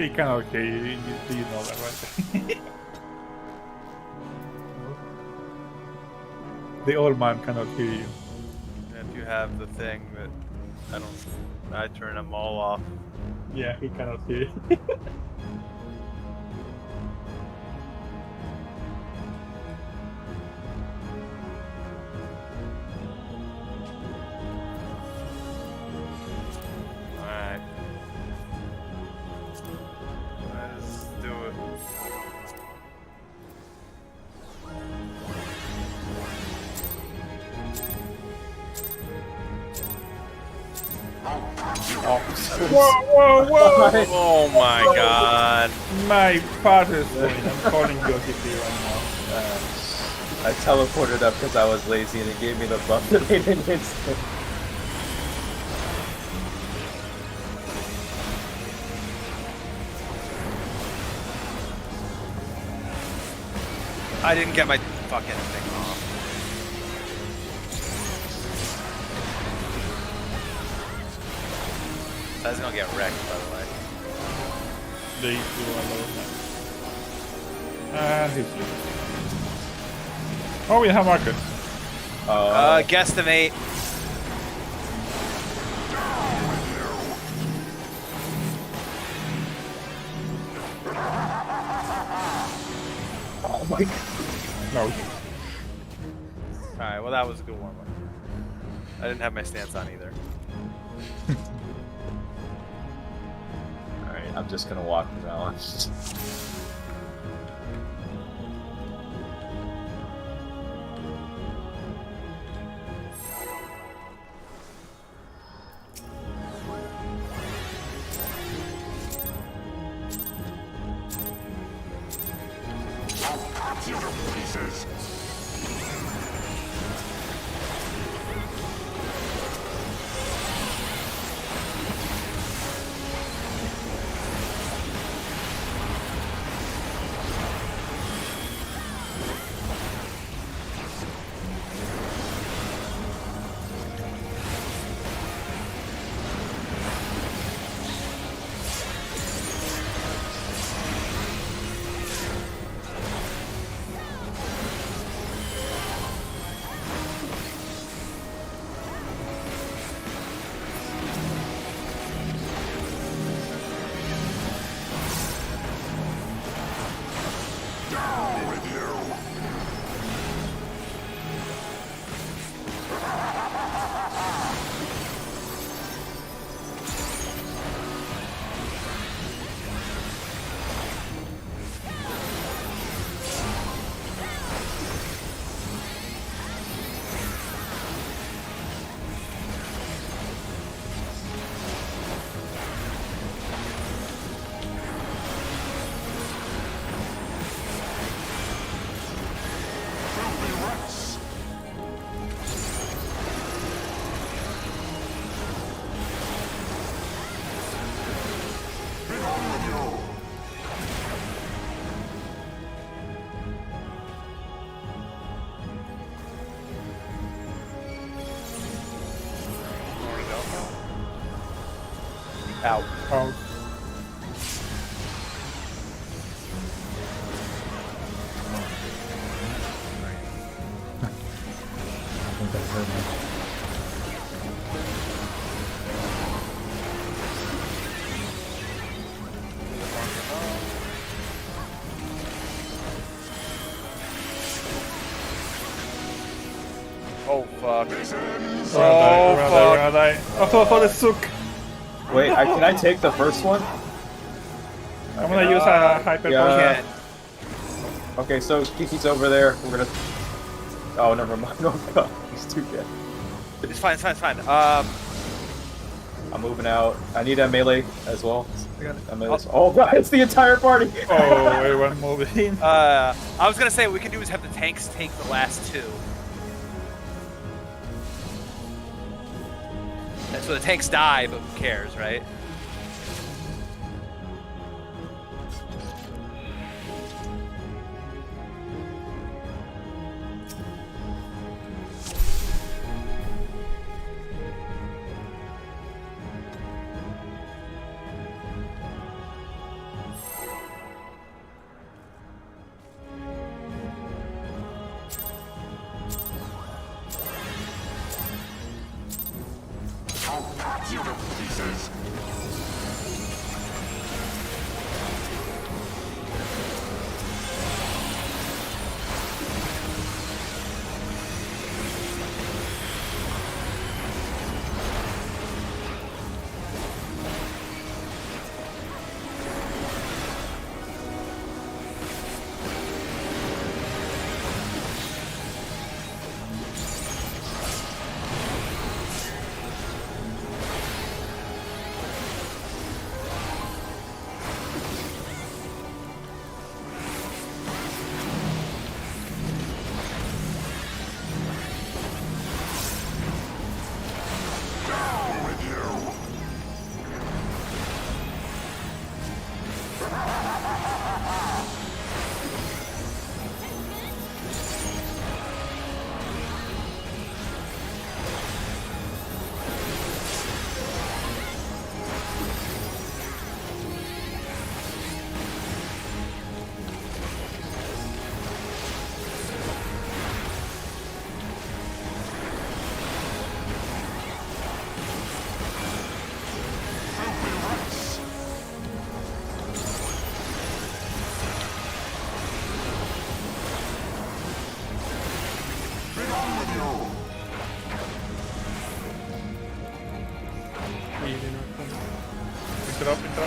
He cannot hear you. Do you know that, right? The old man cannot hear you. If you have the thing that I turn them all off. Yeah, he cannot hear you. Alright. Let's do it. Whoa, whoa, whoa! Oh my god. My father's going. I'm calling your GP right now. I teleported up because I was lazy and it gave me the buff that made it instant. I didn't get my fucking thing off. That's gonna get wrecked, by the way. They do alone. And he's leaving. Oh, we have Marcus. Guesstimate. Oh my god. No. Alright, well that was a good warm-up. I didn't have my stance on either. Alright, I'm just gonna walk from now on. Ow. Oh. I think I heard me. Oh fuck. Oh, fuck. Oh, the sook. Wait, can I take the first one? I'm gonna use a hyper yeah. potion. Okay, so Kiki's over there. We're gonna. Oh, never mind. Oh god, he's too dead. It's fine, it's fine, it's fine. I'm moving out. I need a melee as well. I got it. A melee. Oh god, it's the entire party. Oh, everyone moving. I was gonna say what we can do is have the tanks take the last two. And so the tanks die, but who cares, right? pieces.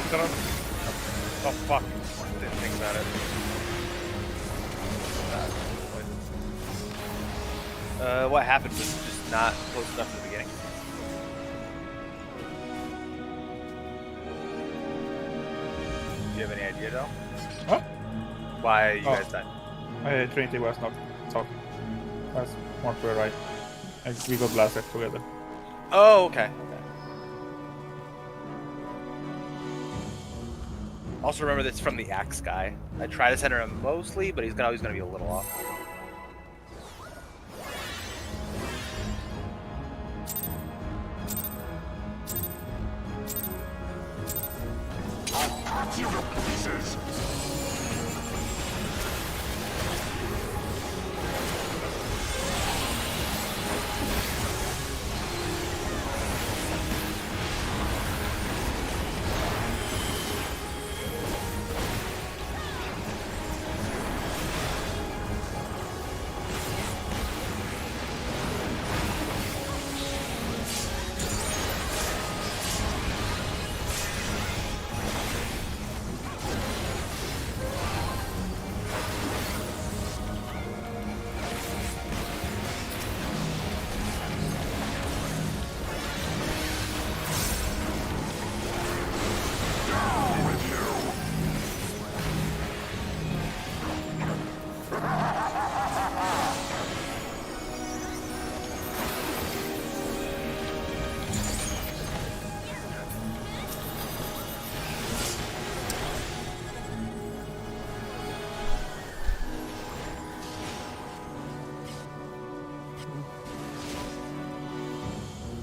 Interrupt. Oh fuck! Didn't think about it. What happened was just not close enough to the beginning. Do you have any idea though? Huh? Why you Oh. guys died? Trinity was not top. That's more to the right. And we got blasted together. Oh, okay. Also remember this from the axe guy. I try to center him mostly, but he's always gonna be a little off. I'll cut you to pieces.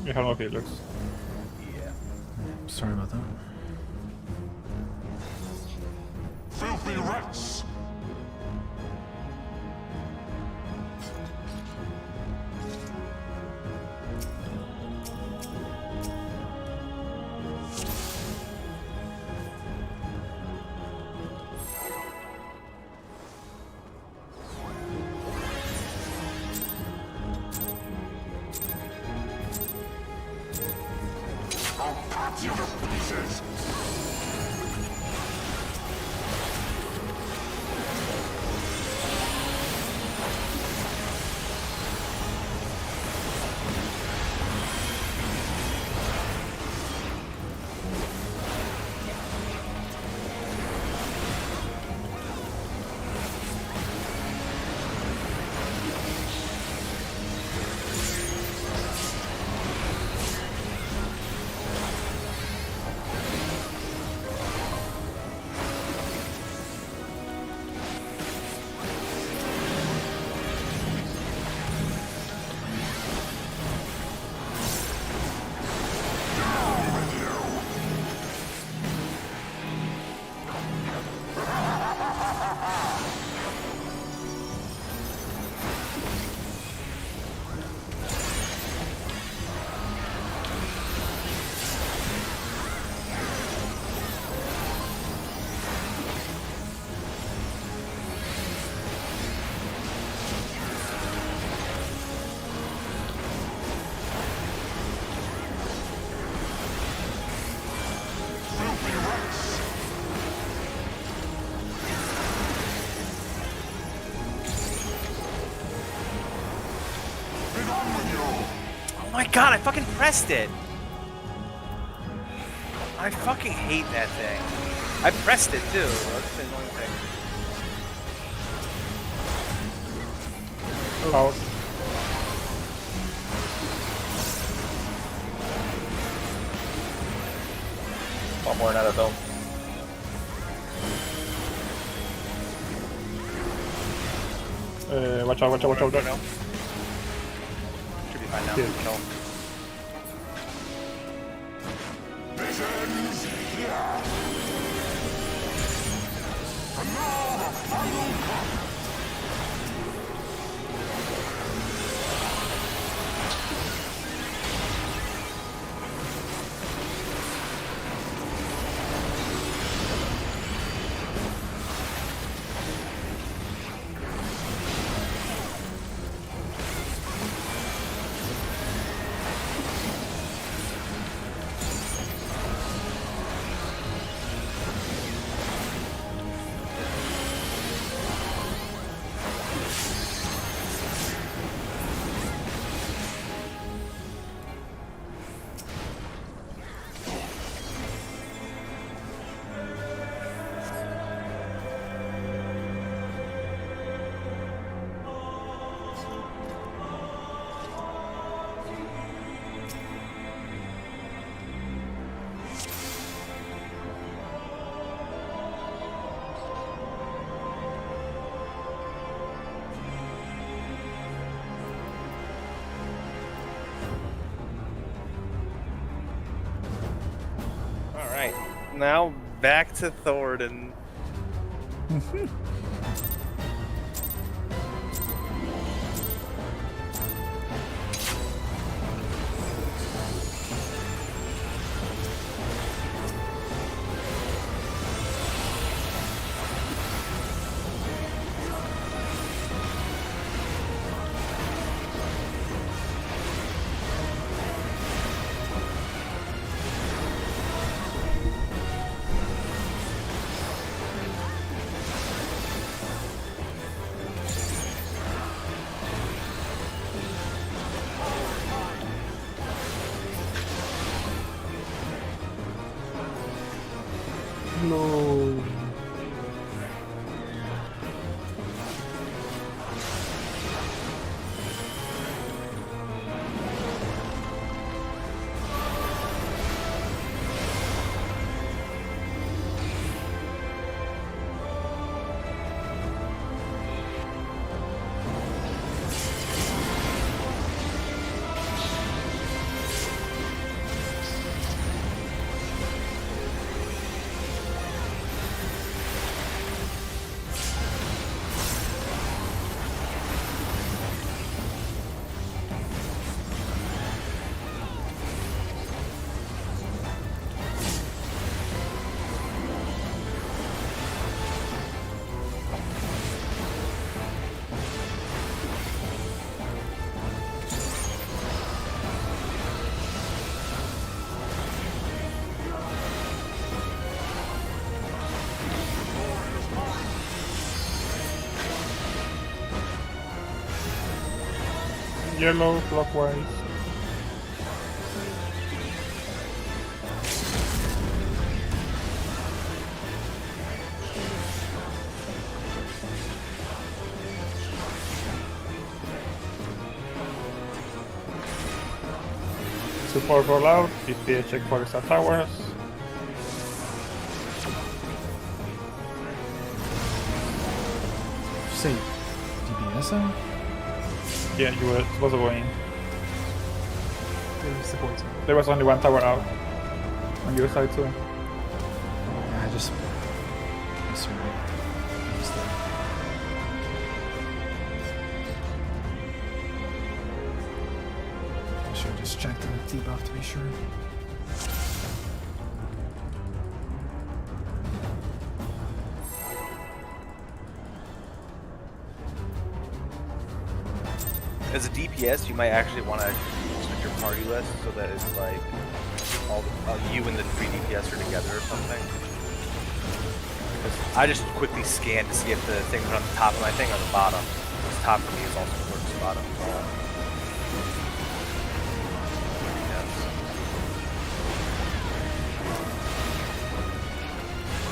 We have no healers. Yeah. Sorry about that. Filthy rats. I'll cut you to pieces. Oh my god, I fucking pressed it! I fucking hate that thing. I pressed it too. That's the annoying thing. Out. A lot more than that, though. Watch out, watch out, watch out. No. Should be fine now. Good. No. Visions here. And now the final cut. Alright. Now back to Thornton. No. Yellow clockwise. Support roll out, PPA check for the towers. Say, DPS out? Yeah, you were supposed to go in. There's the poison. There was only one tower out. On your side too. Yeah, I swear. I was there. I should have just checked the debuff to be sure. As a DPS, you might actually want to switch your party list so that it's like all you and the 3 DPS are together or something. I just quickly scanned to see if the things are on the top of my thing or the bottom. Because top for me is also the worst bottom. So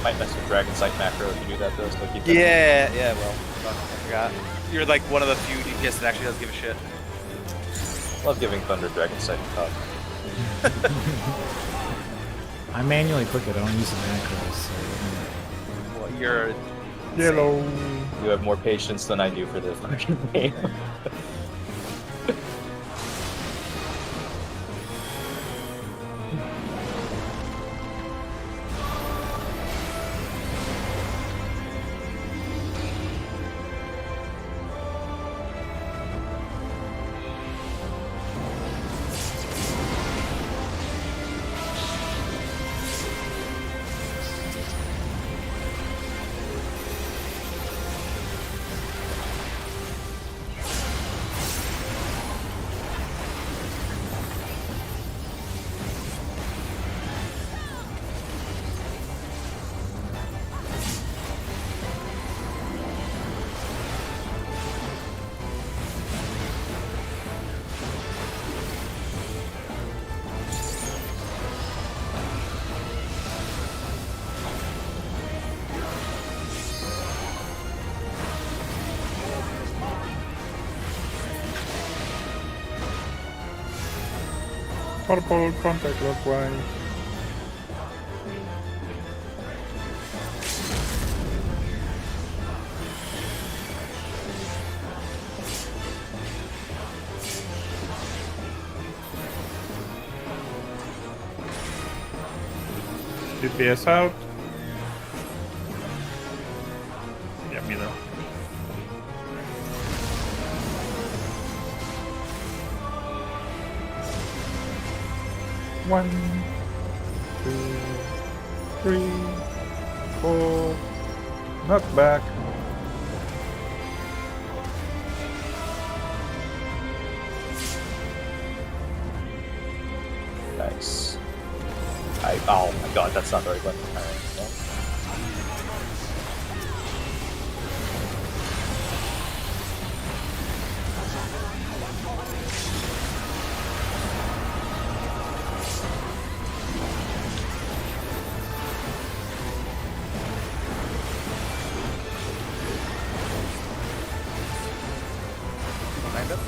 Might mess with Dragon Sight macro if you do that though, so keep that. Yeah, well, fuck, I forgot. You're like one of the few DPS that actually does give a shit. Love giving Thunder Dragon Sight a cup. I manually click it. I don't use the macros. So, Well, you're Yellow. You have more patience than I do for this fucking game. Purple contact clockwise. DPS out. Yeah, middle. One, two, three, four. Not back. Nice. Oh my god, that's not the right button. Alright, well. behind him.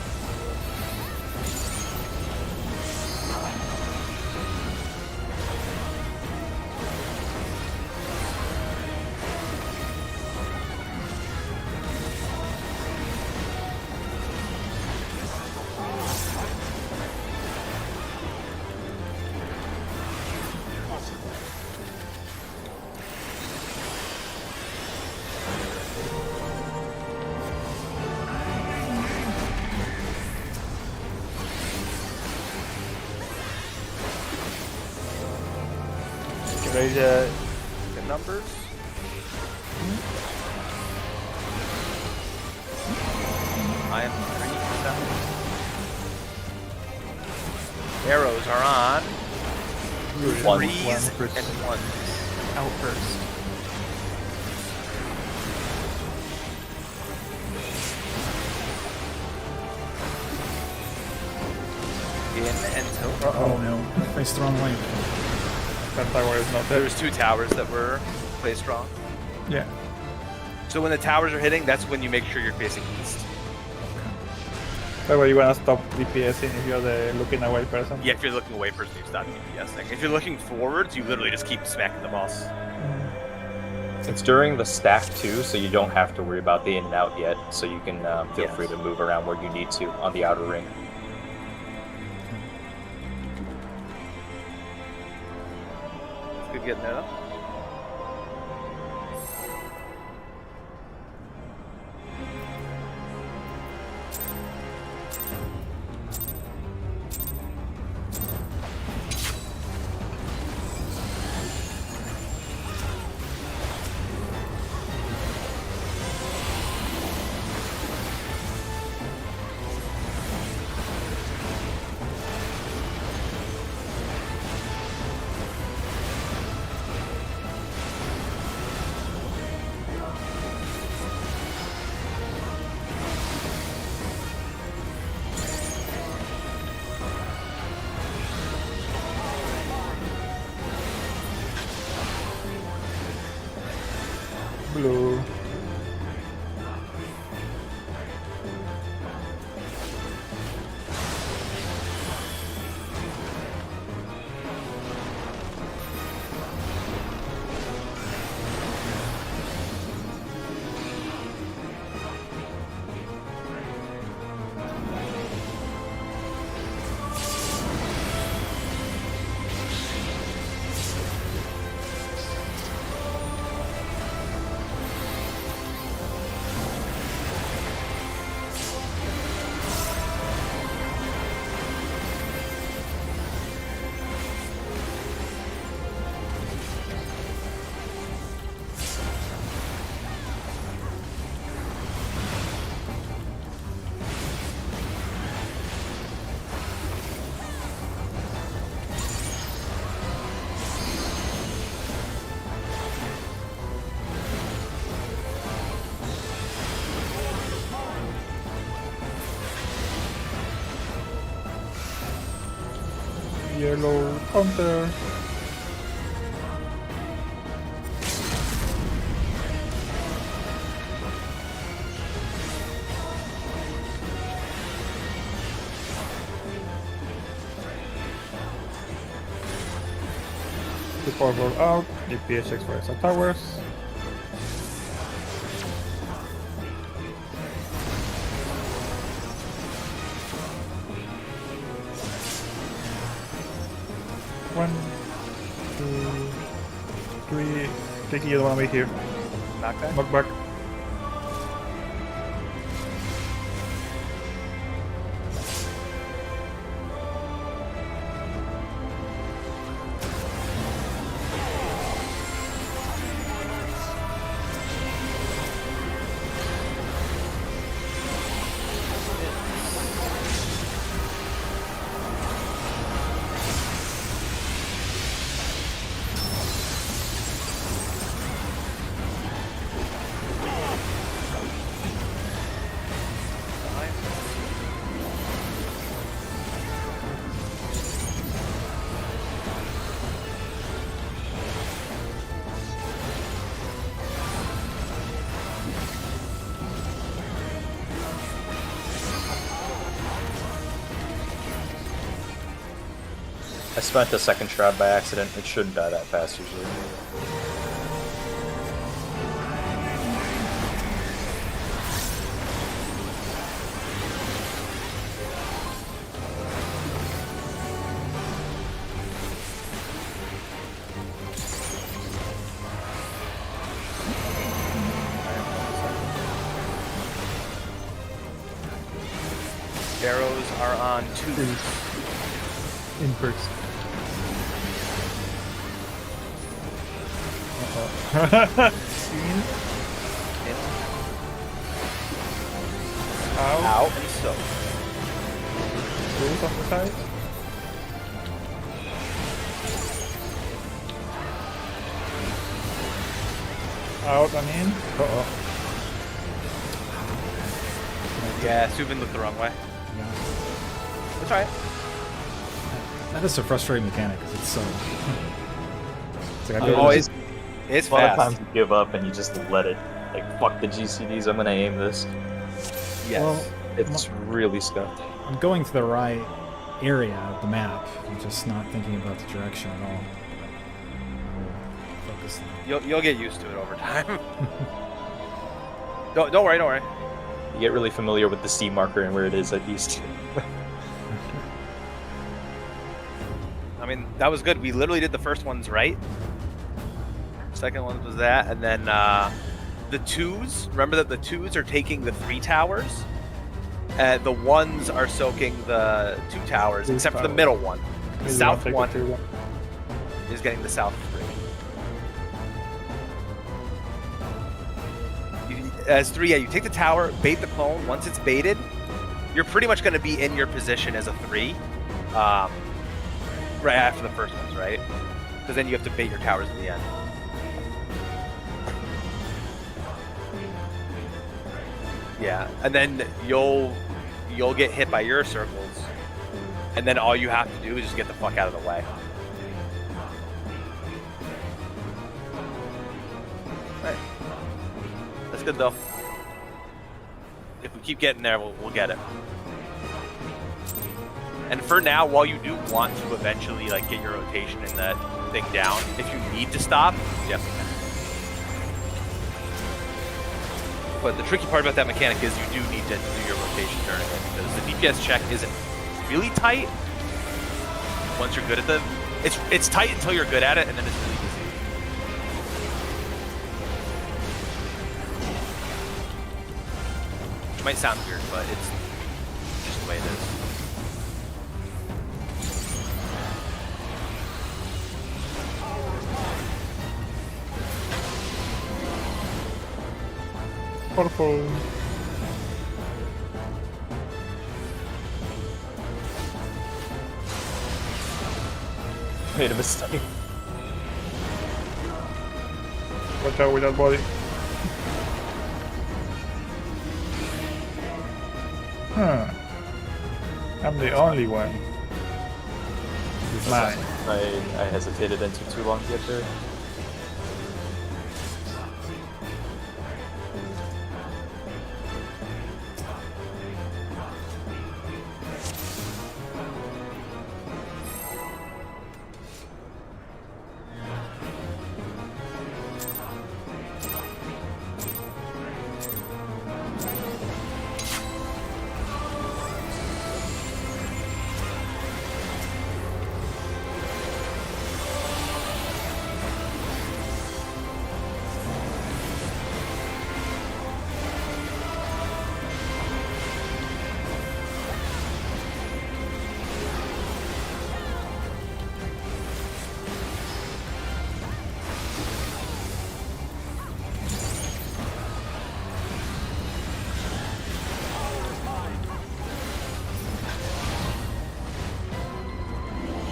Ready to get numbers? I am 3%. Arrows are on. One. Threes and ones. Outburst. In and tilt. Oh no, placed the wrong way. That tower is not there. There's two towers that were placed wrong. Yeah. So when the towers are hitting, that's when you make sure you're facing east. That way you wanna stop DPSing if you're the looking away person. Yeah, if you're looking away first, you stop DPSing. If you're looking forwards, you literally just keep smacking the boss. It's during the stack too, so you don't have to worry about the in and out yet. So you can feel Yes. free to move around where you need to on the outer ring. Good getting there though. Yellow counter. The power ball out. DPS checks for extra towers. One, two, three. Taking the other one away here. Knockback? Knock back. I spent a second shroud by accident. It shouldn't die that fast usually. Arrows are on 2. In person. Out. Out and so. Rules off the side. Out and in. Uh-oh. Yeah, Subin looked the wrong way. Yeah. That's alright. That is a frustrating mechanic because it's so. It's like I Yeah. go- Oh, it's A lot of fast. times you give up and you just let it. Like, fuck the GCDs, I'm gonna aim this. Yes. Well, It's really scuffed. I'm going to the right area of the map. I'm just not thinking about the direction at all. I will focus now. You'll get used to it over time. Don't worry, don't worry. You get really familiar with the C marker and where it is at least. I mean, that was good. We literally did the first ones right. Second one was that, and then the 2s. Remember that the 2s are taking the 3 towers, and the 1s are soaking the 2 towers, Two except for the towers. middle one. The Maybe south I'll take one the tier one. is getting the south 3. As 3, yeah, you take the tower, bait the clone. Once it's baited, you're pretty much going to be in your position as a 3, right after the first ones, right? Because then you have to bait your towers at the end. Yeah, and then you'll get hit by your circles, and then all you have to do is just get the fuck out of the way. Right. That's good though. If we keep getting there, we'll get it. And for now, while you do want to eventually like get your rotation and that thing down, if you need to stop, yes. But the tricky part about that mechanic is you do need to do your rotation during it because the DPS check isn't really tight. Once you're good at it's tight until you're good at it, and then it's really easy. Which might sound weird, but it's just the way it is. Purple. Made a mistake. Watch out with that body. Huh. I'm the only one. Man. I hesitated and took too long to get there.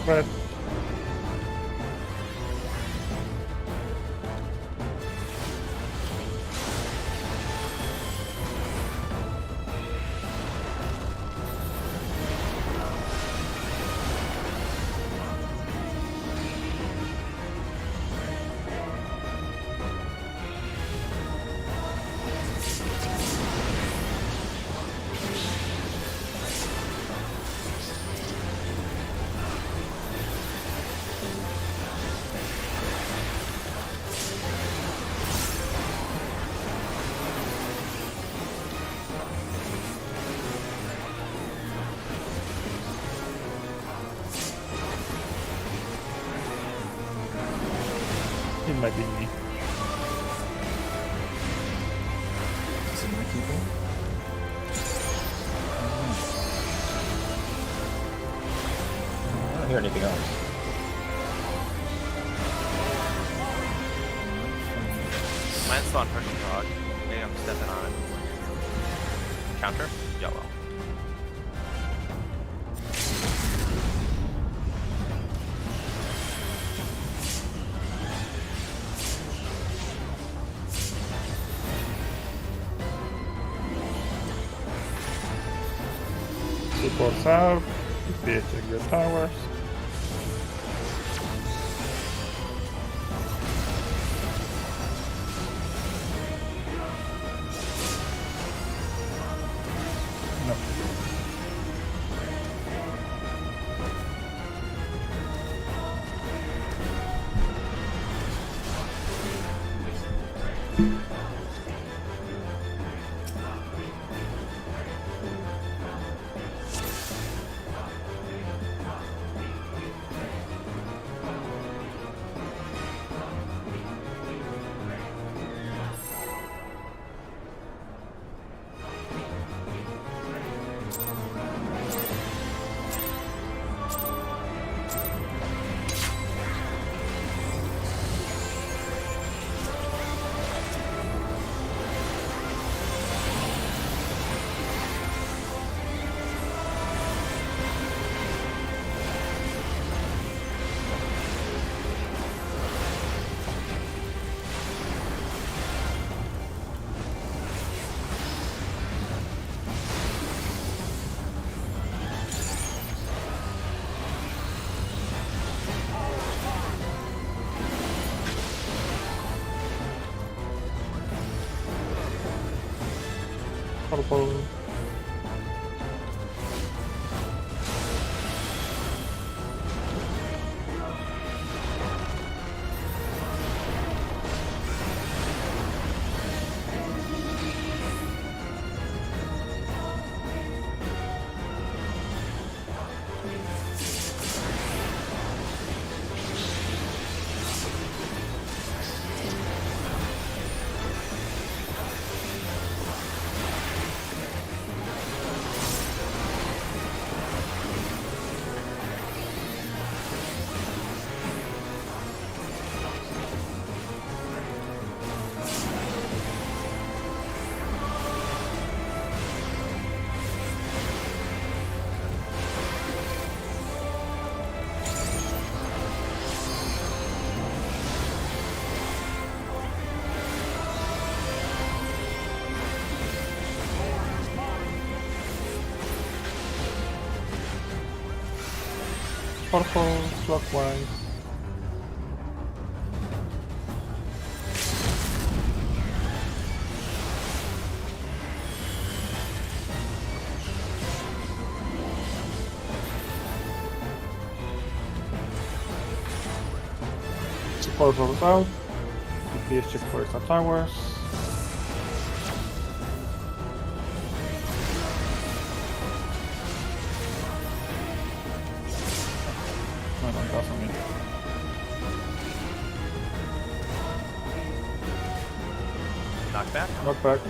Red. It might be me. Is it my keyboard? I don't hear anything else. Mine's still on pushing dog. Maybe I'm stepping on it. Counter? Yellow. Supports out. Defeating the towers. No. Purple. Purple clockwise. Support rolls out. DPS check for extra towers. No, don't pass on me. Knockback. Knockback.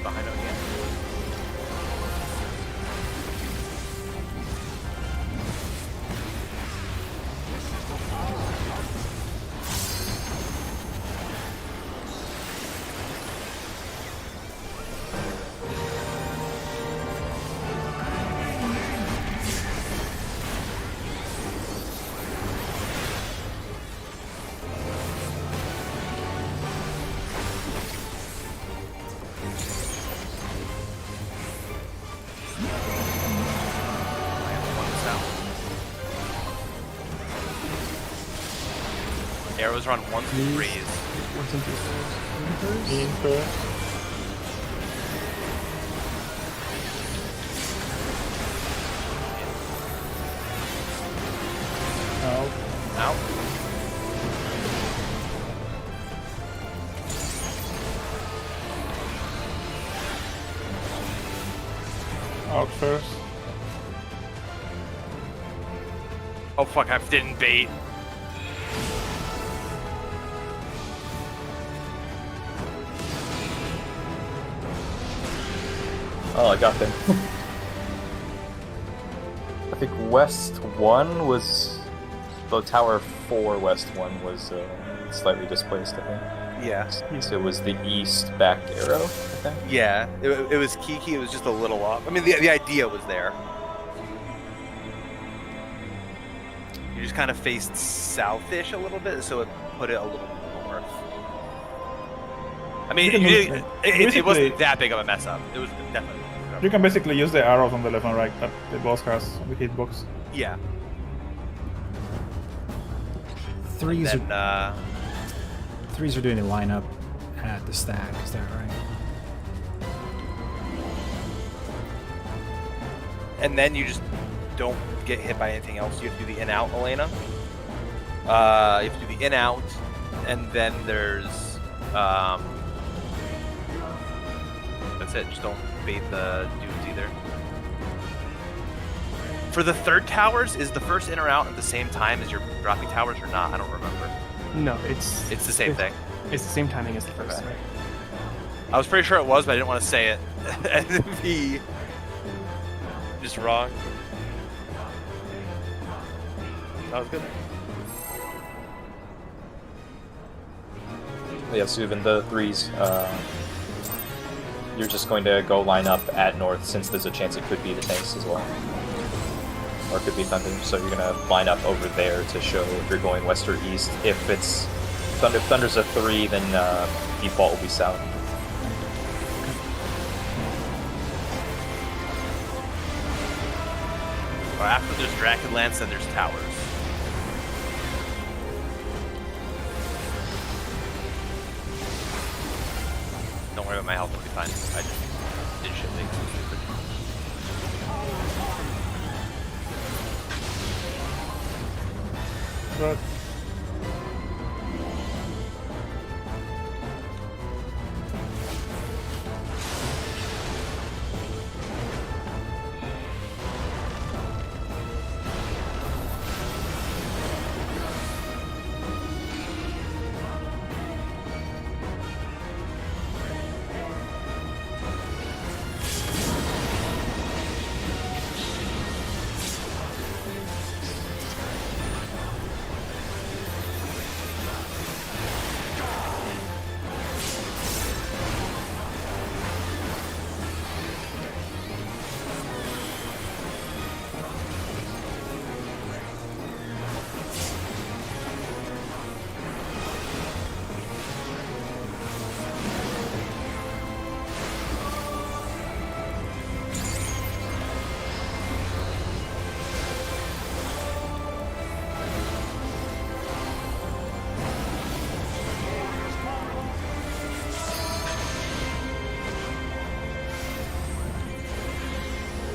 Behind him again. Arrows run 1 through 3s. What's into Infer. Out. Out. Out first. Oh fuck, I didn't bait. Oh, I got them. I think West 1 was... The Tower 4 West 1 was slightly displaced, I think. Yeah. So it was the east back arrow, I think. Yeah, it was Kiki, it was just a little off. I mean, the idea was there. You just kind of faced south-ish a little bit, so it put it a little north. I mean, it wasn't that big of a mess up. It was definitely... You can basically use the arrows on the left and right that the boss has on the hitbox. Yeah. Threes Then, are doing a lineup at the stack, is that right? and then you just don't get hit by anything else. You have to do the in-out, Elena. You have to do the in-out, and then there's... that's it. Just don't bait the dudes either. For the third towers, is the first in or out at the same time as your dropping towers or not? I don't remember. No, it's the same thing. It's the same timing as the first. Okay. I was pretty sure it was, but I didn't want to say it and be just wrong. That was good. Yeah, Suvin, the 3s, you're just going to go line up at north since there's a chance it could be the tanks as well. Or it could be Thunder, so you're going to line up over there to show if you're going west or east. If it's Thunder's a 3, then default will be south. Well, after there's Dragonlance, then there's towers. Don't worry about my health, it'll be fine. I just did shit things. But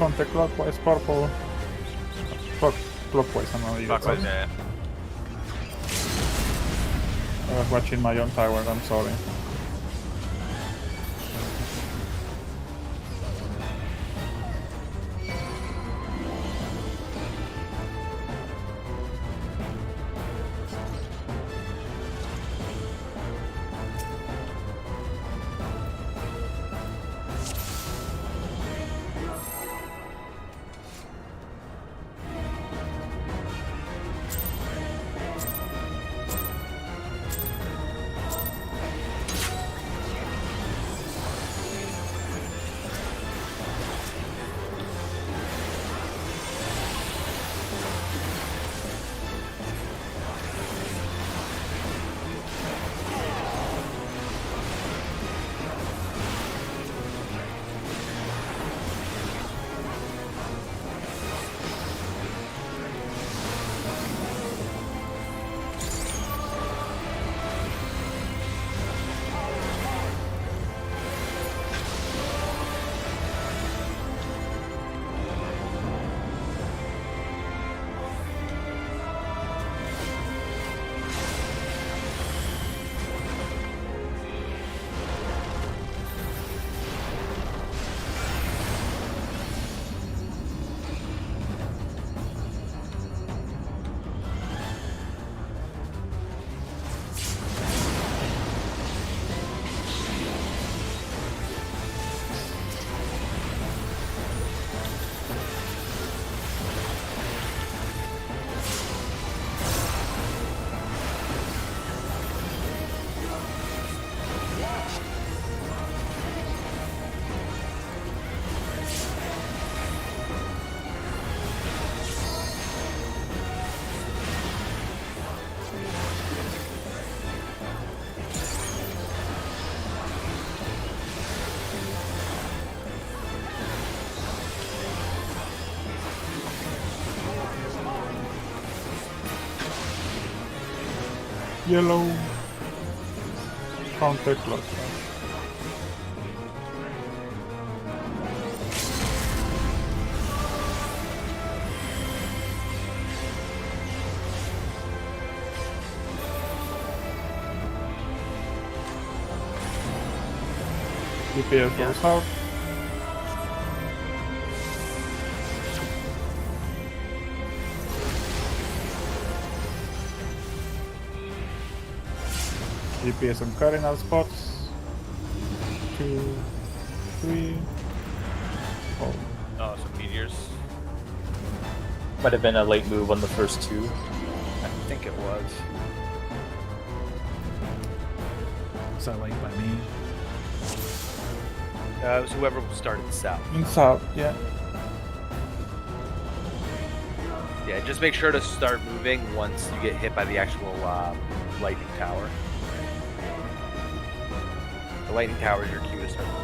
Counterclockwise, purple. Clockwise, I'm not even. Clockwise, yeah. I was watching my own tower, I'm sorry. Yellow. Counterclockwise. DPS goes out. DPS on cardinal spots. 2, 3, 4. Oh, some meteors. Might have been a late move on the first two. I think it was. Is that late by me? It was whoever started south. In south, yeah. Yeah, just make sure to start moving once you get hit by the actual lightning tower. The lightning tower is your cue to start moving.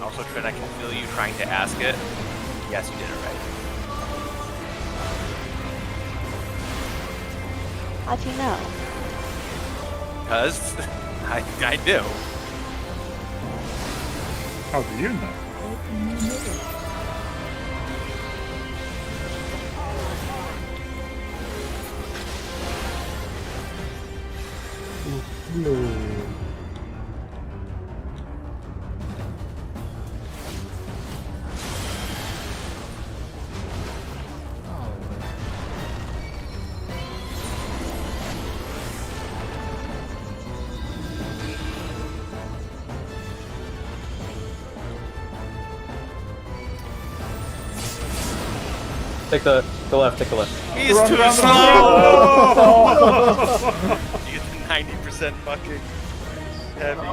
Also, Trent, I can feel you trying to ask it. Yes, you did it right. How'd you know? Because I do. How do you know? Blue. Take the left, take the left. He's Run, too run, slow! You get the 90% fucking heavy.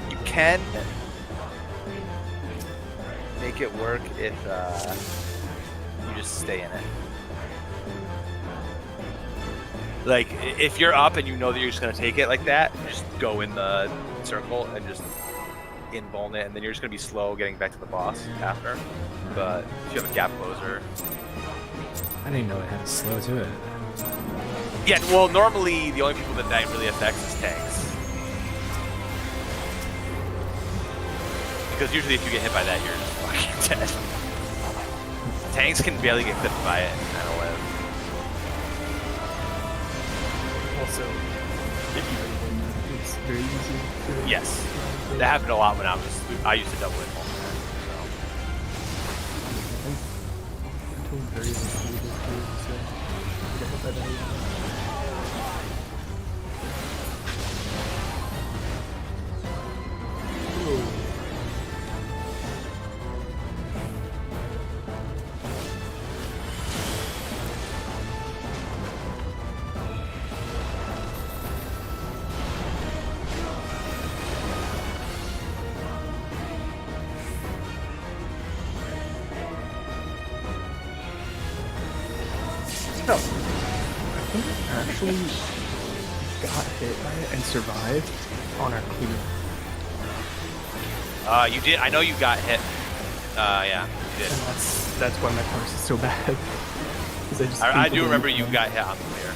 You can make it work if you just stay in it. Like, if you're up and you know that you're just gonna take it like that, just go in the circle and just invuln it, and then you're just gonna be slow getting back to the boss after. But if you have a gap closer, I didn't know it had a slow to it. yeah. Well, normally the only people that really affects is tanks, because usually if you get hit by that, you're just fucking dead. Tanks can barely get clipped by it and live. Also, if you it's very easy to. Yes, that happened a lot when I used to double it. Very easy to do, so you get hit by that. No. I think I actually got hit by it and survived on our clear. You did. I know you got hit. Yeah, you did. And that's why my course is so bad. 'Cause I just I do people remember don't you know. got hit on the clear.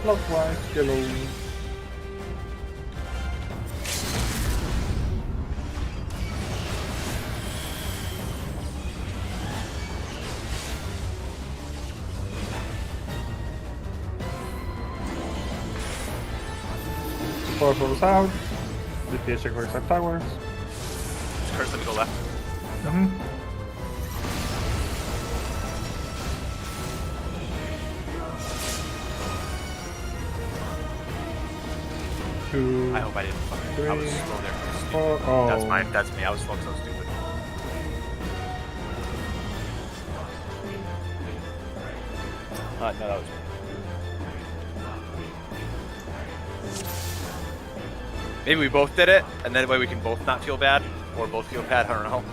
Clockwise, yellow. Power flows out. DPS check for exact towers. Curse, let me go left. Two. I hope I didn't. I was slow there. Four. Oh. That's me. I was slow so stupid. No, that was me. Maybe we both did it, and then that way we can both not feel bad, or both feel bad. I don't know.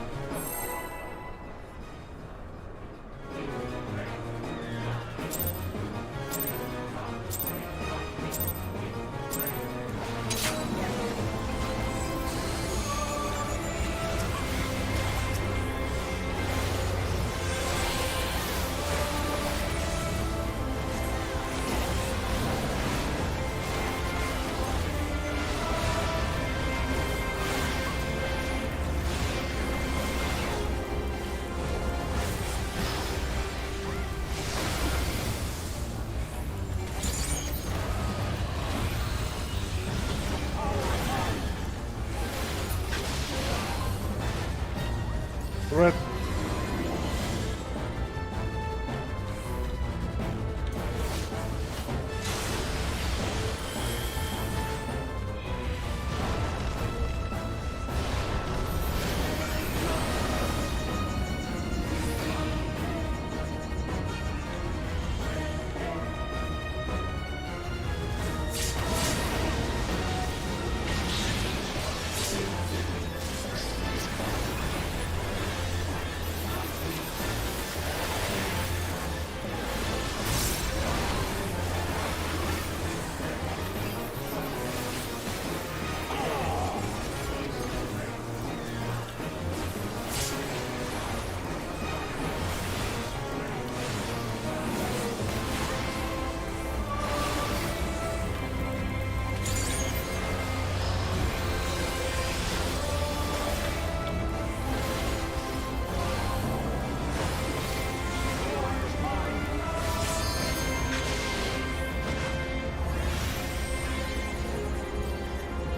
Red.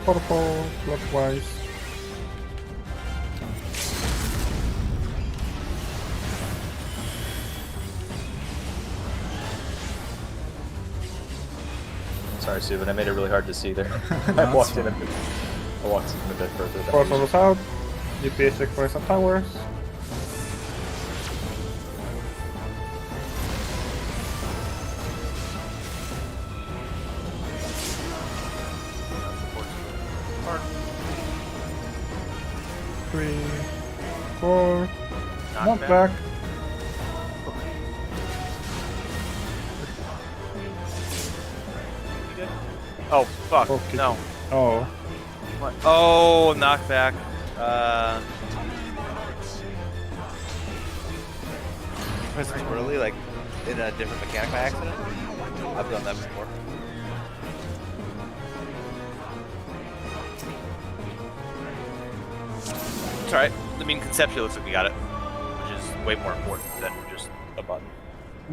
Purple, clockwise. Sorry, Sorry, Sue, but I made it really hard to see there. I That's walked in a fine. bit. I walked in a bit further. than Force usual. orders out. DPS check for some towers. Three, four, knock back. Oh fuck! Okay. No. Oh, What? Oh, knockback. Press too early, like in a different mechanic by accident. I've done that before. It's alright. I mean, conceptually, it looks like we got it, which is way more important than just a button.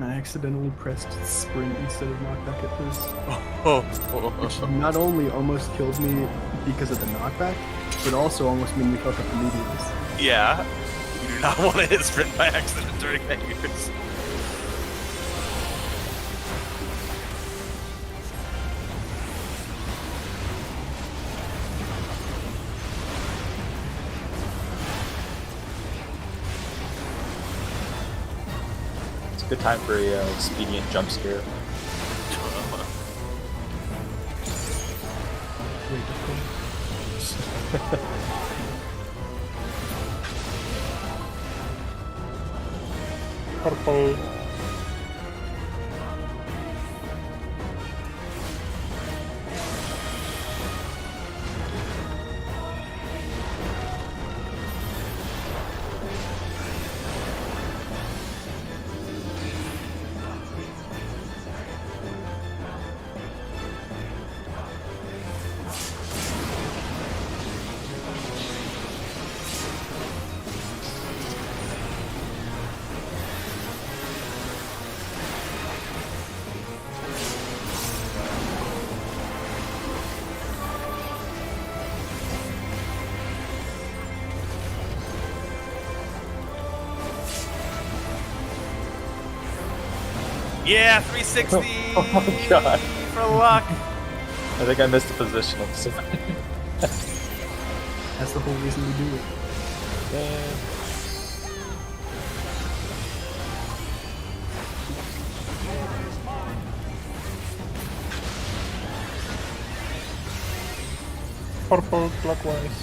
I accidentally pressed sprint instead of knockback at first. Oh, Which not only almost killed me because of the knockback, but also almost made me fuck up immediately. yeah. You do not want to hit sprint by accident during fingers. It's a good time for a expedient jump scare. purple. Yeah, 360 Oh my God. for luck. I think I missed the positional. That's the whole reason we do it. Purple clockwise.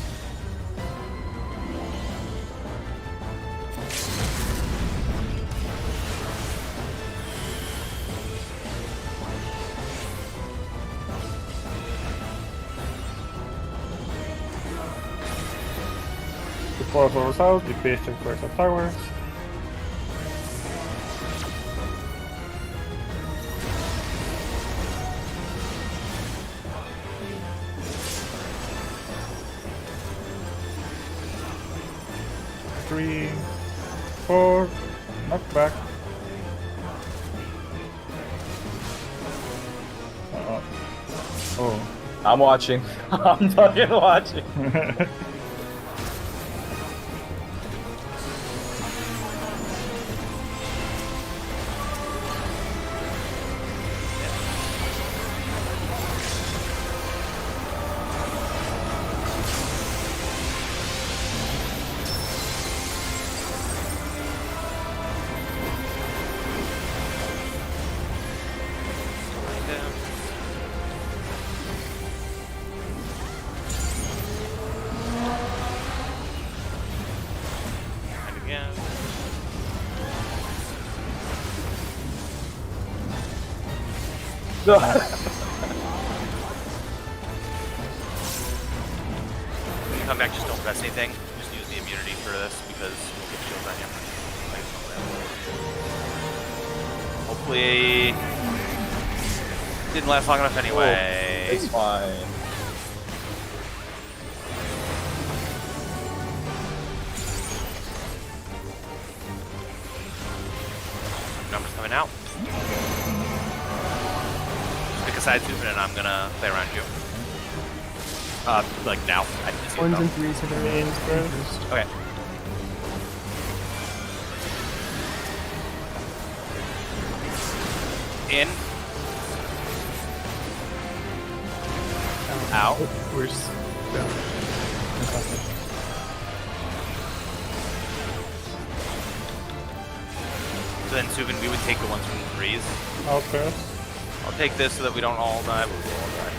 Before rolls out, the patient for some towers. Three, four, knock back. Oh. I'm watching. I'm fucking watching. And again. When you come back, just don't press anything. Just use the immunity for this because you'll get shields on you. Like, hopefully, didn't last long enough anyway. It's fine. Numbers coming out. Just pick a side suit and I'm gonna play around you. Like now. I didn't see it Ones though. and threes have been first. Okay. In. out. Where's yeah. Fantastic. So then, Subin, we would take the ones from the threes. Okay. I'll take this so that we don't all die, but we'll all die.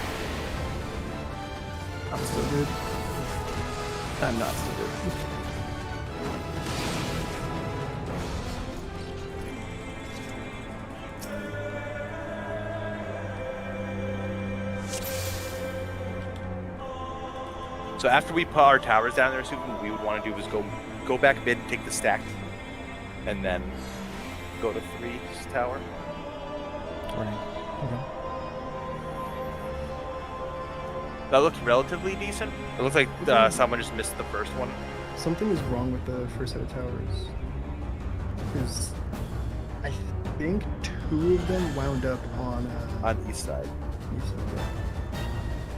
I'm still good. I'm not still good. So after we put our towers down there, Subin, what we would want to do is go back mid and take the stack, and then go to 3's tower. Right. Okay. That looks relatively decent. It looks like someone just missed the first one. Something is wrong with the first set of towers. Because I think 2 of them wound up on On east side. east side.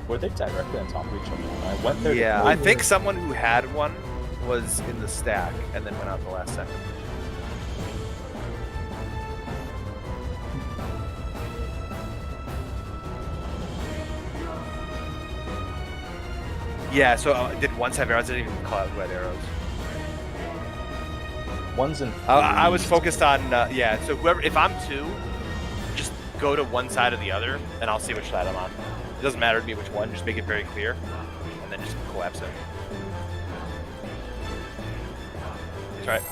Were they directly on top of each other? I went there. Yeah, to I think someone who had one was in the stack and then went out the last second. Yeah, so did ones have arrows? I didn't even call out who had arrows. One's in. I was focused on, yeah, so whoever, if I'm 2, just go to one side or the other, and I'll see which side I'm on. It doesn't matter to me which one, just make it very clear, and then just collapse it. That's right.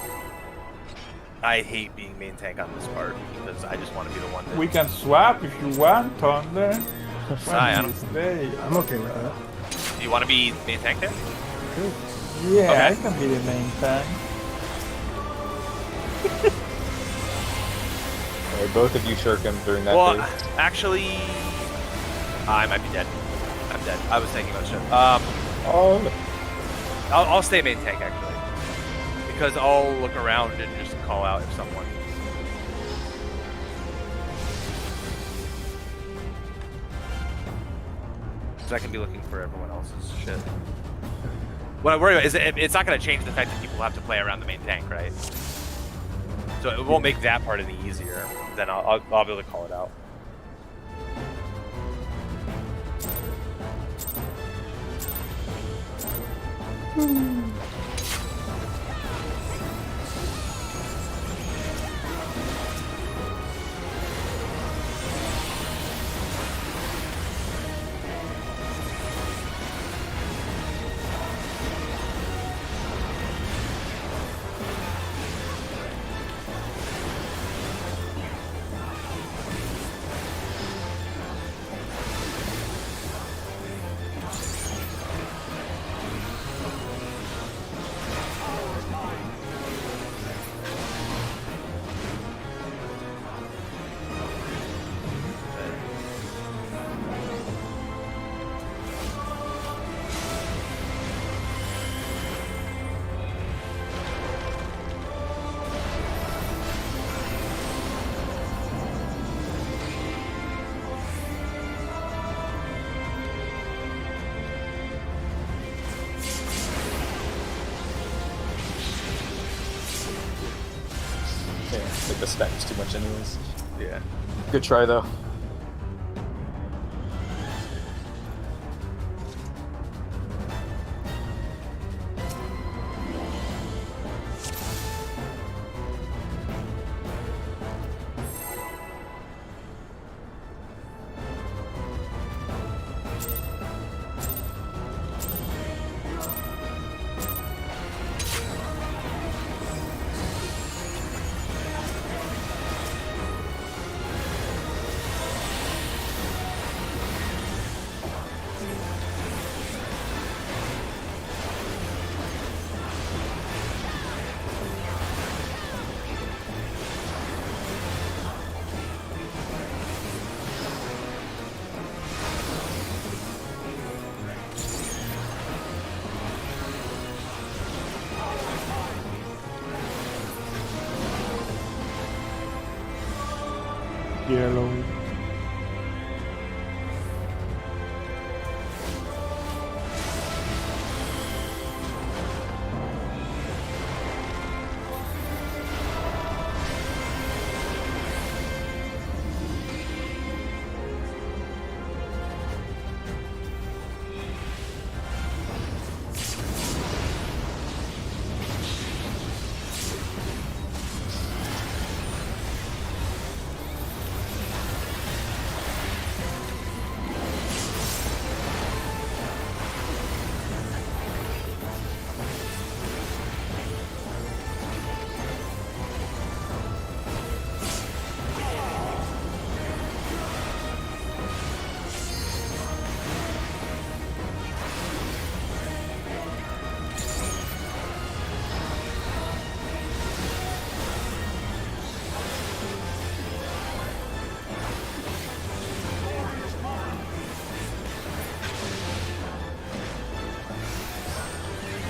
I hate being main tank on this part, because I just want to be the one that... We can swap if you want, Thunder. Scion. I'm okay with that. Do you want to be main tank there? Good. Yeah, Okay. I can be the main tank. Okay, both of you shirk him during that Well, phase. actually... I might be dead. I'm dead. I was thinking about shit. Oh, I'll stay main tank, actually. Because I'll look around and just call out if someone... Because I can be looking for everyone else's shit. What I worry about is it's not going to change the fact that people have to play around the main tank, right? So it won't make that part any easier. Then I'll be able to call it out. yeah, I think the stack is too much anyways. Yeah. Good try though. Yellow.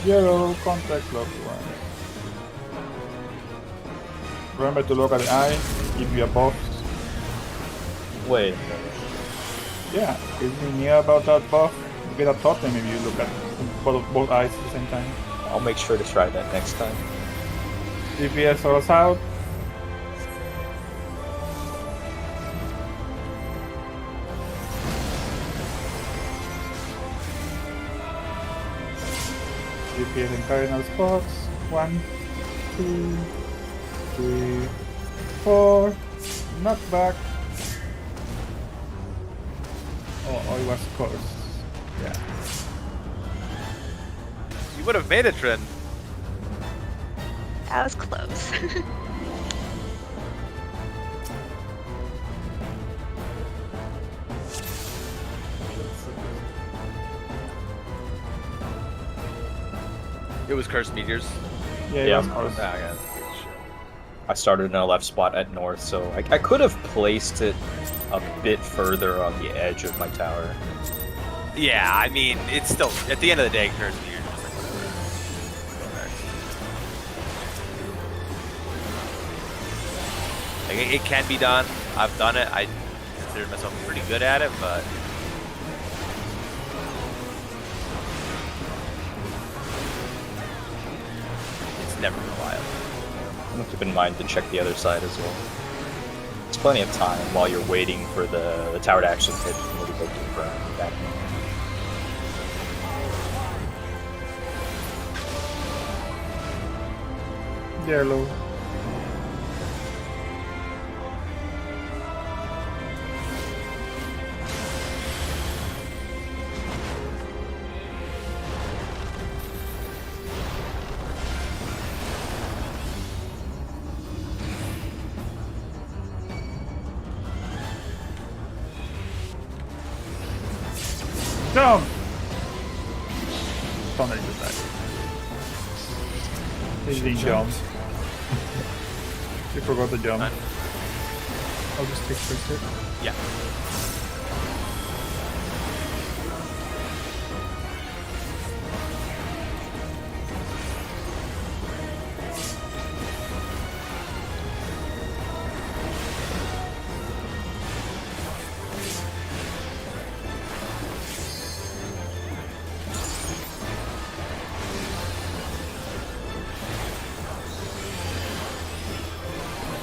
Yellow, contact close one. Remember to look at the eye, if you are both. Wait. Yeah, if you near about that buff, you get a totem if you look at both eyes at the same time. I'll make sure to try that next time. DPS us out. DPS in cardinal spots. 1, 2, 3, 4. Knock back. Oh, it was close. Yeah. You would have made it, Trin. That was close. It was cursed meteors. Yeah, Yeah. it was close. Ah, yeah. I started in a left spot at north, so I could have placed it a bit further on the edge of my tower. Yeah, I mean, it's still at the end of the day, cursed meteors. Just like whatever. Like, it can be done. I've done it. I consider myself pretty good at it, but it's never reliable. I'll keep in mind to check the other side as well. There's plenty of time while you're waiting for the tower to actually hit and maybe go deeper and back. Yellow. Jump! Thunder just died. He didn't jump. You forgot to jump. Fine. I'll just take first hit. Yeah.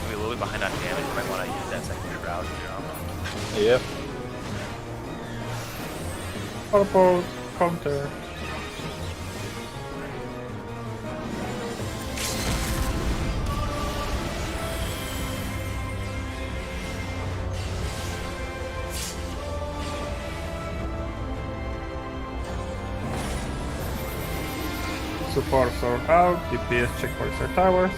We're a little bit behind on damage. You might want to use that second shroud. You know? Yep. Purple counter. Supports are out. DPS checkpoints are towers.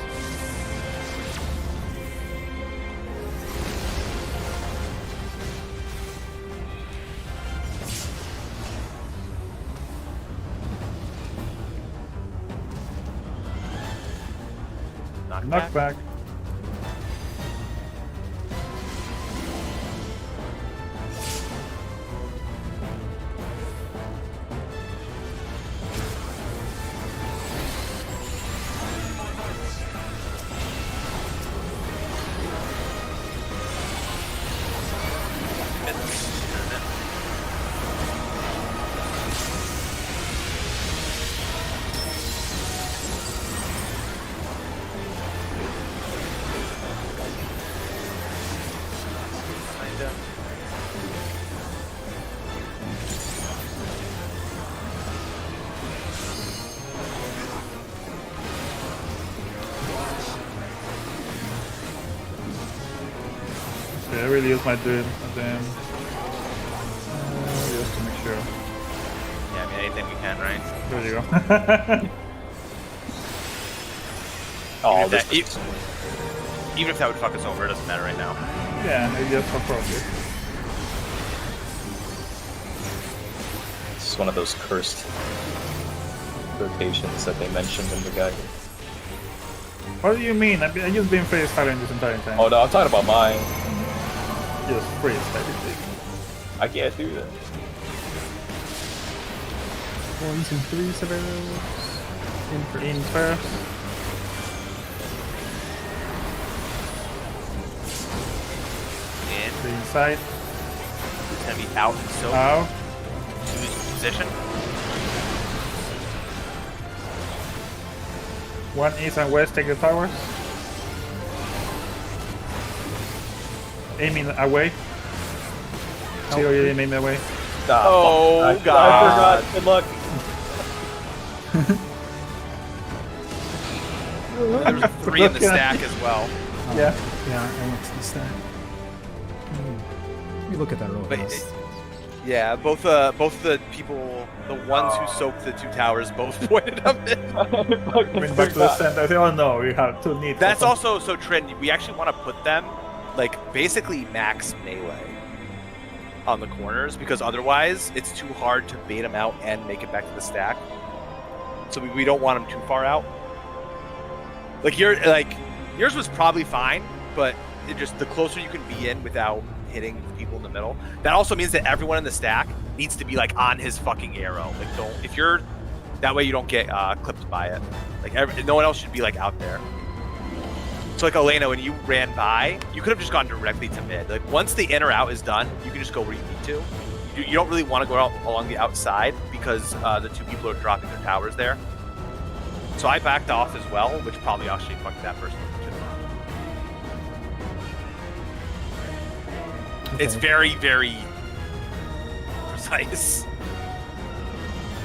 Knockback. Yeah, I really use my drill at the end. Just to make sure. Yeah, I mean, anything we can, right? There you go. Oh, Even this if that- Even if that would fuck us over, it doesn't matter right now. Yeah, maybe just for profit. is one of those cursed rotations that they mentioned in the guide. What do you mean? I've just been freestyling this entire time. Oh no, I'm talking about mine. Just freestyling. I can't do that. 1s and 3s of arrows. In first. In first. In. The inside. It's gonna be out and soak. Out. Lose position. One east and west, take the towers. Aiming away. Zero, you didn't aim away. Oh, I God. forgot. Good luck. There was a 3 in the stack as well. Oh, Yeah. Yeah, I went to the stack. Let me look at that real But fast. Yeah, both the people, the ones who soaked the 2 towers, both pointed up in. Went back to the center. I say, oh no, we have 2 needs. That's also so Trin. We actually want to put them like basically max melee on the corners because otherwise it's too hard to bait them out and make it back to the stack. So we don't want them too far out. Like yours was probably fine, but it just the closer you can be in without hitting people in the middle. That also means that everyone in the stack needs to be like on his fucking arrow. Like if you're that way you don't get clipped by it. Like no one else should be like out there. So like Elena, when you ran by, you could have just gone directly to mid. Like once the in or out is done, you can just go where you need to. You don't really want to go out along the outside because the 2 people are dropping their towers there. So I backed off as well, which probably actually fucked that person up too. Okay. It's very, very precise.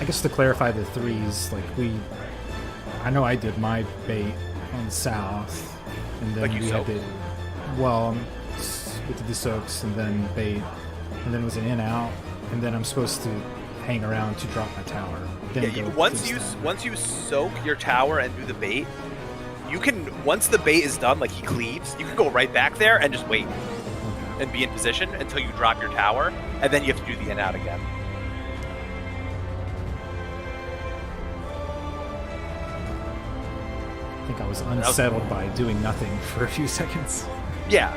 I guess to clarify the 3s, like I know I did my bait on south, and then Like you we had soaked? the, well, we did the soaks, and then bait, and then it was an in out, and then I'm supposed to hang around to drop my tower. Then Yeah, go to once the you stack. soak your tower and do the bait, you can once the bait is done, like he cleaves, you can go right back there and just wait Okay. and be in position until you drop your tower, and then you have to do the in out again. I think I was unsettled by doing nothing for a few seconds. Yeah.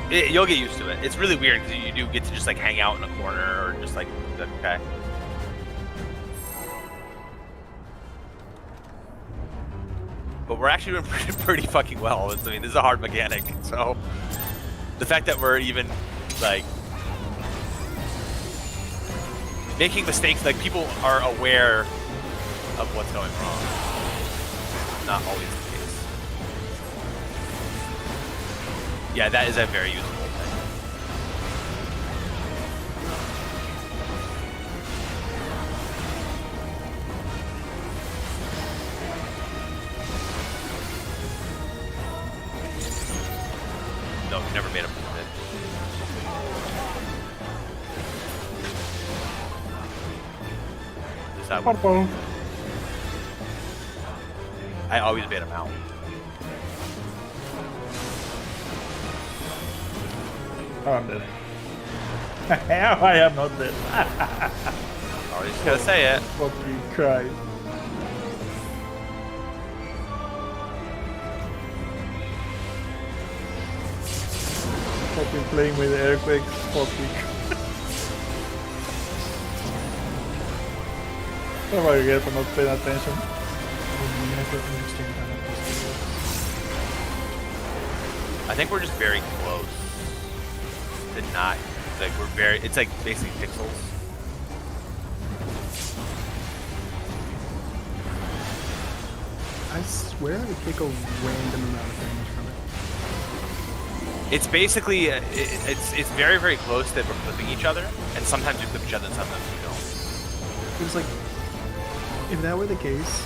You'll get used to it. It's really weird because you do get to just like hang out in a corner or just like okay. But we're actually doing pretty fucking well. I mean, this is a hard mechanic, so the fact that we're even like making mistakes, like people are aware of what's going wrong. Not always the case. Yeah, that is a very useful thing. No, you never made a move. Is that what? Purple. I always bait him out. Oh, I'm dead. I am not dead. Always just gotta say it. Fucking Christ. Fucking playing with earthquakes. Fucking. What about you guys for not paying attention? I never understand how that supposed to work. I think we're just very close to not like we're very. It's like basically pixels. I swear I take a random amount of damage from it. It's basically it's very close that we're clipping each other, and sometimes we clip each other, and sometimes we don't. It was like, if that were the case,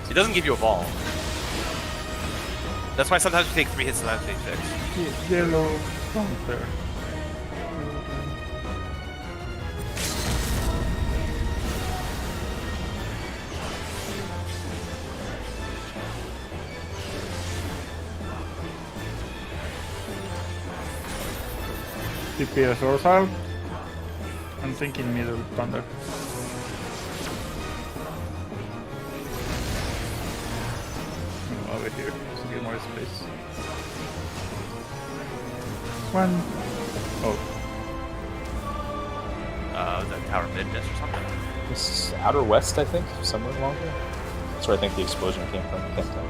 It doesn't give you a ball. That's why sometimes we take 3 hits, sometimes we take 6. Yellow counter. DPS dorsal. I'm thinking middle thunder. Over here to get more space. One. Oh. Was that tower mid miss or something? It's outer west, I think, somewhere along there. That's where I think the explosion came from. I can't tell.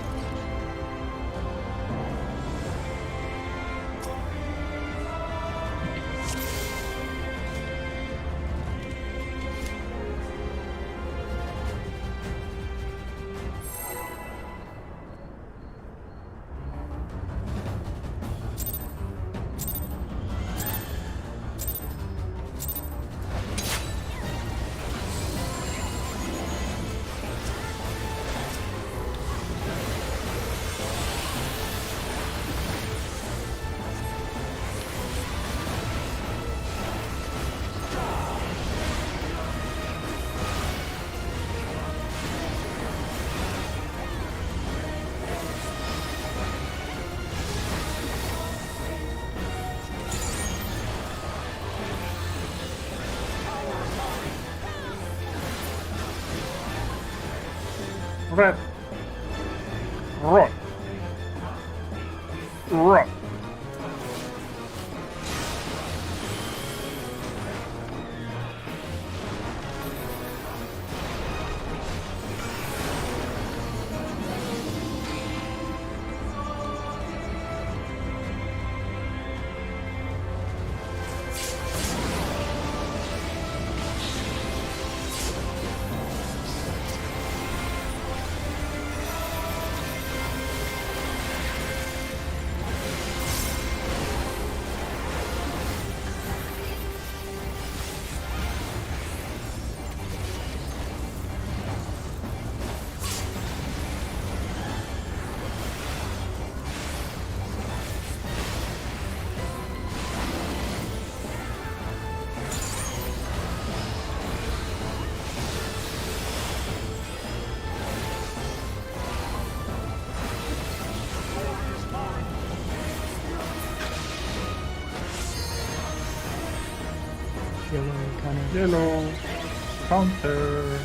Red. Run. Run. Yellow kind of. Yellow. Counter.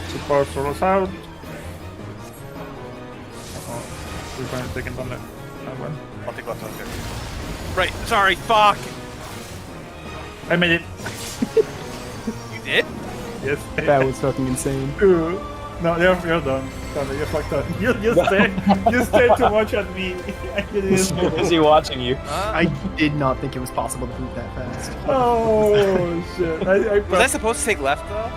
Support solos out. Oh, we're going to take it on that one. I'll take left on here. Right, sorry, fuck! I made it. You did? Yes. That was fucking insane. Ooh. No, you're done. Connor, you're fucked up. You stared too much at me. I didn't. Busy watching you. I did not think it was possible to boot that fast. Oh shit! Was I supposed to take left though?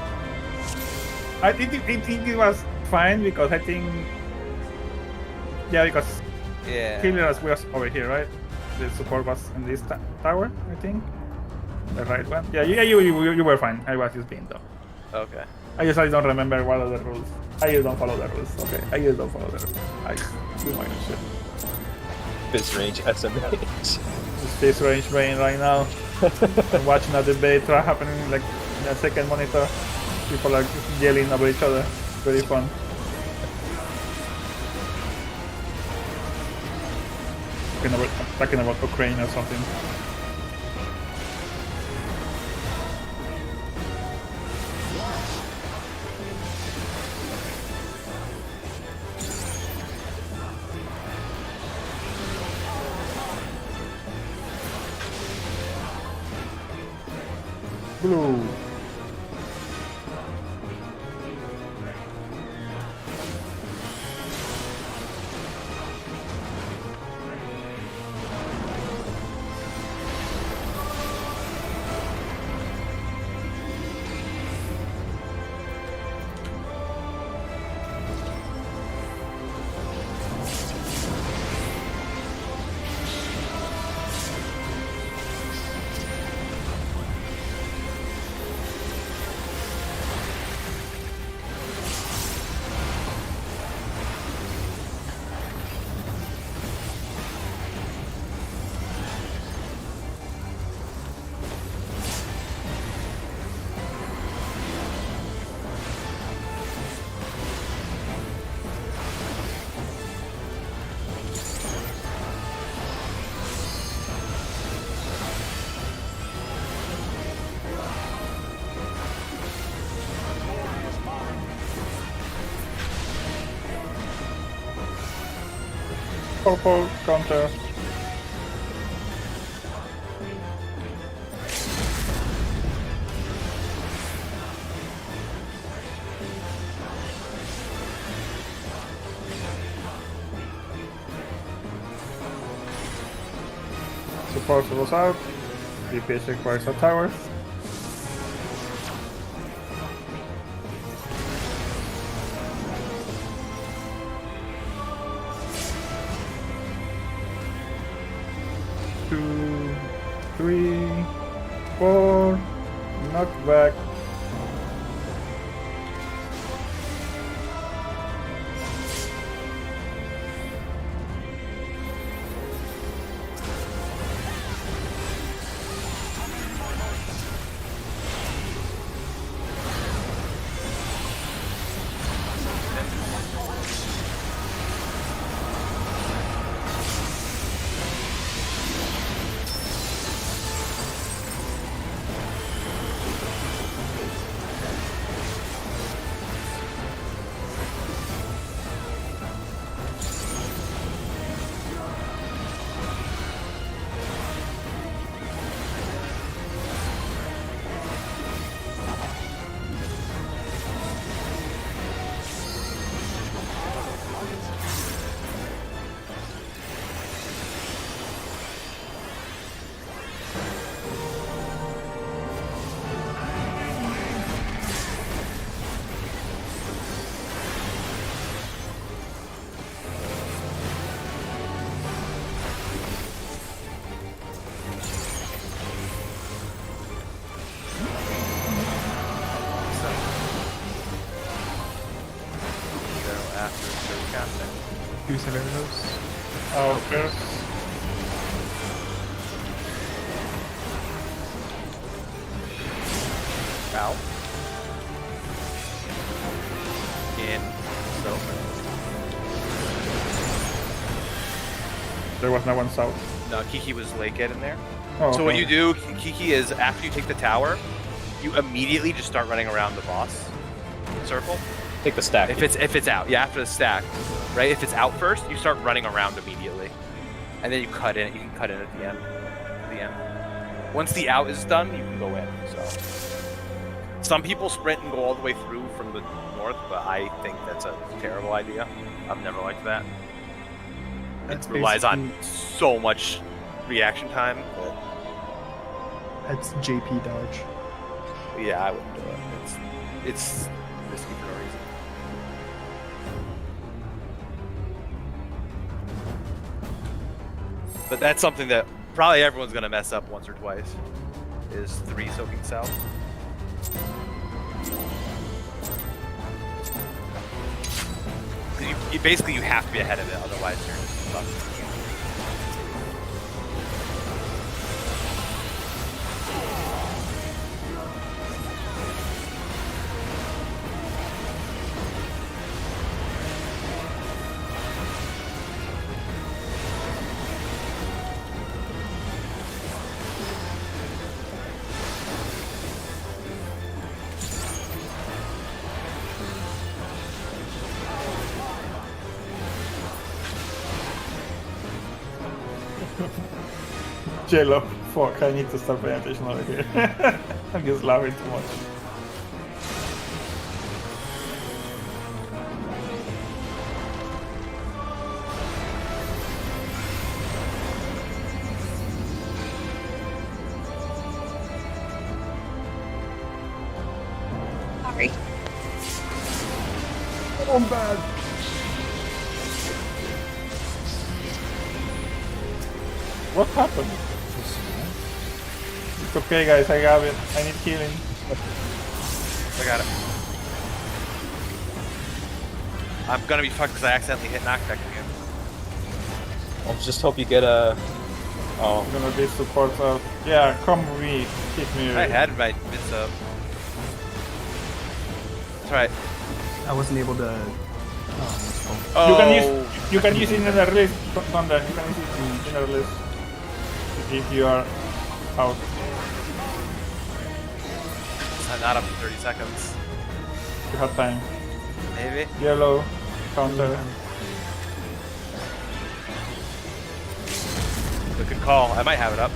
I think it was fine because I think because Yeah. Killer was over here, right? The support was in this tower, I think. The right one. Yeah, you were fine. I was just being dumb. Okay. I don't remember what are the rules. I just don't follow the rules. Okay, I just don't follow the rules. I do my own shit. Biz range SMH. It's this range brain right now. I'm watching a debate happening like in a second monitor. People are yelling over each other. Very fun. Talking about Ukraine or something. Blue. Purple counter. Support goes out. DPS requires a tower. Two, three, four, knockback. Do scenarios. Oh, okay. Out. In. So. There was no one south. No, Kiki was late getting there. Oh, So what okay. you do, Kiki, is after you take the tower, you immediately just start running around the boss circle. Take the stack. If it's out, yeah, after the stack, right? If it's out first, you start running around immediately, and then you cut in. You can cut in at the end. Once the out is done, you can go in. So some people sprint and go all the way through from the north, but I think that's a terrible idea. I've never liked that. That's It relies on basically- so much reaction time. But That's JP dodge. yeah, I wouldn't do it. It's risky for no reason. But that's something that probably everyone's gonna mess up once or twice. Is 3 soaking south. You basically you have to be ahead of it, otherwise you're just fucked. Jello. Fuck, I need to start paying attention over here. I'm just laughing too much. Sorry. Oh, I'm bad. What happened? It's okay, guys. I got it. I need healing. I got it. I'm gonna be fucked because I accidentally hit knockback again. I'll just hope you get a. Oh, I'm gonna be support out. Yeah, come with me. Hit me. I had my bits up. That's right. I wasn't able to. Oh, You can use it in a release, Thunder. You can use it in a release if you are out. I'm not up in 30 seconds. You have time. Maybe. Yellow counter. a good call. I might have it up.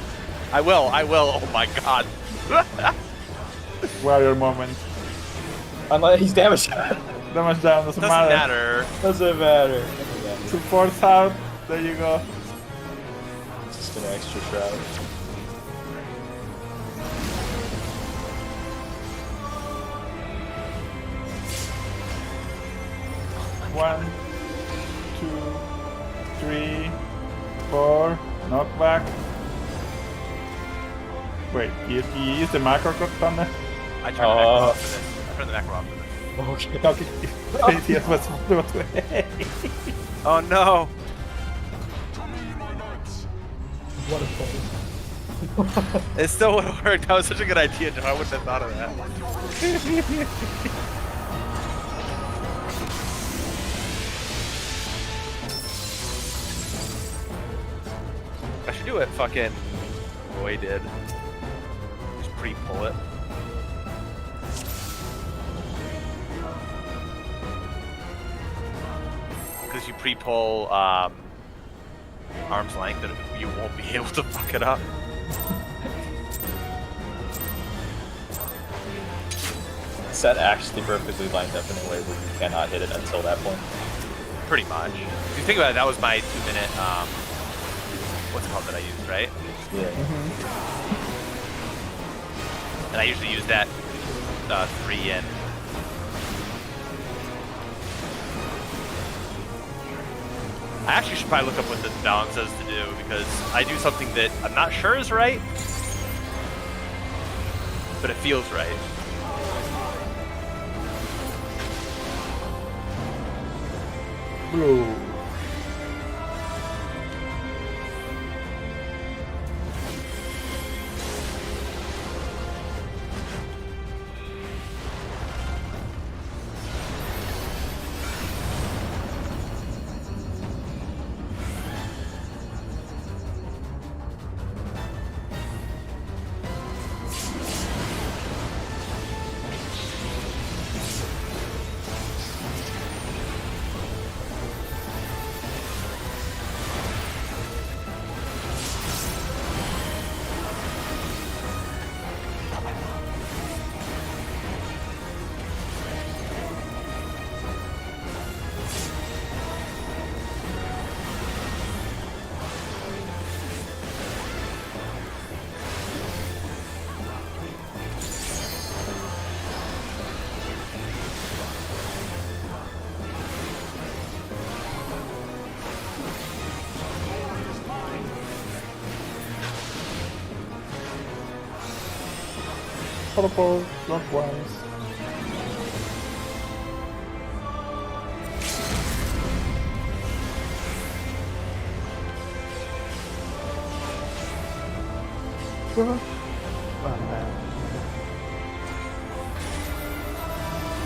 I will. Oh my god. Warrior moment. Unless he's damaged. Damage down, doesn't Doesn't matter. matter. Doesn't matter. 2 ports out. There you go. Just an extra shroud. One, 2, 3, 4. Knockback. Wait, you used the macro thunder? I turned the macro off for this. I turned the macro off for this. Okay. Yes, but Oh no. What a pull. It still would have worked. That was such a good idea, Joe. I wouldn't have thought of that. I should do what fucking Roy did. Just pre-pull it. Because you pre-pull arm's length, and you won't be able to fuck it up. Set actually perfectly lined up in a way where you cannot hit it until that point. Pretty much. If you think about it, that was my 2-minute, what's it called that I used, right? Yeah. And I usually use that 3 and... I actually should probably look up what the balance says to do, because I do something that I'm not sure is right, but it feels right. blue. Teleport clockwise.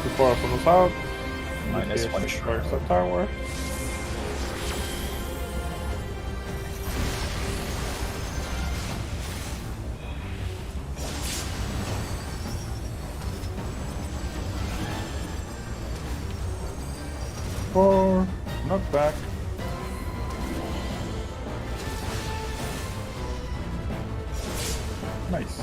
Before I pull us out. Minus Okay, one first shroud. the tower. Four, knock back. Nice.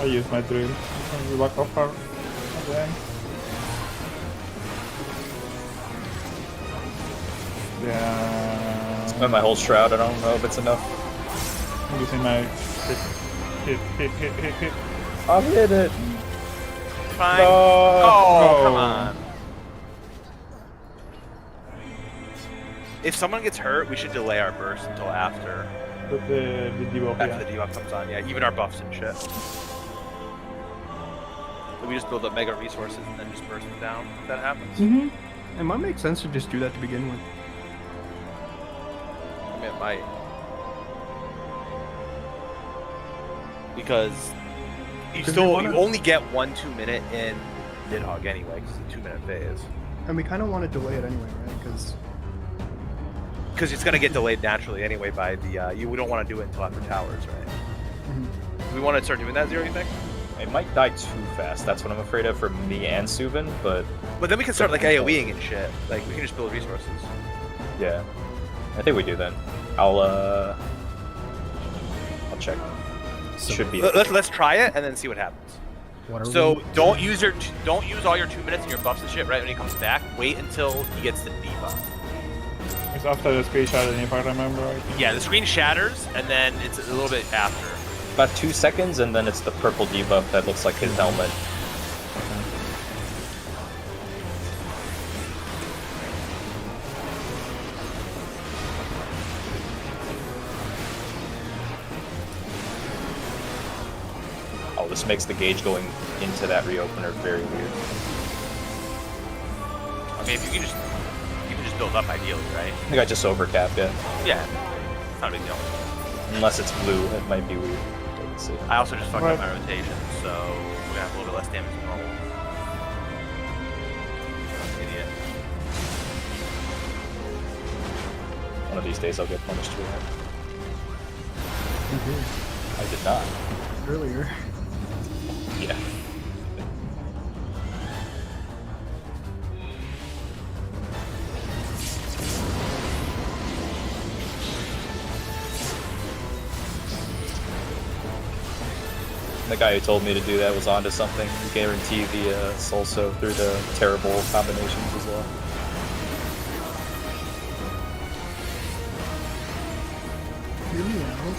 I use my drill. We back off her again. Yeah. Spend my whole shroud. I don't know if it's enough. I'm using my hit. I'll hit it. Fine. No. Oh, come No. on. If someone gets hurt, we should delay our burst until after The debuff, after yeah. the debuff comes on. Yeah, even our buffs and shit. We just build up mega resources and then just burst them down if that happens. Mm-hmm. It might make sense to just do that to begin with. might. Because you Because still we wanna- you only get 1 2-minute in Nidhogg anyway, because it's a 2-minute phase. And we kind of want to delay it anyway, right? Because it's gonna get delayed naturally anyway by the we don't want to do it until after towers, right? Mhm. Do we want to start doing that, Zero? You think? It might die too fast. That's what I'm afraid of for me and Subin, but But then we can start like AOEing and shit. Like we can just build resources. yeah. I think we do then. I'll check. So Should be. Let's try it and then see what happens. What are So we? don't use all your 2 minutes and your buffs and shit right when he comes back. Wait until he gets the debuff. It's after the screen sharding, if I remember right. Yeah, the screen shatters and then it's a little bit after. About 2 seconds, and then it's the purple debuff that looks like his helmet. Oh, this makes the gauge going into that reopener very weird. I mean, if you can just build up ideally, right? I think I just overcapped it. Yeah, it's not a big deal. Unless it's blue, it might be weird. Let's see. I also just fucked Right. up my rotation, so we're gonna have a little bit less damage than normal. Idiot. One of these days I'll get punished for that. You did I did not. earlier. Yeah. The guy who told me to do that was onto something. You guarantee the Solso through the terrible combinations as well. Hear me out.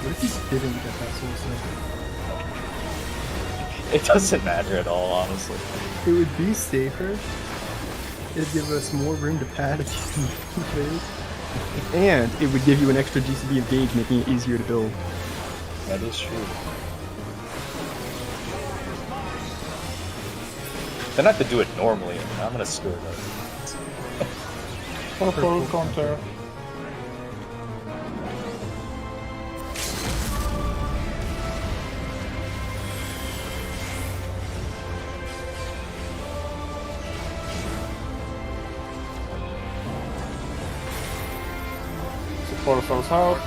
What if he didn't get that soul It doesn't matter at all, honestly. It would be safer. It'd give us more room to pad if you can phase. And it would give you an extra GCB of gauge, making it easier to build. That is true. Then I have to do it normally, and I'm gonna screw it up. Purple counter. Support falls out.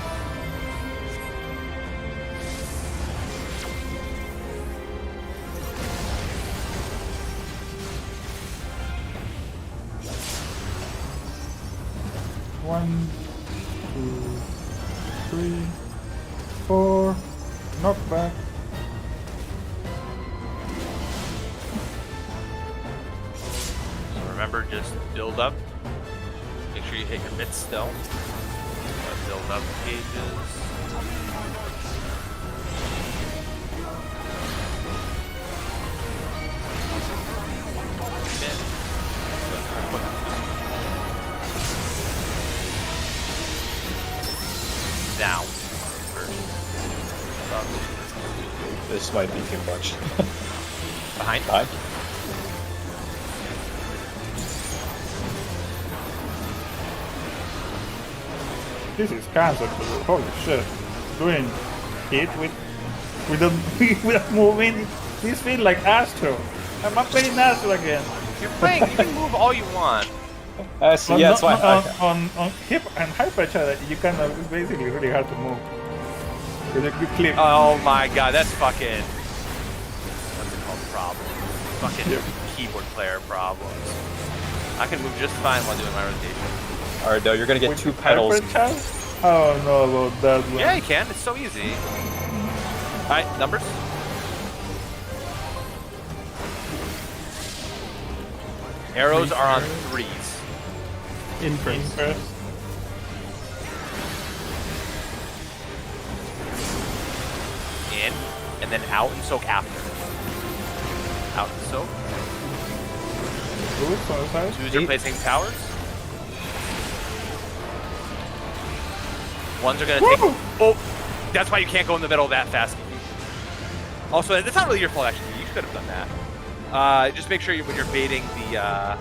One, two, three, four. Knockback. So remember, just build up. Make sure you hit your bits still. Build up gauges. Now. This might be too much. Behind. Hi. This is cancer. Holy shit. Doing hit with the with moving. This feels like Astro. I'm not playing Astro again. You're playing. You can move all you want. So yeah, that's why. On hip and hyper chat, you kind of it's basically really hard to move. With a good clip. Oh my god, that's fucking. What's it called? Problems. Fucking keyboard player problems. I can move just fine while doing my rotation. Alright, no, you're gonna get With 2 hyper pedals. chat? Oh no, about that one. Yeah, you can. It's so easy. Alright, numbers. Arrows are on 3s. In first. First. In, and then out and soak after. Out and soak. Good, so side. 2s replacing towers. 1s are gonna take. Oh, that's why you can't go in the middle that fast. Also, that's not really your fault actually. You could have done that. Just make sure when you're baiting the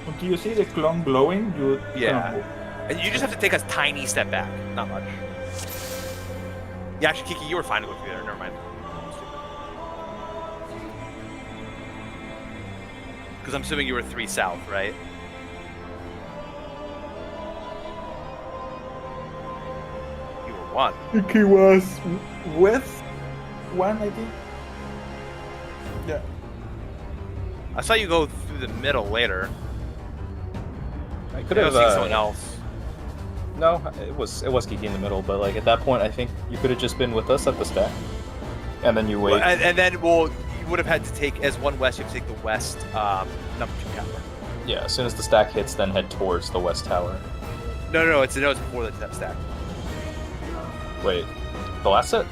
Until you see the clone glowing, you Yeah. cannot move. And you just have to take a tiny step back. Not much. Yeah, actually, Kiki, you were fine to go through there. Never mind. Because I'm assuming you were 3 south, right? You were 1. I think he was west 1, I think. Yeah. I saw you go through the middle later. I could I have was seeing someone else. No, it was Kiki in the middle, but like at that point, I think you could have just been with us at the stack, and then you wait. Well, and then, well, you would have had to take, as 1 west, you have to take the west number 2 tower. Yeah, as soon as the stack hits, then head towards the west tower. No, it's before the stack. Wait, the last set?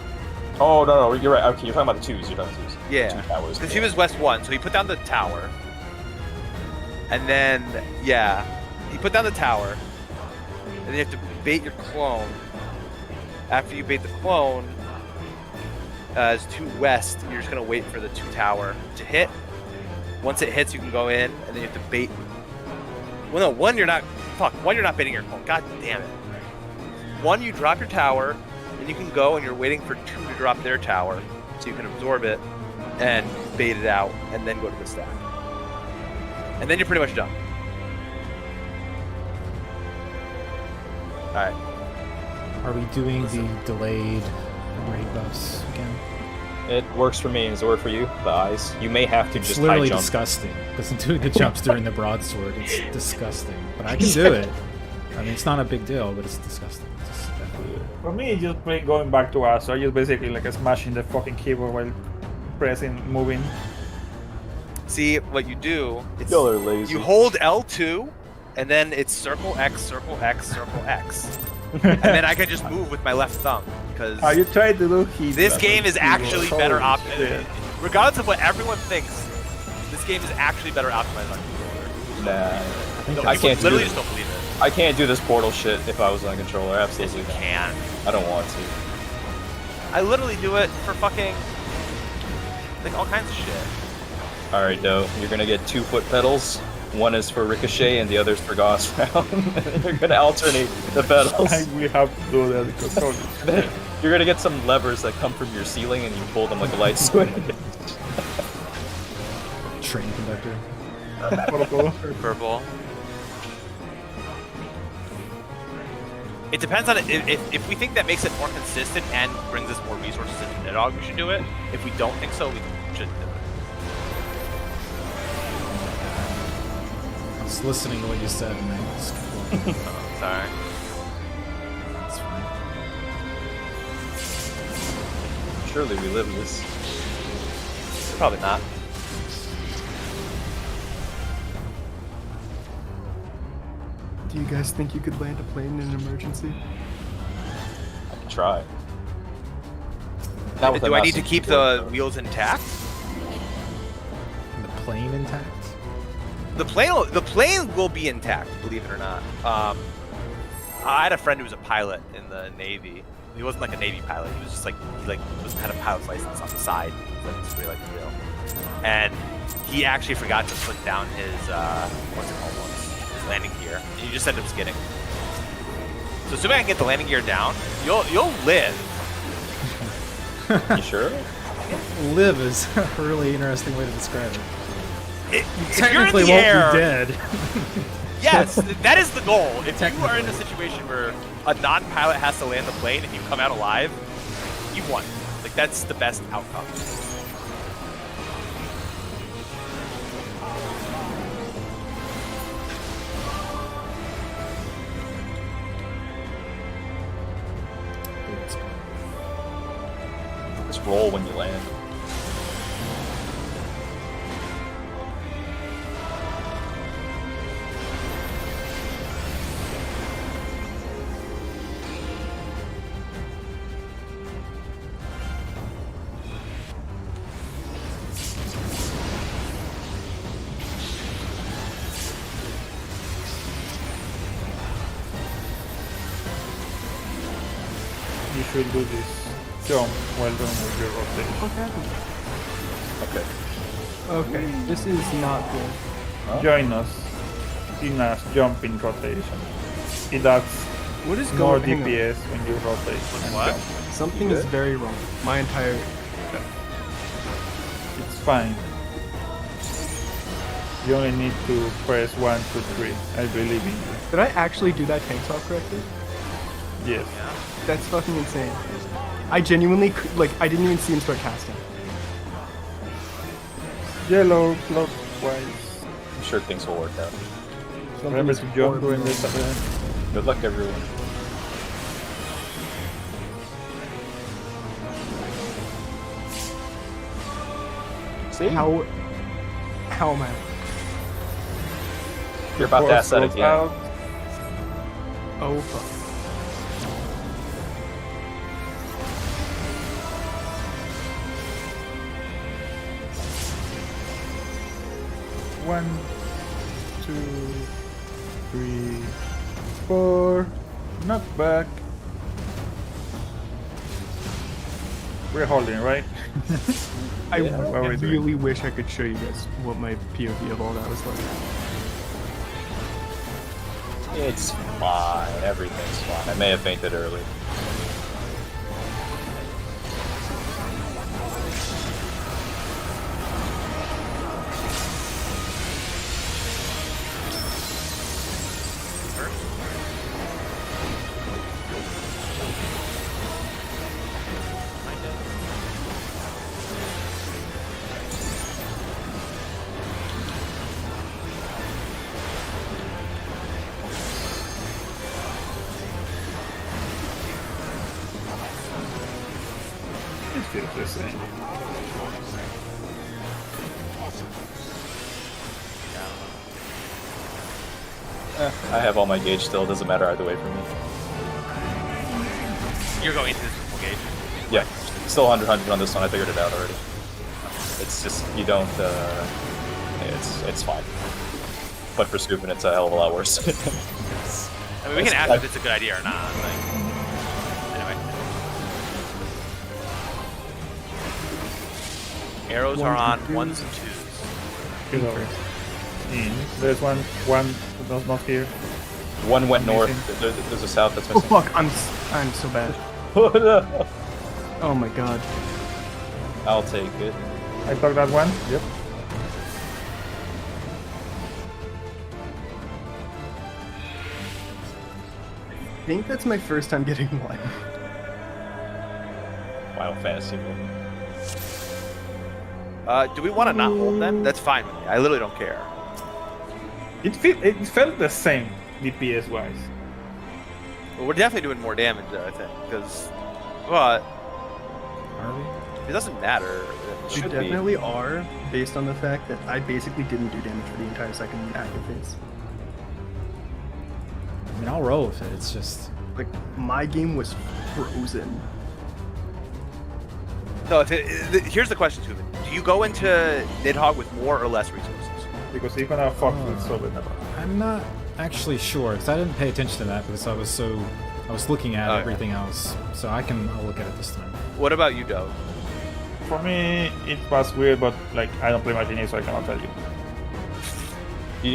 Oh no, you're right. Okay, you're talking about the 2s. You're talking about the 2s. Yeah. 2 towers. Because he was west 1, so he put down the tower. And then, yeah, he put down the tower. And then you have to bait your clone. After you bait the clone, as 2 west, you're just going to wait for the 2 tower to hit. Once it hits, you can go in, and then you have to bait. Well, no, 1, you're not. Fuck, 1, you're not baiting your clone. God damn it. 1, you drop your tower, and you can go, and you're waiting for 2 to drop their tower, so you can absorb it and bait it out, and then go to the stack. And then you're pretty much done. Alright. Are we doing the delayed raid buffs again? It works for me. Does it work for you? The eyes. You may have to It's just literally high jump. disgusting. Because I'm doing the jumps during the broadsword. It's disgusting. But I can do it. I mean, it's not a big deal, but it's disgusting. It's just definitely... For me, it's just going back to us. So I just basically like smashing the fucking keyboard while pressing, moving. See, what you do, it's, Y'all are lazy. you hold L2, and then it's circle X, circle X, circle X. And then I can just move with my left thumb, because You tried to do heat. this game is actually better Holy optimized. shit. Regardless of what everyone thinks, this game is actually better optimized on controller. Nah. No, I people can't do literally this. just don't believe it. I can't do this portal shit if I was on controller. Absolutely You not. can. I don't want to. I literally do it for fucking, like, all kinds of shit. All right, though. You're gonna get 2 foot pedals. One is for ricochet, and the other's for Gauss round. You're gonna alternate the pedals. We have to do that because holy shit. You're gonna get some levers that come from your ceiling, and you pull them like a light switch. Train conductor. Purple. Purple. It depends on it. If we think that makes it more consistent and brings us more resources into nidhogg, we should do it. If we don't think so, we shouldn't do it. I was listening to what you said and I just... Sorry. It's fine. Surely we live this. Probably not. Do you guys think you could land a plane in an emergency? I can try. Not with Do a I need to mouse keep keyboard, the though. wheels intact? And the plane intact? The plane will be intact, believe it or not. I had a friend who was a pilot in the Navy. He wasn't like a Navy pilot. He was just like had a pilot's license on the side. That's really like the deal. And he actually forgot to put down his what's it called once? His landing gear. And he just ended up skidding. So assuming I can get the landing gear down, you'll live. You sure? Live is a really interesting way to describe it. If you're in Technically the won't air, be dead. yes, that is the goal. If you are in a situation where a non-pilot has to land the plane and you come out alive, you won. Like, that's the best outcome. Just roll when you land. You should do this jump while doing with your rotation. What happened? Okay. Okay, this is not good. Join us. in a jumping rotation. It does What is more going on? DPS when you rotate. and What? jump. Something is very wrong. My entire... It's fine. You only need to press 1, 2, 3. I believe in you. Did I actually do that tank swap correctly? Yes. That's fucking insane. I genuinely, like, I didn't even see him start casting. Yellow clockwise. I'm sure things will work out. Remember to jump during this event. Good luck, everyone. See? How am I? You're about to ask that Force again. out. Oh fuck. One, 2, 3, 4. Knock back. We're holding, right? I what are we doing? really wish I could show you guys what my POV of all that was like. It's fine. Everything's fine. I may have fainted early. It feels the same. I have all my gauge still. Doesn't matter either way for me. You're going into this with full gauge. Yeah, still 100 on this one. I figured it out already. It's just you don't. It's fine. But for scooping, it's a hell of a lot worse. I mean, we can ask if it's a good idea or not. Like, anyway. Arrows are on ones and twos. Good over. In. There's one not here. One went north. There's a south that's Oh missing. fuck, I'm so bad. Oh, no. Oh my god. I'll take it. I took that one. Yep. I think that's my first time getting one. Final Fantasy movie. Do we want to not hold them? That's fine with me. I literally don't care. It felt the same DPS wise. But we're definitely doing more damage, though, I think. Because, but Are we? it doesn't matter. We Should be. definitely are, based on the fact that I basically didn't do damage for the entire second active phase. I mean, I'll roll with it. It's just Like, my game was frozen. No, here's the question, Tubin. Do you go into Nidhogg with more or less resources? Because he's gonna fuck with Solid. I'm not actually sure because I didn't pay attention to that because I was looking at Oh, yeah. everything else. So I'll look at it this time. What about you, Doe? For me, it was weird, but like I don't play Machine, so I cannot tell you.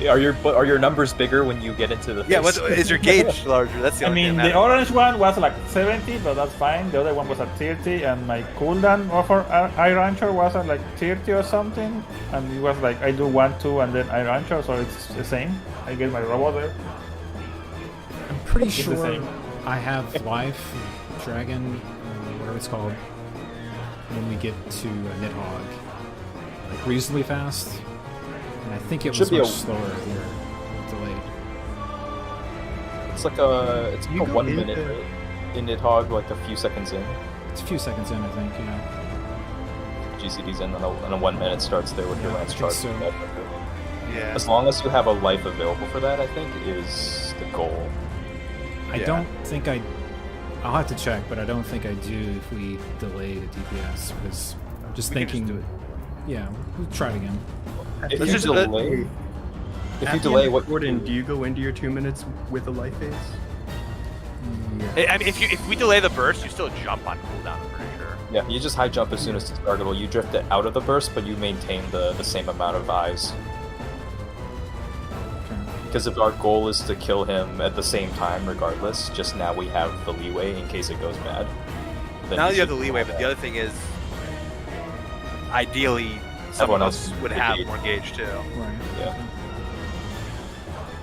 Are your numbers bigger when you get into the? Yeah, face? is your gauge larger? That's the I only mean, thing the that orange one was like 70, but that's fine. The other one was at 30, and my cooldown for Eye Rancher was at like 30 or something. And it was like I do 1, 2, and then Eye Rancher, so it's the same. I get my robot there. I'm pretty It's the sure same. I have life, dragon, whatever it's called, when we get to Nidhogg, like reasonably fast. And I think it was Should be much a- slower here, delayed. It's like a You go 1 in minute the- right? in Nidhogg, like a few seconds in. It's a few seconds in, I think. Yeah. GCD's in, and a 1 minute starts there with your Yeah, I lance think charge. so. Yeah. As long as you have a life available for that, I think is the goal. I Yeah. don't think I'll have to check, but I don't think I do if we delay the DPS because I'm just We can thinking. just do it. Yeah, we'll try it again. If Let's you just- delay, if you At the delay end of what Gordon, do you go into your 2 minutes with a life phase? Yeah. I mean, if we delay the burst, you still jump on cooldown. I'm pretty sure. yeah, you just high jump as soon as it's targetable. You drift it out of the burst, but you maintain the same amount of eyes. Okay. Because if our goal is to kill him at the same time, regardless, just now we have the leeway in case it goes bad. Then Now he you have should the go leeway, but bad. the other thing is, ideally, Everyone someone else else would would have be- more gauge too. Right. Yeah.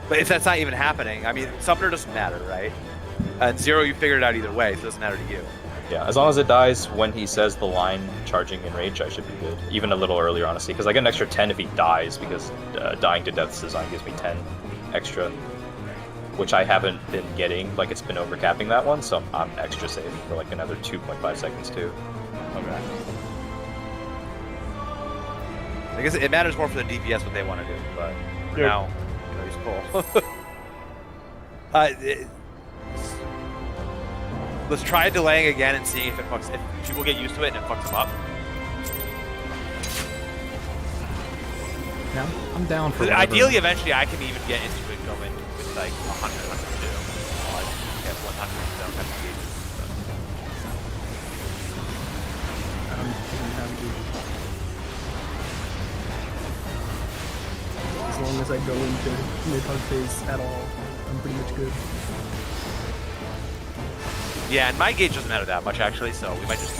But if that's not even happening, I mean, Summoner doesn't matter, right? And Zero, you figured it out either way, so it doesn't matter to you. Yeah, as long as it dies when he says the line charging in rage, I should be good. Even a little earlier, honestly, because I get an extra 10 if he dies, because dying to Death's Design gives me 10 extra, which I haven't been getting. Like, it's been overcapping that one, so I'm extra safe for like another 2.5 seconds too. Okay. I guess it matters more for the DPS what they want to do, but for Yep. now, you know, he's cool. Let's try delaying again and seeing if it fucks. If people get used to it and it fucks them up. Yeah, I'm down for 'Cause whatever. ideally, eventually, I can even get into it going with like 100, 102. Well, I get 100, so I'm happy. As long as I go into mid-hug phase at all, I'm pretty much good. Yeah, and my gauge doesn't matter that much actually, so we might just.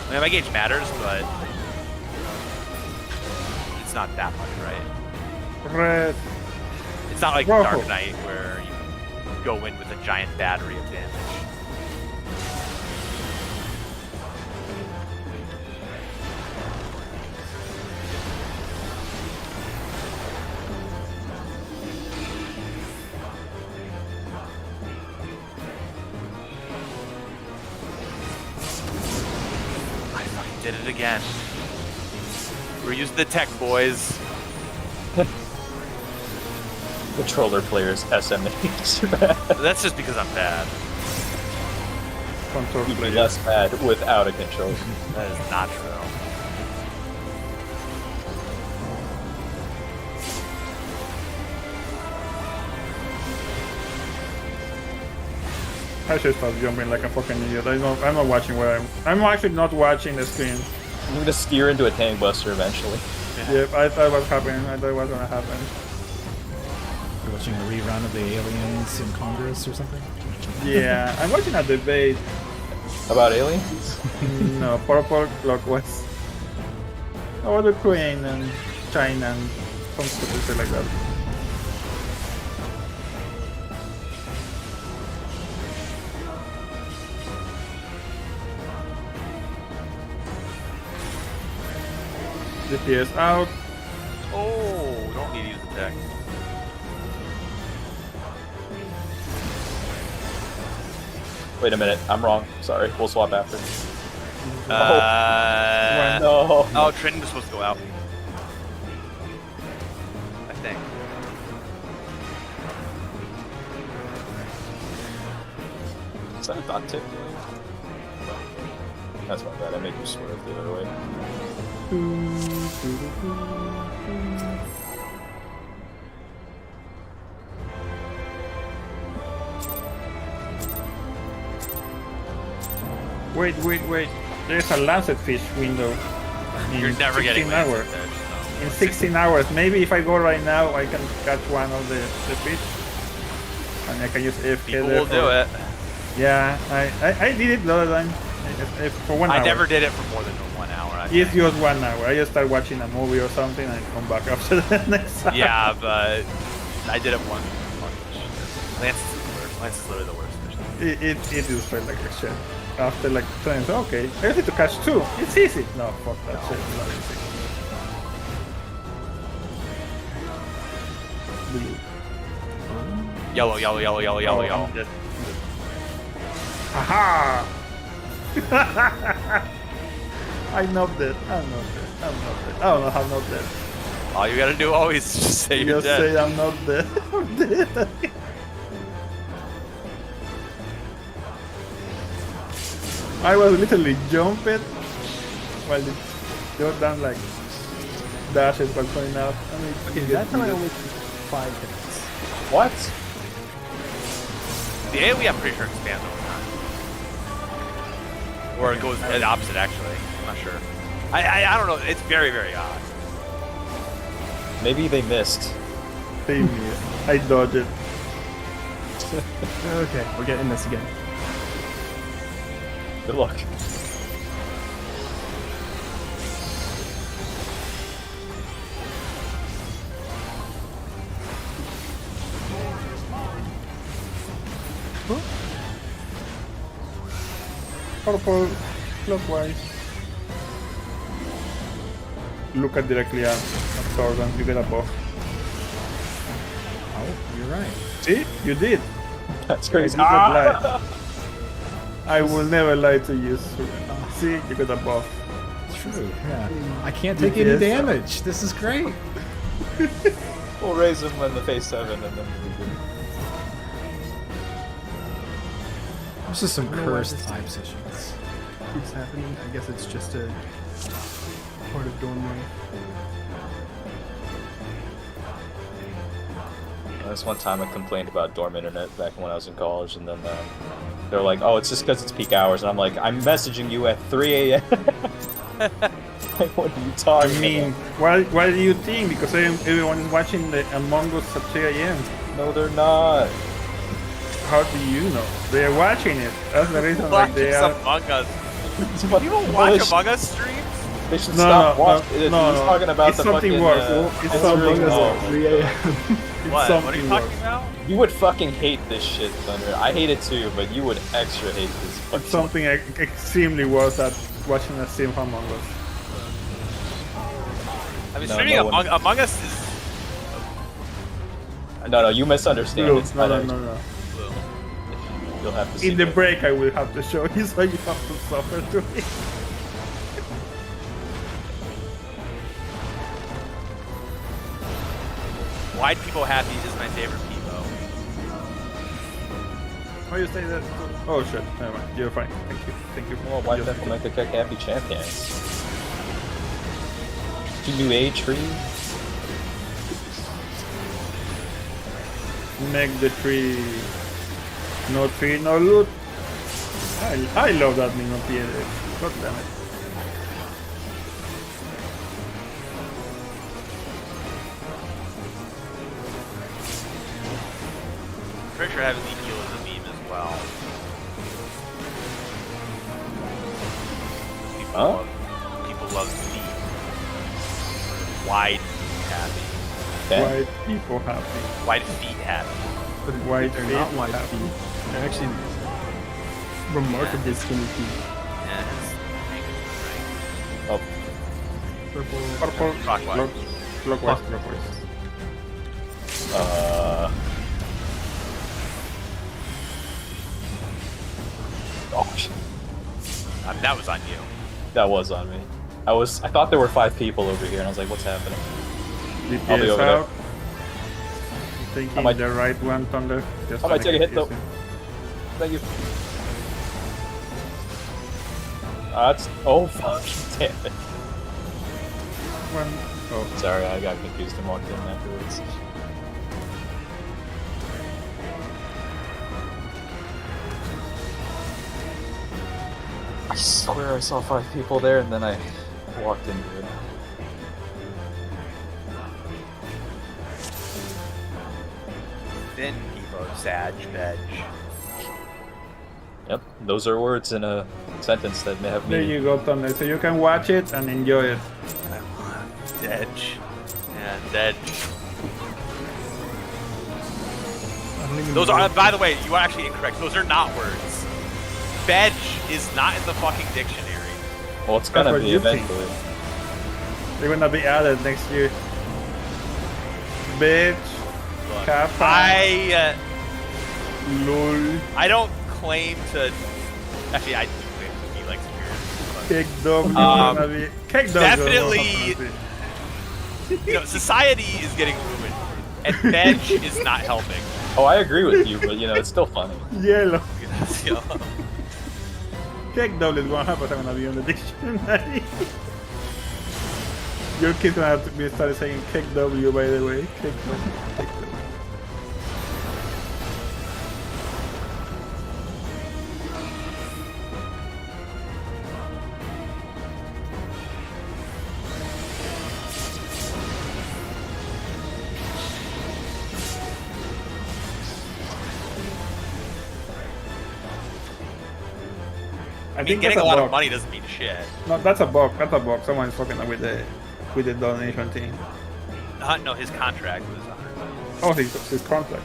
I mean, my gauge matters, but it's not that much, right? Red. It's not like Rojo. Dark Knight where you go in with a giant battery of damage. I fucking did it again. We're using the tech, boys. Controller players SMH. That's just because I'm bad. Control He'd be player. less bad without a controller. That is not true. I should stop jumping like a fucking idiot. I'm not watching where I'm actually not watching the screen. I'm gonna steer into a tank buster eventually. Yep, I thought it was happening. I thought it was gonna happen. You're watching a rerun of the aliens in Congress or something? Yeah, I'm watching a debate. About aliens? No, purple clockwise. About Ukraine and China and some stupid shit like that. DPS out. Oh, we don't need to use the tech. Wait a minute, I'm wrong. Sorry, we'll swap after. No. No. Oh, Trin was supposed to go out. I think. Is that a dot tip? That's not bad. I made you swerve the other way. Wait. There's a lancetfish window. In You're never 16 getting hours. lanced there, In 16 hours. Maybe if I go right now, I can catch one of the fish. And I can use AFK People there will do it. Yeah, I did it the other time. For 1 hour. I never did it for more than 1 hour. I It's think. just 1 hour. I just start watching a movie or something and come back after the next hour. Yeah, but I did it once. Lance is the worst. Lance is literally the worst. It just felt like a shit. After like 10, okay, I just need to catch 2. It's easy. No, fuck that shit. It's not easy. Blue. Yellow, yellow, yellow, yellow, yellow, Oh, yellow. I'm dead. Aha! I'm not dead. I'm not dead. Oh no, I'm not dead. All you gotta do always is just say you're Just dead. say I'm not dead. I'm dead. I was literally jumping while the Jordan like dashes was going out. I mean, Okay, that time I only took 5 hits. What? The AoE, I'm pretty sure expands over time. Or it goes the opposite, actually. I'm not sure. I don't know. It's very, very odd. Maybe they missed. Save me. I dodged it. Okay, we're getting this again. Good luck. Purple, clockwise. Look at directly at Thorgan, you get a buff. Oh, you're right. See? You did. That's I crazy. did not lie. I will never lie to you. See? You got a buff. It's true. Yeah. I can't take any Yes. damage. This is great. We'll raise him when the phase 7 and then There's just some I don't know why cursed this- eye positions. Keeps happening. I guess it's just a part of dorm life. This one time I complained about dorm internet back when I was in college, and then they're like, "Oh, it's just because it's peak hours," and I'm like, "I'm messaging you at 3 a.m." Like, what are you I talking mean, why do you think? Because everyone is watching the Among Us at 3 a.m. about? No, they're not. How do you know? They are watching it. That's the reason like Watching they are. Among Us. It's People watch Among Us streams? They should No, stop no, watching. no, He's no. talking about It's the something fucking. worse. It's it's something really- worse. oh, 3 a.m. It's What? What are something you worse. talking about? You would fucking hate this shit, Thunder. I hate it too, but you would extra hate this. It's Fucking something extremely worse than watching a stream from Among Us. I mean, No, streaming no one- Among Us is No, you misunderstand. Blue, It's no, not no, actually- no, no. blue. You'll have to see In the it. break, I will have to show you, so you have to suffer to it. Wide People Happy is my favorite Peebo. Why you say that? Oh shit! Never mind. You're fine. Thank you. Well, why You're people fine. make the happy champions? New age tree? Make the tree. No tree, no loot. I love that meme of PLX. God damn it. Pretty sure having Ezekiel is a meme as well. People Huh? people love feet. Wide happy. Okay. White people happy. Wide feet happy. But White they're feet, not wide happy. feet. They're actually remarkably skinny feet. Yeah, it's right. Oh, Purple. Purple. Clockwise. Clockwise. Clockwise. oh, shit. I mean, that was on you. That was on me. I thought there were 5 people over here, and I was like, what's happening? I'll be DPS over out. I Thinking might- the right one, Thunder. Just I might to take a make hit, it though. easy. Thank you. That's. Oh, fuck. Damn it. One. Oh. Sorry, I got confused and walked in afterwards. I swear I saw 5 people there, and then I walked into it. Thin Peebo, Sag, Veg. Yep, those are words in a sentence that may have There meaning. you go, Thunder. So you can watch it and enjoy it. Dedge. Yeah, Dedge. I don't even Those know. are, by the way, you are actually incorrect. Those are not words. Veg is not in the fucking dictionary. Well, it's gonna That's what be you think. eventually. They're gonna be added next year. Bitch. Look, Kappa. Lol. I don't claim to. Actually, I do claim to be like superior. Cake dog is Um, gonna be. Cake dog definitely- You know, society is getting ruined, and Veg is not helping. Oh, I agree with you, but you know, it's still funny. Yellow. You know? Cake dog is 100% gonna be on the dictionary. Your kid's gonna have to be started saying cake W, by the way. Cake dog. Cake dog. I mean, think getting that's a lot bug. of money doesn't mean shit. No, that's a bug. That's a bug. Someone's fucking with the donation thing. No, his contract was 100 million. Oh, his contract.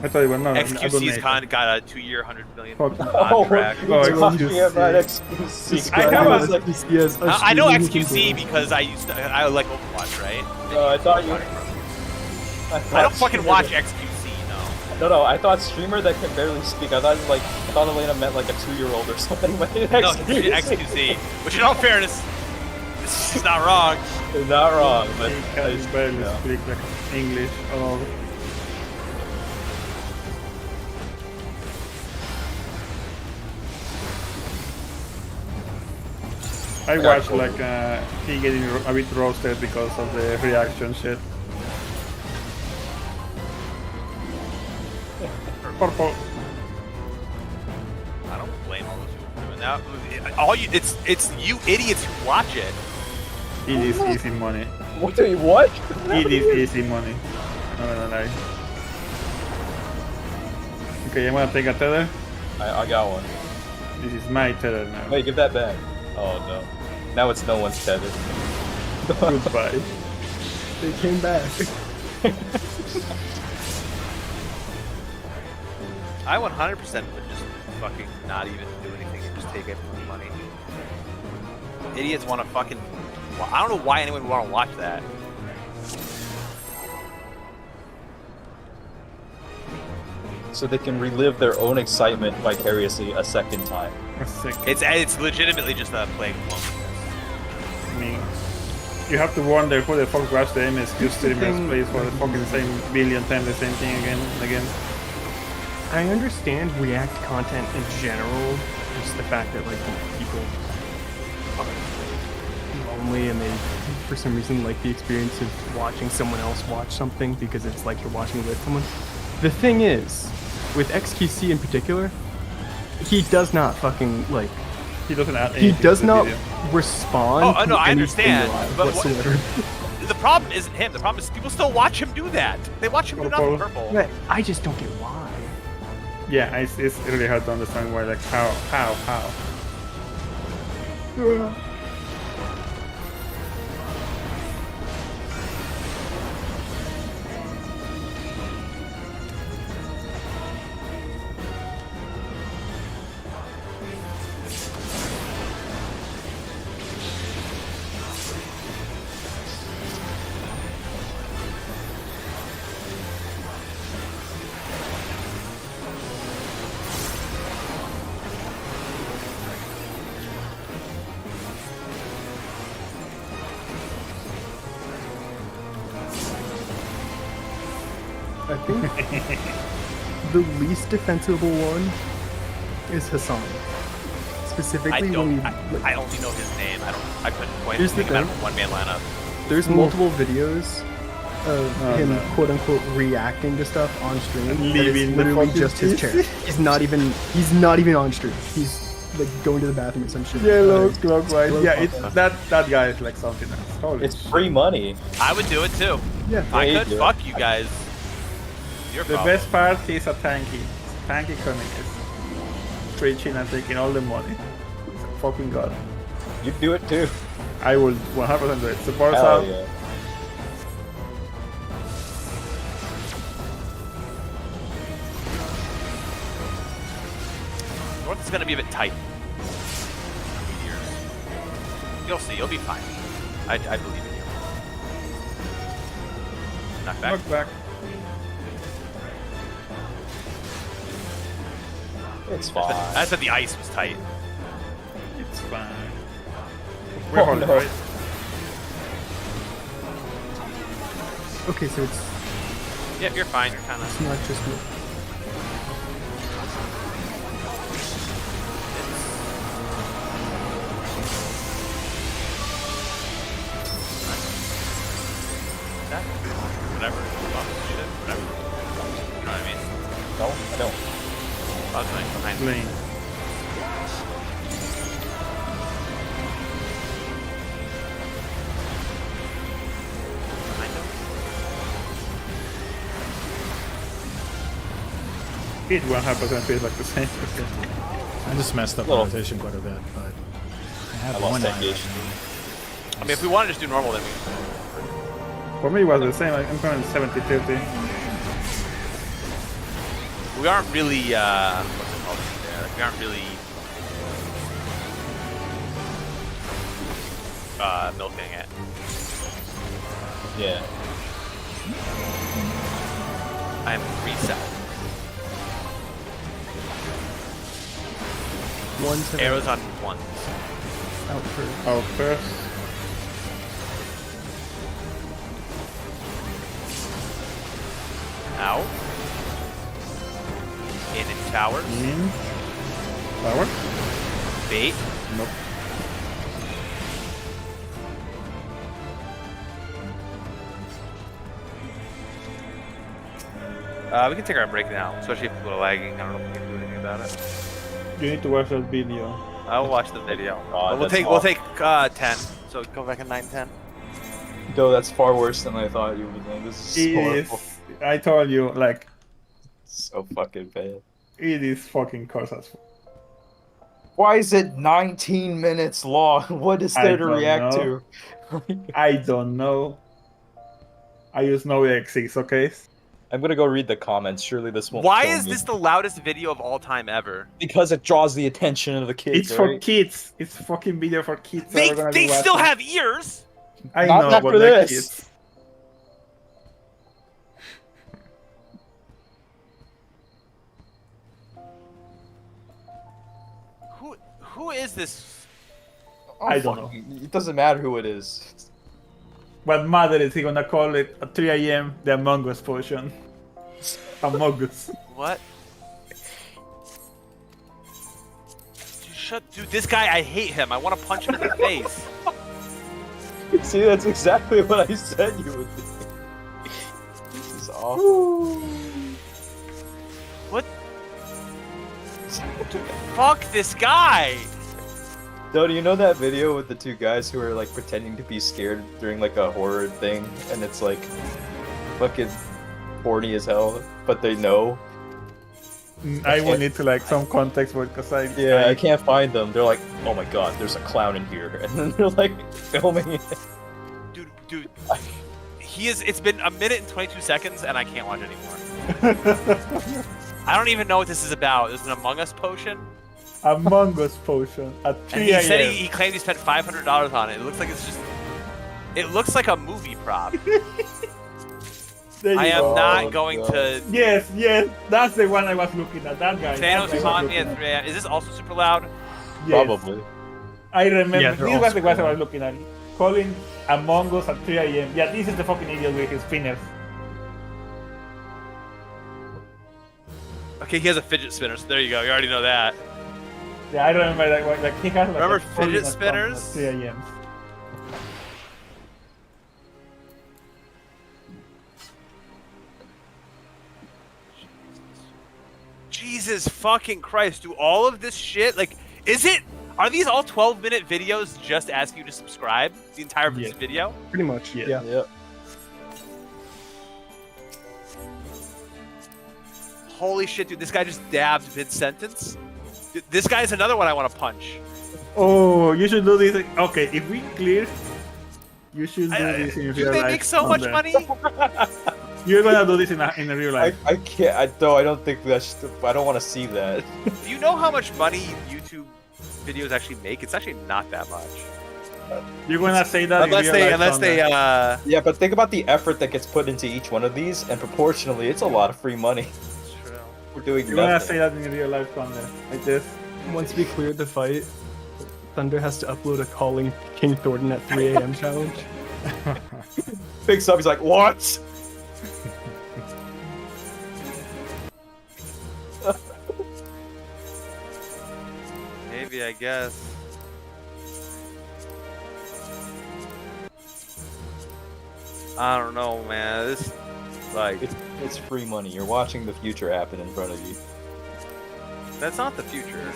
I thought it was not a XQC's donation. got a 2-year, 100 million Fuck. contract. Oh, Talking XQC. about XQC. I have a- was like, XQC as a I know streaming XQC game. because I like Overwatch, right? I thought you. I don't fucking watch XQC, no. No, I thought streamer that can barely speak. I thought Elena meant like a 2-year-old or something. But No, XQC. Which in all fairness, she's not wrong. You're not wrong, but He I can just- barely yeah. speak like English. Oh. I watched like he getting a bit roasted because of the reaction shit. Purple. I don't blame all those people doing that. It's you idiots who watch it. It is easy money. What? What? It is easy money. No, no, no. Okay, I'm gonna take a tether. I got one. This is my tether now. Wait, give that back. Oh no. Now it's no one's tether. Goodbye. They came back. I 100% would just fucking not even do anything and just take everyone's money. Idiots want to fucking. Well, I don't know why anyone would want to watch that. So they can relive their own excitement vicariously a second time. A second. It's legitimately just a plague clone. I mean, you have to wonder who the fuck watched the MSQ streamers plays for the fucking same billion times the same thing again and again. I understand React content in general, just the fact that like people are lonely and they, for some reason, like the experience of watching someone else watch something because it's like you're watching with someone. The thing is, with XQC in particular, he does not fucking like. He doesn't add He anything does to the not video. respond. Oh, no, to I anything understand, live but what- whatsoever. The problem isn't him. The problem is people still watch him do that. They watch him do nothing purple. But I just don't get why. Yeah, it's really hard to understand why, like, how. I think the least defensible one is Hassan. Specifically, when we, I only know his name. I couldn't quite Here's the think about him thing. in one-man lineup. there's multiple videos of Oh, him no. quote unquote reacting to stuff on stream. And and leaving it's the literally fucking just his chair. PC. He's not even on stream. He's like going to the bathroom or some shit. Yellow clockwise. Glow Yeah, clockwise. that guy is like something else. Holy It's shit. free money. I would do it too. Yeah. I Yeah, could. you do. Fuck you guys. Your The problem. best part, he's a tanky. Tanky communist. Preaching and taking all the money. He's a fucking god. You'd do it too. I will 100% do it. Support Hell out. yeah. North is gonna be a bit tight. You'll see. You'll be fine. I believe in you. Knock back. Knock back. It's fine. I said the ice was tight. It's fine. We're Oh, holding, no. right? Okay, so it's Yeah, you're fine. You're kind of. not just me. Whatever. Fuck, shit, whatever. You know what I mean? No, I don't. I was like behind me. Lane. Behind him. It 100% feels like the same. I just messed up the Little. rotation quite a bit, but I have I one lost eye. engagement. I mean, if we want to just do normal, then we. For me, it was the same. I'm going 70-30. We aren't really. What's it called? Yeah, like, we aren't really. Milking it. Yeah. I'm reset. One to Arrows on one. out first. Out first. Out. In towers. In. Tower. Bait. Nope. We can take our break now, especially if people are lagging. I don't know if we can do anything about it. You need to watch that video. I'll watch the video. God, But that's we'll take 10. So go back in 9-10. Though that's far worse than I thought you would think. This is It horrible. is. I told you, like, So fucking bad. it is fucking coarse as fuck. Why is it 19 minutes long? What is I there to don't react know. to? I don't know. I just know it exists, okay? I'm gonna go read the comments. Surely this won't. Why kill is me. this the loudest video of all time ever? Because it draws the attention of the kids. It's for right? kids. It's fucking video for kids. that They are gonna be still watching. have ears. I Not know, after but they're this. kids. Who is this? Oh, I don't fuck, know. It doesn't matter who it is. What mother is he gonna call it at 3 a.m. the Among Us potion? Among Us. What? Dude, this guy, I hate him. I want to punch him in the face. See, that's exactly what I said you would do. This is awful. What? Fuck this guy. Though, do you know that video with the two guys who are like pretending to be scared during like a horror thing, and it's like fucking horny as hell, but they know? I will need to like some context for it because I can't find them. They're like, oh my god, there's a clown in here, and then they're like filming it. Dude. It's been 1 minute and 22 seconds, and I can't watch anymore. I don't even know what this is about. There's an Among Us potion. Among Us potion at 3 And he said a.m. he claimed he spent $500 on it. It looks like it's just. It looks like a movie prop. There you I am go. not going God. to. Yes, that's the one I was looking at. That guy. Thanos that is guy on was me at looking 3 a.m. Is this also super loud? Yes. Probably. I remember. Yeah, This they're all was the one I scrolling. was looking at. Calling Among Us at 3 a.m. Yeah, this is the fucking idiot with his spinners. Okay, he has a fidget spinner, so there you go. You already know that. Yeah, I remember that one. Like he has like Remember a calling fidget at spinners? 3 a.m. Jesus fucking Christ, do all of this shit, like, are these all 12-minute videos just asking you to subscribe? The entire Yeah. video? Pretty much, yeah. Yep. Holy shit, dude, this guy just dabbed mid-sentence? This guy's another one I want to punch. Oh, you should do this. Okay, if we clear, you should do this in Do real they life. make so on much there. money? You're gonna do this in a real life. I can't. I don't think that's. I don't want to see that. Do you know how much money YouTube videos actually make? It's actually not that much. You're gonna say that Unless in real they, life on there. Yeah, but think about the effort that gets put into each one of these, and proportionally, it's a lot of free money. It's true. We're doing You're gonna nothing. say that in real life Thunder. Like this. Once we cleared the fight, Thunder has to upload a calling King Thornton at 3 a.m. challenge. Picks up, he's like, what? Maybe, I guess. I don't know, man. This, like, It's free money. You're watching the future happen in front of you. that's not the future.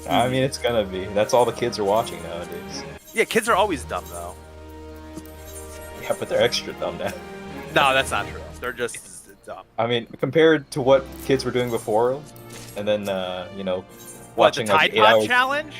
I mean, it's gonna be. That's all the kids are watching nowadays. Yeah, kids are always dumb, though. Yeah, but they're extra dumb now. No, that's not true. They're just dumb. I mean, compared to what kids were doing before, and then you know, What, the watching Tide like 8 Pod hours. challenge?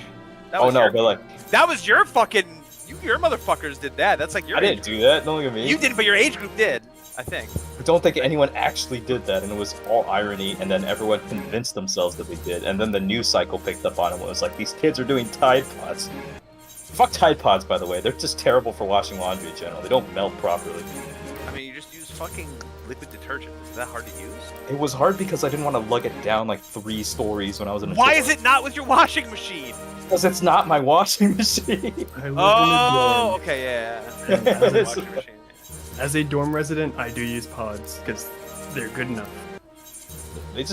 That Oh was no, your, but like that was your fucking. Your motherfuckers did that. That's like your. I didn't do that. Don't look at me. You didn't, but your age group did. I think. I don't think anyone actually did that, and it was all irony. And then everyone convinced themselves that they did, and then the news cycle picked up on it. And it was like these kids are doing Tide Pods. Fuck Tide Pods, by the way. They're just terrible for washing laundry in general. They don't melt properly. I mean, you just use fucking liquid detergent. Is that hard to use? It was hard because I didn't want to lug it down like 3 stories when I was in a Why tour. is it not with your washing machine? Because it's not my washing machine. I live Oh, in a dorm. okay, yeah. And It's- Washing machine. As a dorm resident, I do use pods because they're good enough. They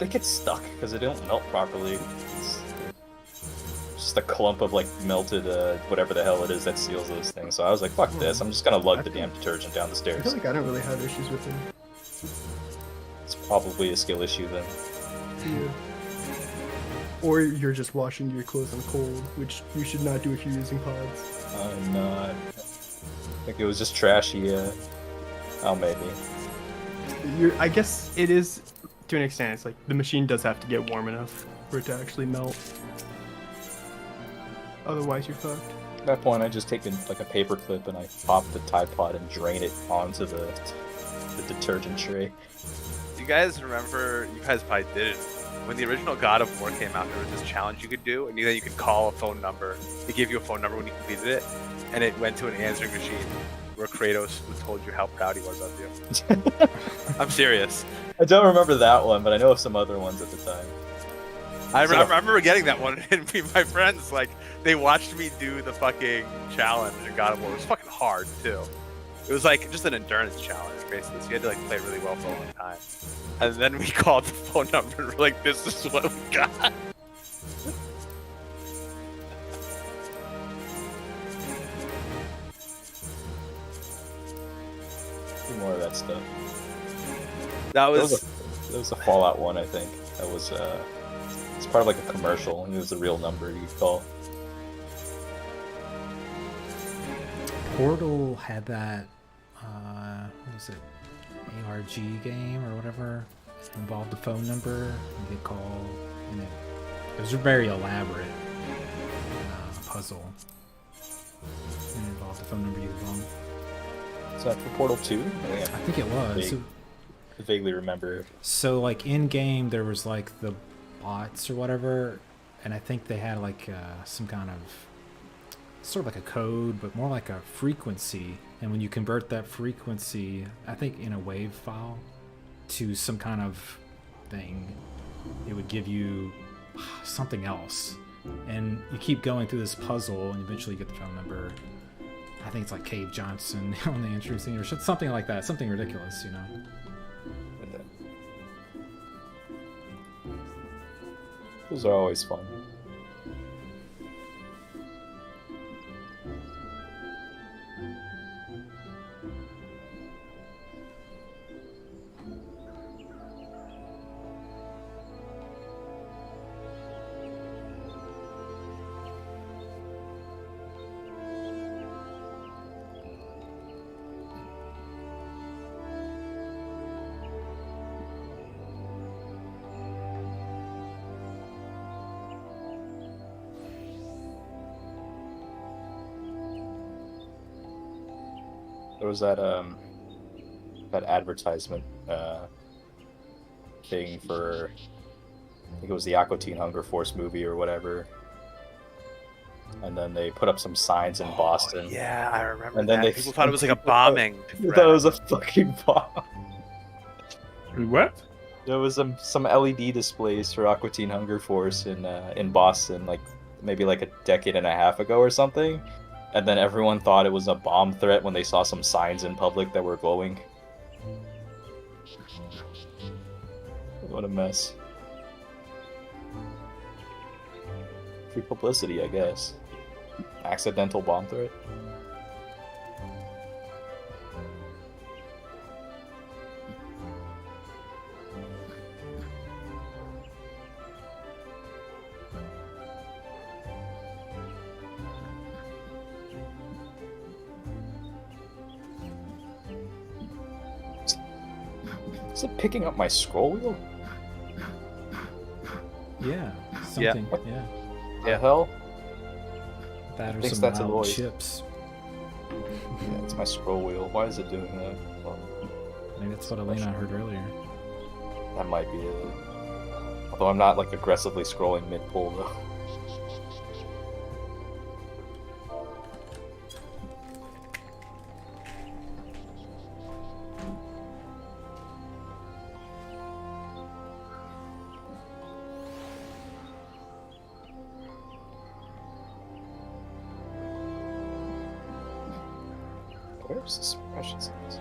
get stuck because they don't melt properly. It's just a clump of like melted whatever the hell it is that seals those things. So I was like, fuck this. I'm just gonna lug the damn detergent down the I stairs. feel like I don't really have issues with them. It's probably a skill issue then. Yeah. Or you're just washing your clothes on cold, which you should not do if you're using pods. I'm not. I think it was just trashy. Oh, maybe. I guess it is, to an extent, it's like the machine does have to get warm enough for it to actually melt. Otherwise, you're fucked. At that point, I just take like a paper clip and I pop the Tide Pod and drain it onto the detergent tray. Do you guys remember? You guys probably did it. When the original God of War came out, there was this challenge you could do, and then you could call a phone number. They gave you a phone number when you completed it, and it went to an answering machine where Kratos told you how proud he was of you. I'm serious. I don't remember that one, but I know of some other ones at the time. I So- remember getting that one, and my friends, like, they watched me do the fucking challenge in God of War. It was fucking hard, too. It was like just an endurance challenge, basically. So you had to like play really well for a long time. And then we called the phone number and we're like, this is what we got. Do more of that stuff. That There was was a Fallout one, I think. That was it's part of like a commercial, and it was a real number you could call. Portal had that, what was it, ARG game or whatever. It involved a phone number you could call, and it was a very elaborate puzzle. And it involved a phone number you could call. Is that for Portal 2? I think it was. I vaguely remember. So like in game there was like the bots or whatever, and I think they had like some kind of sort of like a code, but more like a frequency. And when you convert that frequency, I think in a wave file, to some kind of thing, it would give you something else. And you keep going through this puzzle, and eventually you get the phone number. I think it's like Cave Johnson on the entry scene or something like that. Something ridiculous, you know. Those are always fun. There was that advertisement thing for, I think it was the Aqua Teen Hunger Force movie or whatever. And then they put up some signs in Boston. yeah, I remember And then that. they- People thought it was like a bombing. I thought it was a fucking bomb. What? There was some LED displays for Aqua Teen Hunger Force in Boston, like maybe like a decade and a half ago or something. And then everyone thought it was a bomb threat when they saw some signs in public that were glowing. What a mess. Free publicity, I guess. Accidental bomb threat. Is it picking up my scroll wheel? Yeah, something. Yeah. The hell? That or Thinks some that's a wild voice. chips. Yeah, it's my scroll wheel. Why is it doing that? Well, Maybe that's what Elena heard earlier. that might be it. Although I'm not like aggressively scrolling mid-pull though. Where's the suppression settings?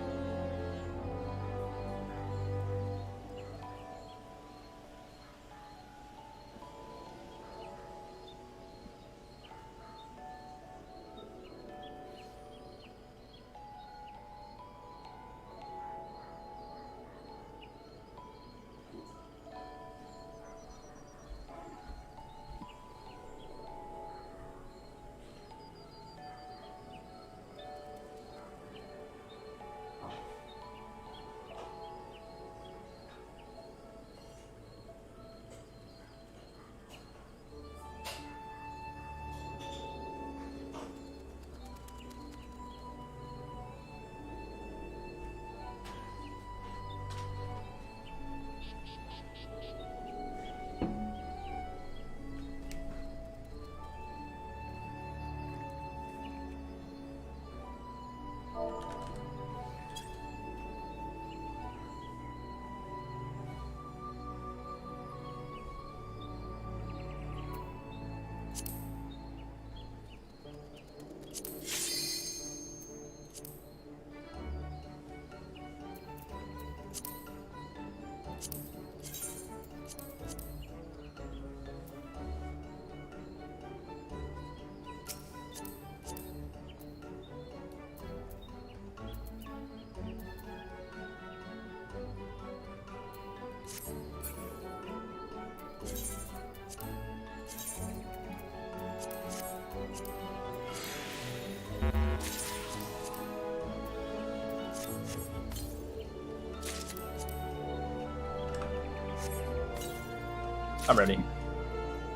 I'm ready.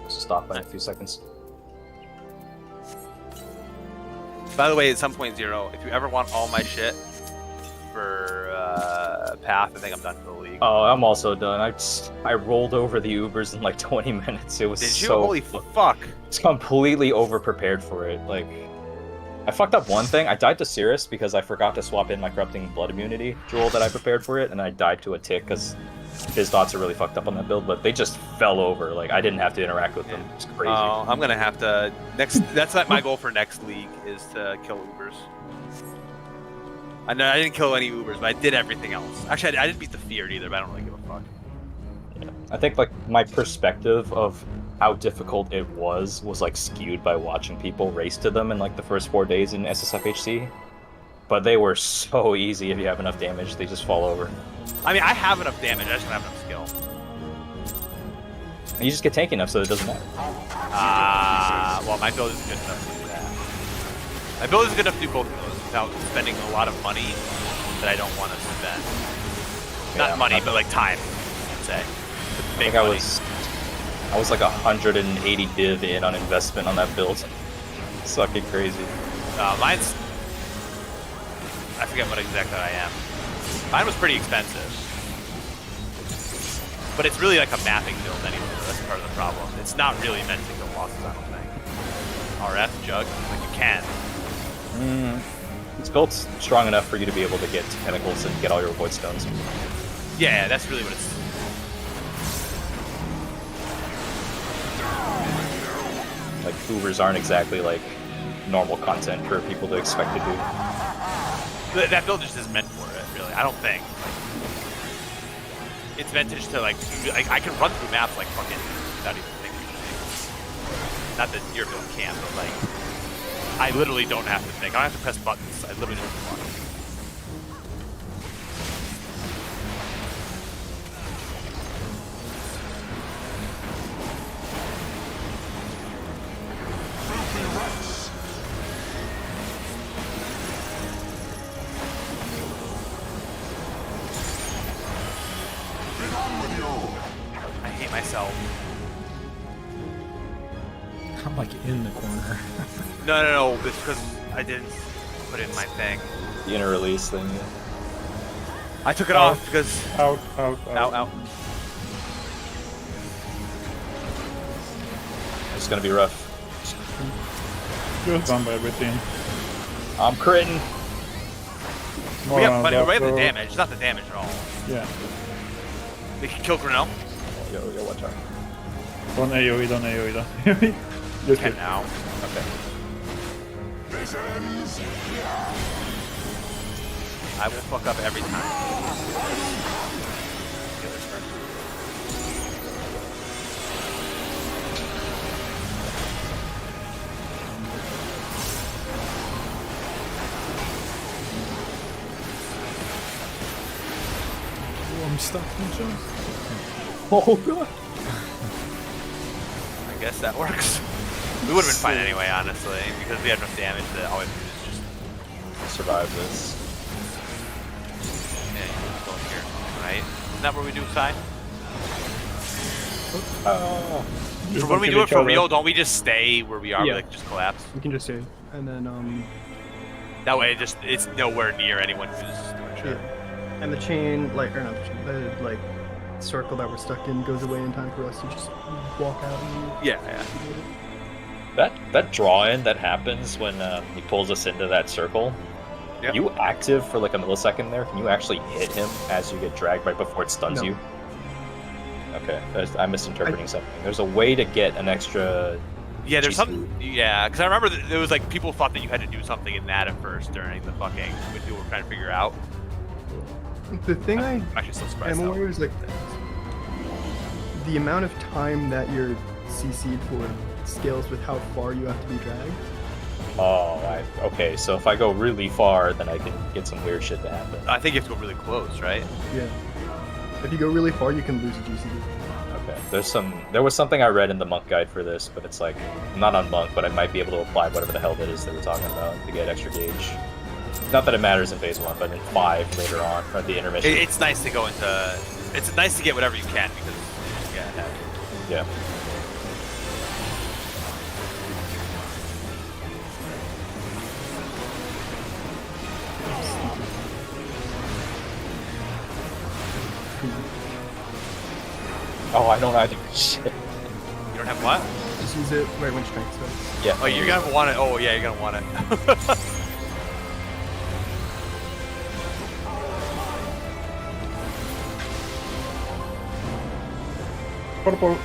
Just stop in a few seconds. By the way, at some point, Zero, if you ever want all my shit for Path, I think I'm done for the league. Oh, I'm also done. I rolled over the Ubers in like 20 minutes. It was Did you? so Holy fuck. It's completely over prepared for it. Like, I fucked up one thing. I died to Cirrus because I forgot to swap in my corrupting blood immunity jewel that I prepared for it, and I died to a tick because his dots are really fucked up on that build. But they just fell over. Like, I didn't have to interact with them. It's crazy. Oh, I'm gonna have to That's not my goal for next league, is to kill Ubers. I know I didn't kill any Ubers, but I did everything else. Actually, I didn't beat the Feared either, but I don't really give a fuck. Yeah. I think like my perspective of how difficult it was like skewed by watching people race to them in like the first 4 days in SSFHC. But they were so easy if you have enough damage, they just fall over. I mean, I have enough damage, I just don't have enough skill. And you just get tanky enough so it doesn't matter. Well, my build isn't good enough to do that. My build isn't good enough to do both of those without spending a lot of money that I don't want to spend. Not Yeah, money, but like time, I'd say. I think I was like 180 div in on investment on that build. It's fucking crazy. Mine's... I forget what exactly I am. Mine was pretty expensive. But it's really like a mapping build anyway, so that's part of the problem. It's not really meant to kill bosses, I don't think. RF, Jug, like you can. It's built strong enough for you to be able to get tentacles and get all your void stones. Yeah, that's really what it's... Like, Ubers aren't exactly like normal content for people to expect to do. That build just isn't meant for it, really. I don't think. It's vintage to like I can run through maps like fucking without even thinking. Not that your build can, but like I literally don't have to think. I don't have to press buttons. I literally don't have to walk. in the corner. No. It's because I didn't put in my thing. The inner release thing. I took it off because Out. out. It's gonna be rough. Just done by everything. I'm critting. We have the After- damage. It's not the damage at all. Yeah. They can kill Grinnell. Yo, watch out. Don't AoE, don't AoE, don't AoE. Just Can kidding. now. Okay. Visions here. I will fuck up every time. Oh, I'm stuck in the jump. Oh god. I guess that works. We would have been fine anyway, honestly, because we had enough damage that all we have to do is just Survive this. go here, right? Isn't that where we do Psy? Oh. Just For when we don't do kill it each for other. real, don't we just stay where we are? Yeah. We like just collapse. We can just say, and then That way, it's nowhere near anyone who's doing shit. yeah, and the chain, like, or not the chain, the like circle that we're stuck in goes away in time for us to just walk out and Yeah. That draw-in that happens when he pulls us into that circle. Yep. You active for like a millisecond there? Can you actually hit him as you get dragged right before it stuns No. you? Okay, I'm misinterpreting something. There's a way to get an extra. Yeah, there's GC. something. Yeah, because I remember there was like people thought that you had to do something in that at first during the fucking when people were trying to figure out. the thing I'm actually still surprised. I'm though. aware is like the amount of time that you're CC'd for scales with how far you have to be dragged. Oh, okay. So if I go really far, then I can get some weird shit to happen. I think you have to go really close, right? Yeah. If you go really far, you can lose a GCD. Okay. There was something I read in the monk guide for this, but it's like not on monk, but I might be able to apply whatever the hell that is they were talking about to get extra gauge. Not that it matters in phase 1, but in 5 later on, or the intermission. It's nice to go into. It's nice to get whatever you can because Yeah. Oh, I don't either. Shit. you don't have what? Just use it right when strength starts. Yeah. Oh, you're gonna want it. Oh, yeah, you're gonna want it. Purple.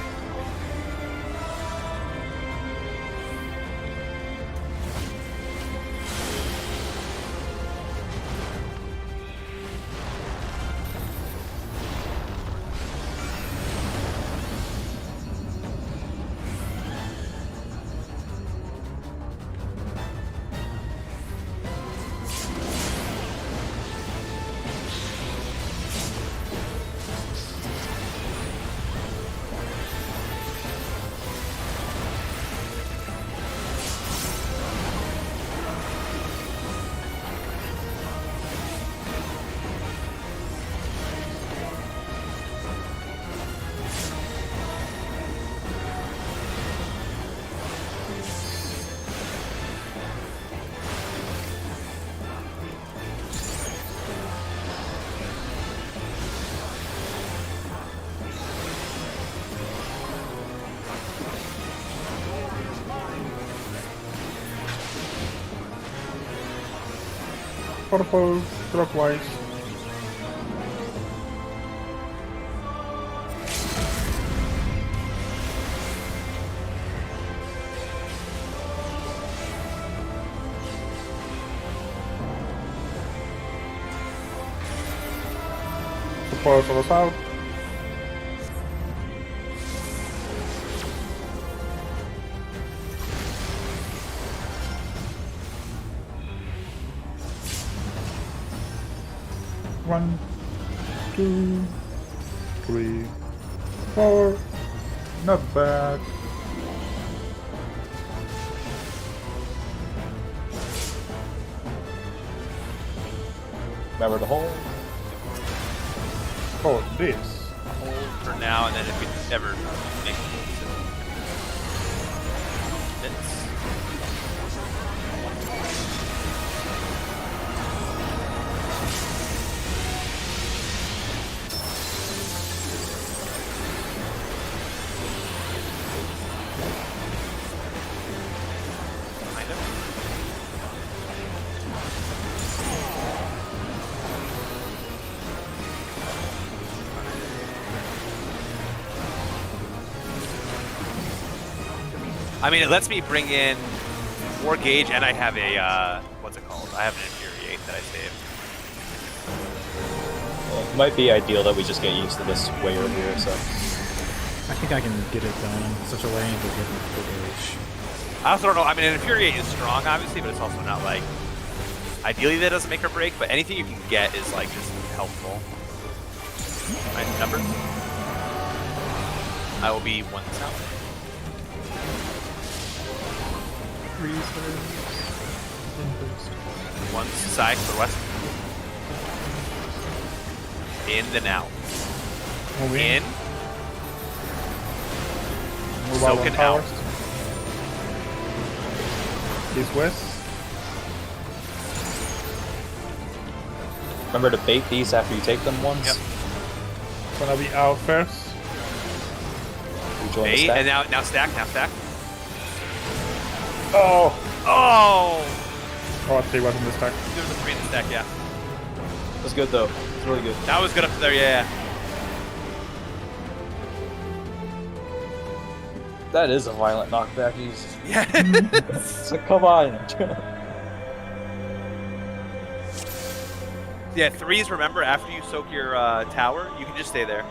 Purple, clockwise. Support follows out. One, 2, 3, 4. Not bad. Remember to hold. Oh, this. Hold for now, and then if we ever make distance. Kind of. I mean, it lets me bring in more gauge, and I have a, what's it called? I have an Infuriate that I saved. It might be ideal that we just get used to this way earlier, so. I think I can get it done in such a way to get the gauge. I also don't know, I mean, an Infuriate is strong, obviously, but it's also not, like, ideally that doesn't make or break, but anything you can get is, like, just helpful. My numbers. I will be 1 south. One side to the west. In then out. Moving. In. Move out Soaking one out. powers. East west. Remember to bait these after you take them once. Yep. Gonna be out first. Rejoin the Eight, stack. and now stack, now stack. Oh! Oh! Oh, they was in the stack. There was a 3 in the stack, yeah. That's good though. It's really good. That was good up there, yeah. That is a violent knockback, Jesus. Yeah. So come on. Yeah, 3s, remember, after you soak your tower, you can just stay there.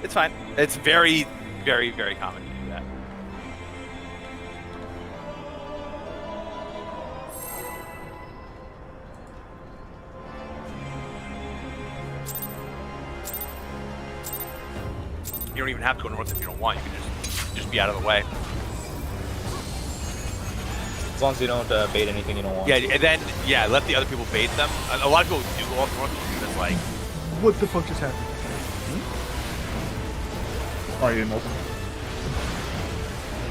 It's fine. It's very, very, very common to do that. You don't even have to go north if you don't want. You can just be out of the way. As long as you don't bait anything you don't want. Yeah, and then let the other people bait them. A lot of people do go off north because like What the fuck just happened? Oh, you know.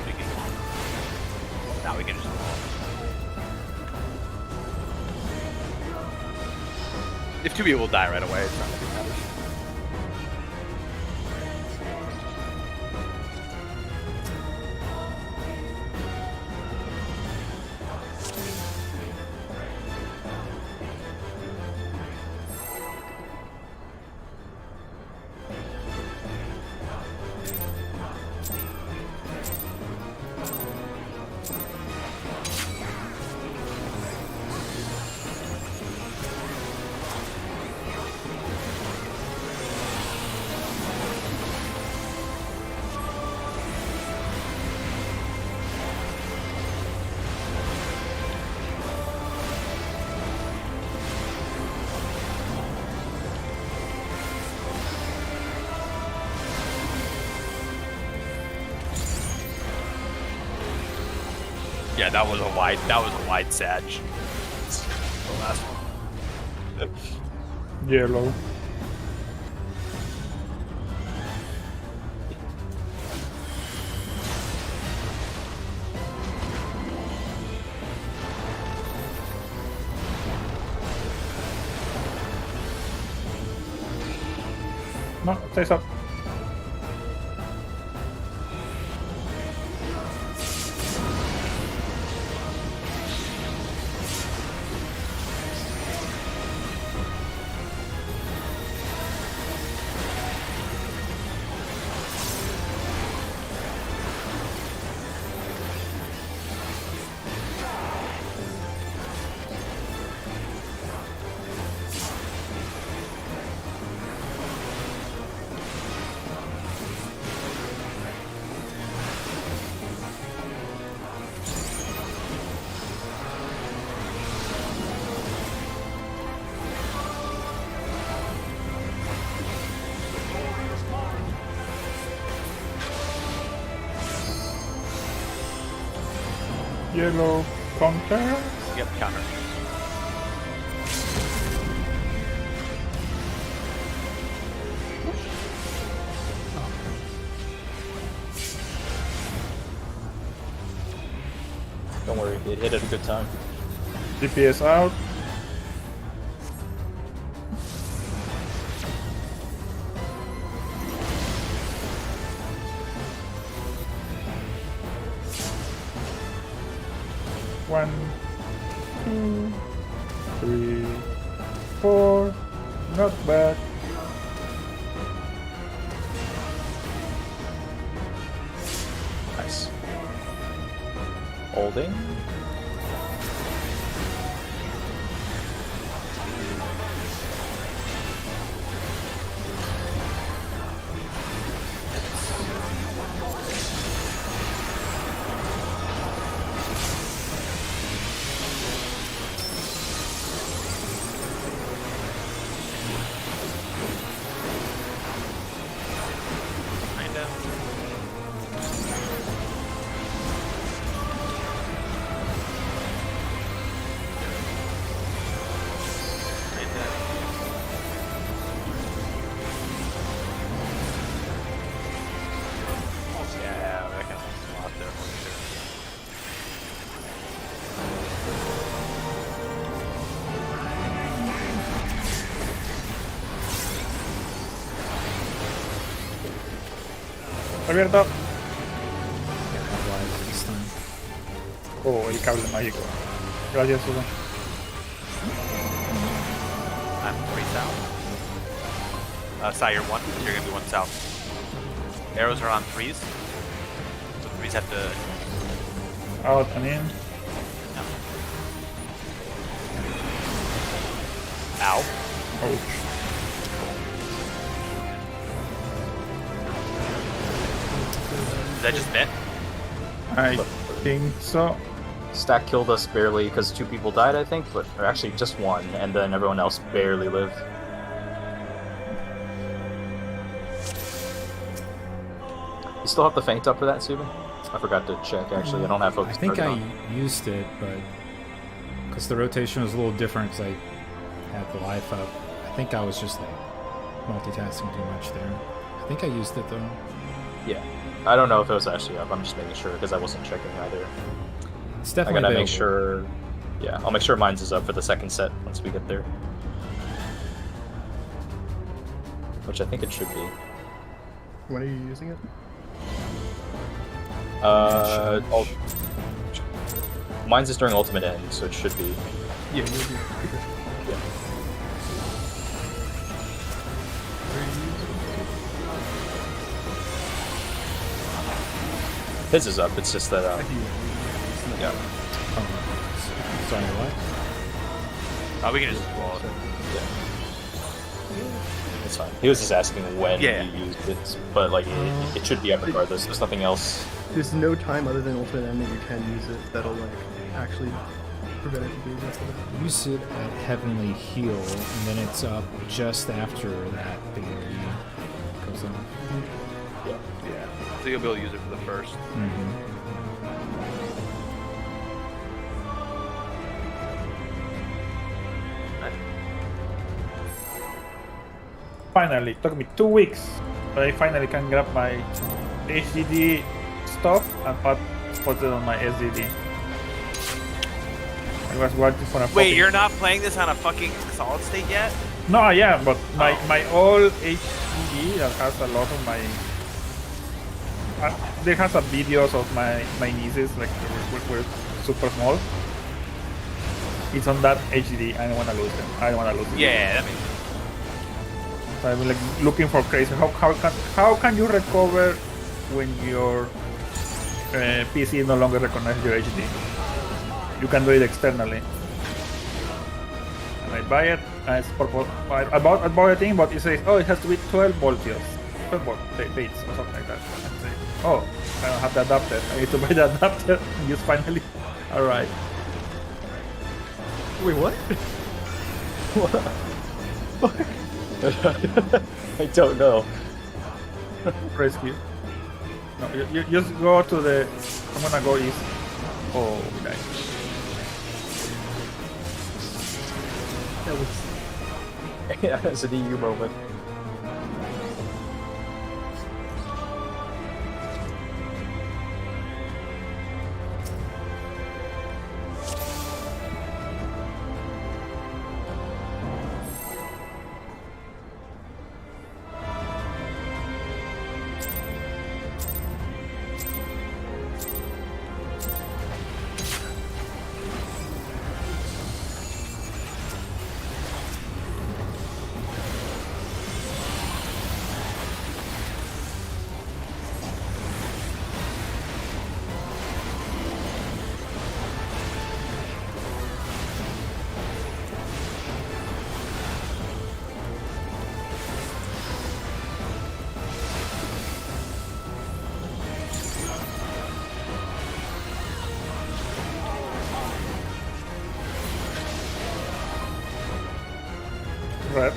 we can, now we can just. If 2 people die right away, it's not gonna be matter. Yeah, that was a wide sag. The last one. Yellow. No, stays up. Yellow counter. Yep, counter. Don't worry, it hit at a good time. DPS out. One, two, three, four. Not bad. Nice. Holding. Kinda. Kinda. Yeah, that kind of a lot there for sure. Abierto. Live this time. Oh, el cable mágico. Gracias, Susan. I'm 3 south. Sire 1, you're gonna be 1 south. Arrows are on 3s. So 3s have to. Out and in. Ow. Ouch. Is that just it? I think so. Stack killed us barely because 2 people died, I think, but or actually just 1, and then everyone else barely lived. You still have the feint up for that, Subin? I forgot to check, actually. I don't have I focus. think target I on. used it, but because the rotation was a little different, because I had the life up. I think I was just like multitasking too much there. I think I used it though. Yeah. I don't know if it was actually up. I'm just making sure because I wasn't checking either. It's I definitely gotta available. make sure. Yeah, I'll make sure mine's is up for the second set once we get there. Which I think it should be. When are you using it? Ul- mine's is during ultimate end, so it should be. Yeah, you'll be. Yeah. His is up. It's just that. Yeah. Sorry, what? Oh, we can just roll it. Yeah. It's fine. He was just asking when Yeah. you used it, but like it should be up regardless. There's nothing else. There's no time other than ultimate end that you can use it that'll like actually prevent it from being messed up. Use it at Heavenly Heal, and then it's up just after that thing goes on. Yeah. Yeah. So you'll be able to use it for the first. Mm-hmm. Finally, it took me 2 weeks, but I finally can grab my HDD stuff and put it on my SDD. I was waiting for a Wait, fucking- you're not playing this on a fucking solid state yet? No, I am, but my Oh. my old HDD that has a lot of my there has some videos of my nieces like were super small. It's on that HDD. I don't want to lose them. I don't want to lose them. Yeah, that makes sense. So I'm like looking for crazy. How can you recover when your PC no longer recognizes your HD? You can do it externally. And I buy it. And it's I bought a thing, but it says, oh, it has to be 12 voltios, 12 volt bits or something like that. And I say, oh, I don't have the adapter. I need to buy the adapter. And just finally, all right. Wait, what? I don't know. Rescue. No, you just go to the. I'm gonna go east. Oh, nice. That was Yeah, it's an EU moment. Red.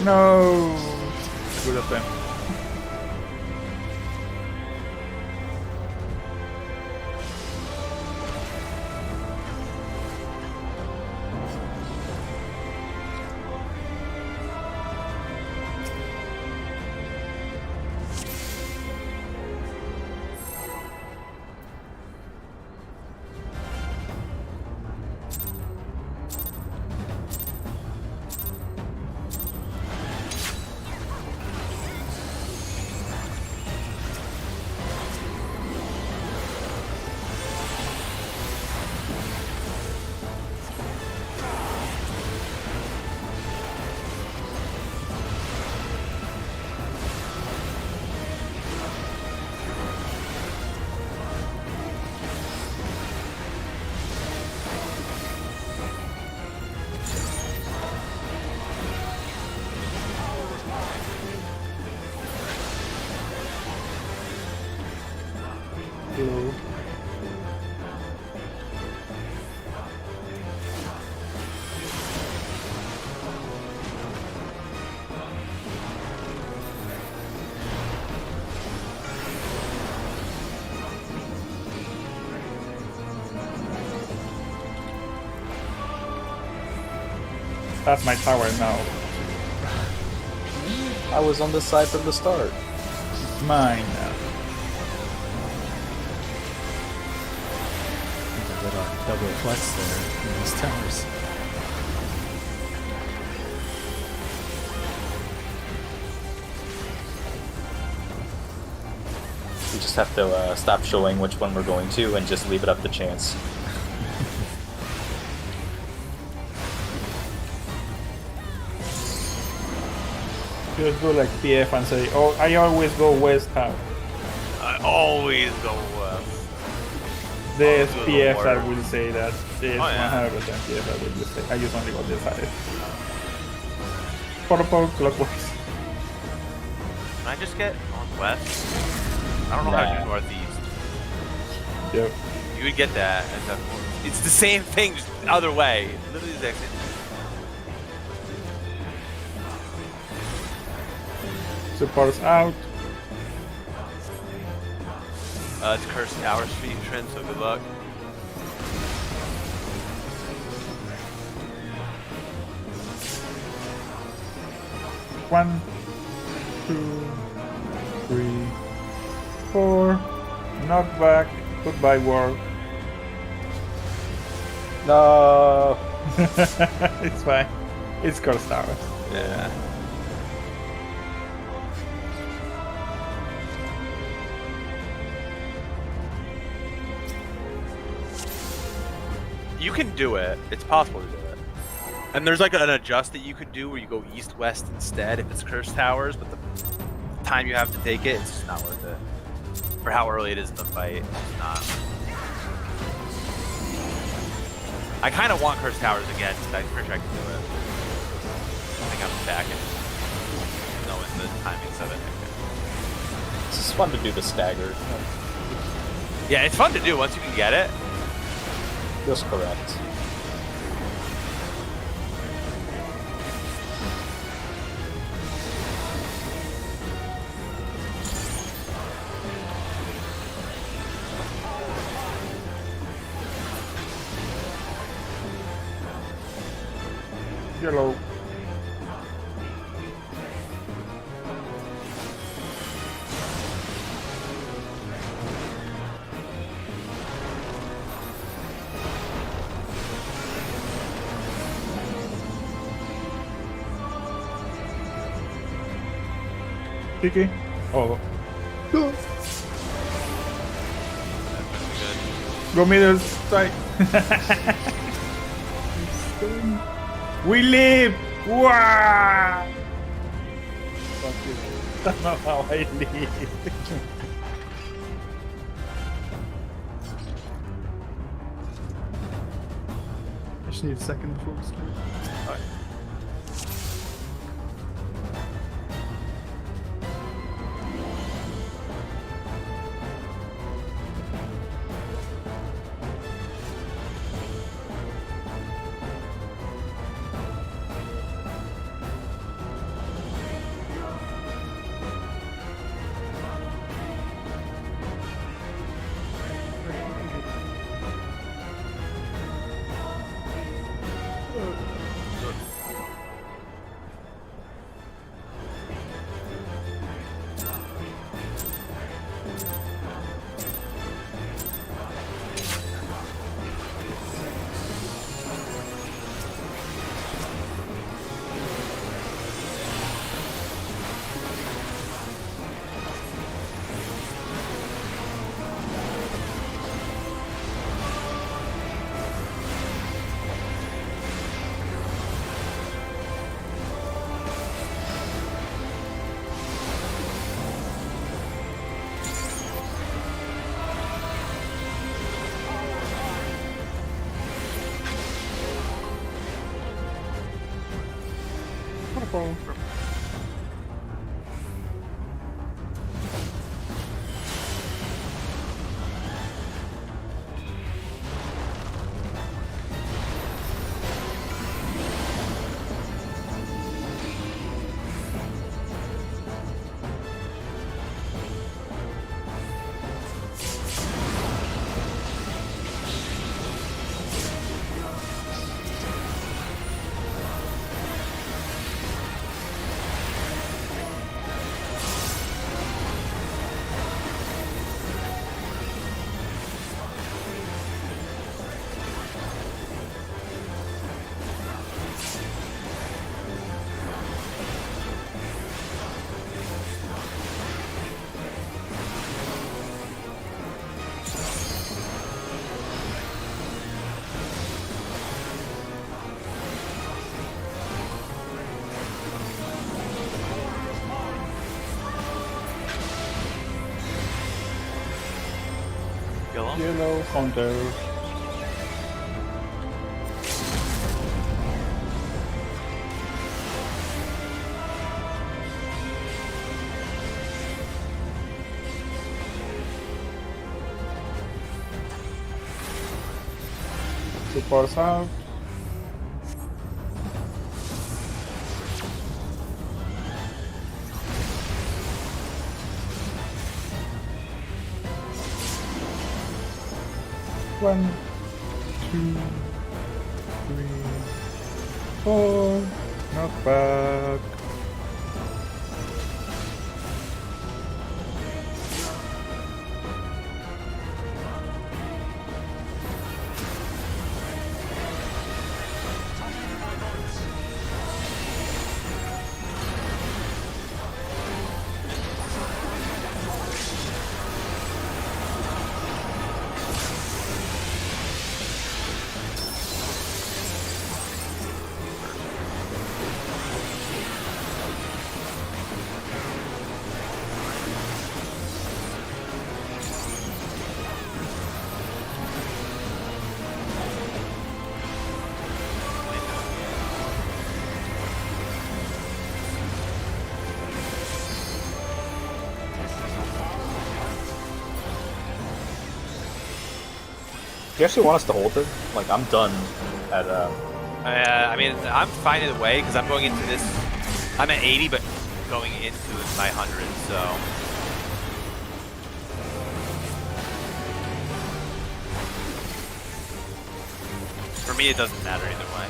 No. Good attempt. Hello. That's my tower now. I was on this side from the start. It's mine now. A little double flex there in these towers. We just have to stop showing which one we're going to and just leave it up to chance. Just do like PF and say, oh, I always go west how. I always go west. There's I'll do the PF that water. will say that. There's Oh, yeah. 100% PF that will say, I just only go this side. Purple clockwise. Can I just get northwest? I don't know how to do Nah. northeast. Yep. You would get that. It's the same thing, just the other way. Literally the exact same. Supports out. It's Cursed Tower Street, Trent, so good luck. One, 2, 3, 4. Knockback. Goodbye, world. No. It's fine. It's Curse Towers. Yeah. You can do it. It's possible to do it. And there's like an adjust that you could do where you go east-west instead if it's Cursed Towers, but the time you have to take it, it's just not worth it. For how early it is in the fight, it's not. I kind of want Cursed Towers again, because I'm pretty sure I can do it. I think I'm back and knowing the timings of it. This is fun to do the stagger. Yeah, it's fun to do once you can get it. Feels correct. Yellow. Kiki. Oh. Good. Go middle strike. We live! Wow! Fuck you. That's not how I lead. I just need a second before we start. Yellow Hunter. Supports out. One, two, three, four. Not bad. Do you actually want us to hold it? Like, I'm done at, I mean, I'm fine either way because I'm going into this. I'm at 80, but going into my 100, so. For me, it doesn't matter either way.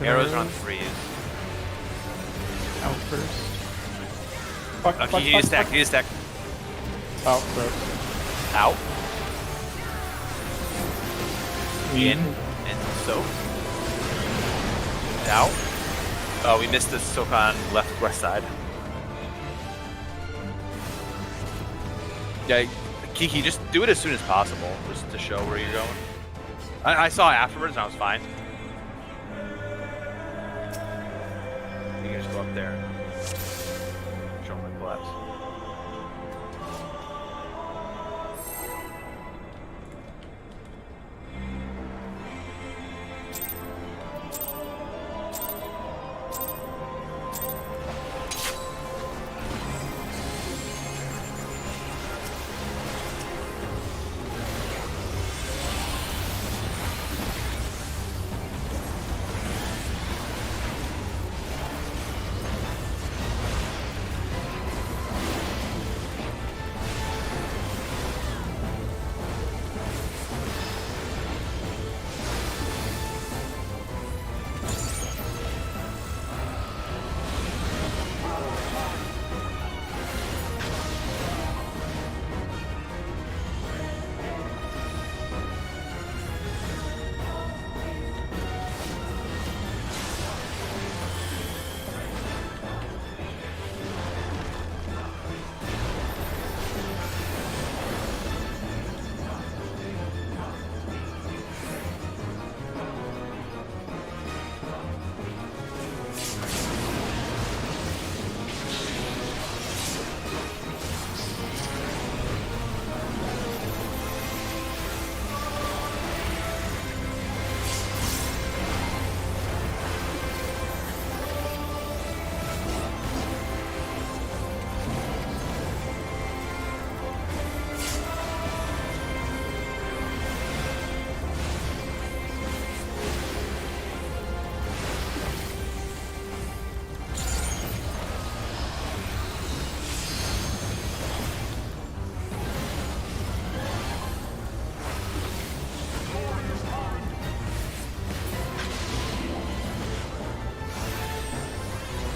Arrows are on freeze. Out first. Fuck, Oh, fuck, you need a fuck, stack, fuck. you need a stack. Out first. Out. In. In. And soak. Out. Oh, we missed the soak on west side. Yeah, Kiki, just do it as soon as possible, just to show where you're going. I saw it afterwards and I was fine. You can just go up there. Show my collapse.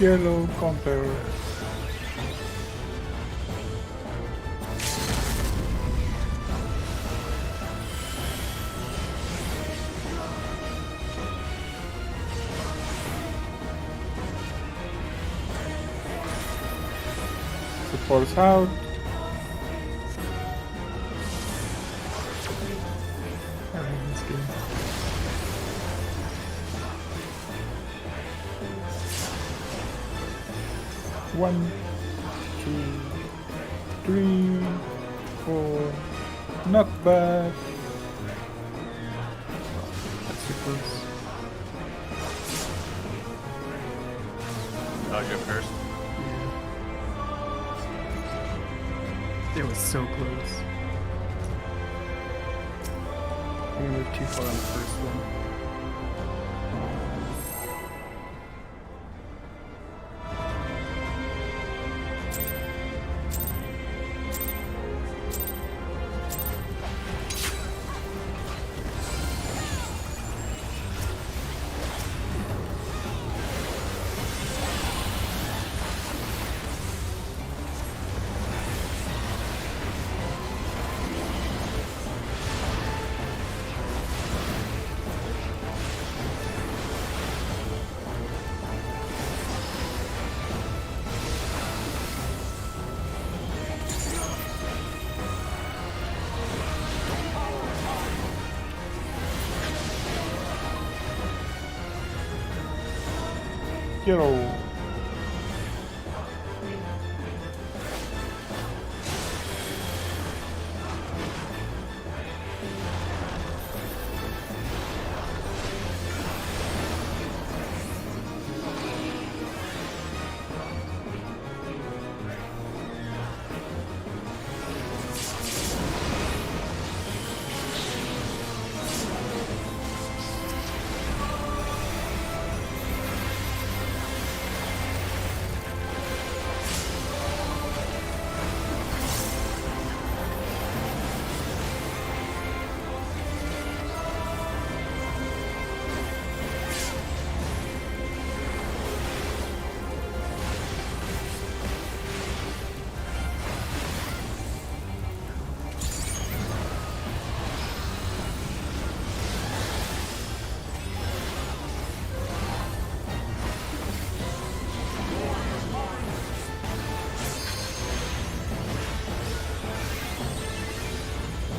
Yellow counter. Supports out. That's good. One, two, three, four. Knockback. That's too close. Oh, you're first. It was so close. We moved too far on the first one. Yellow.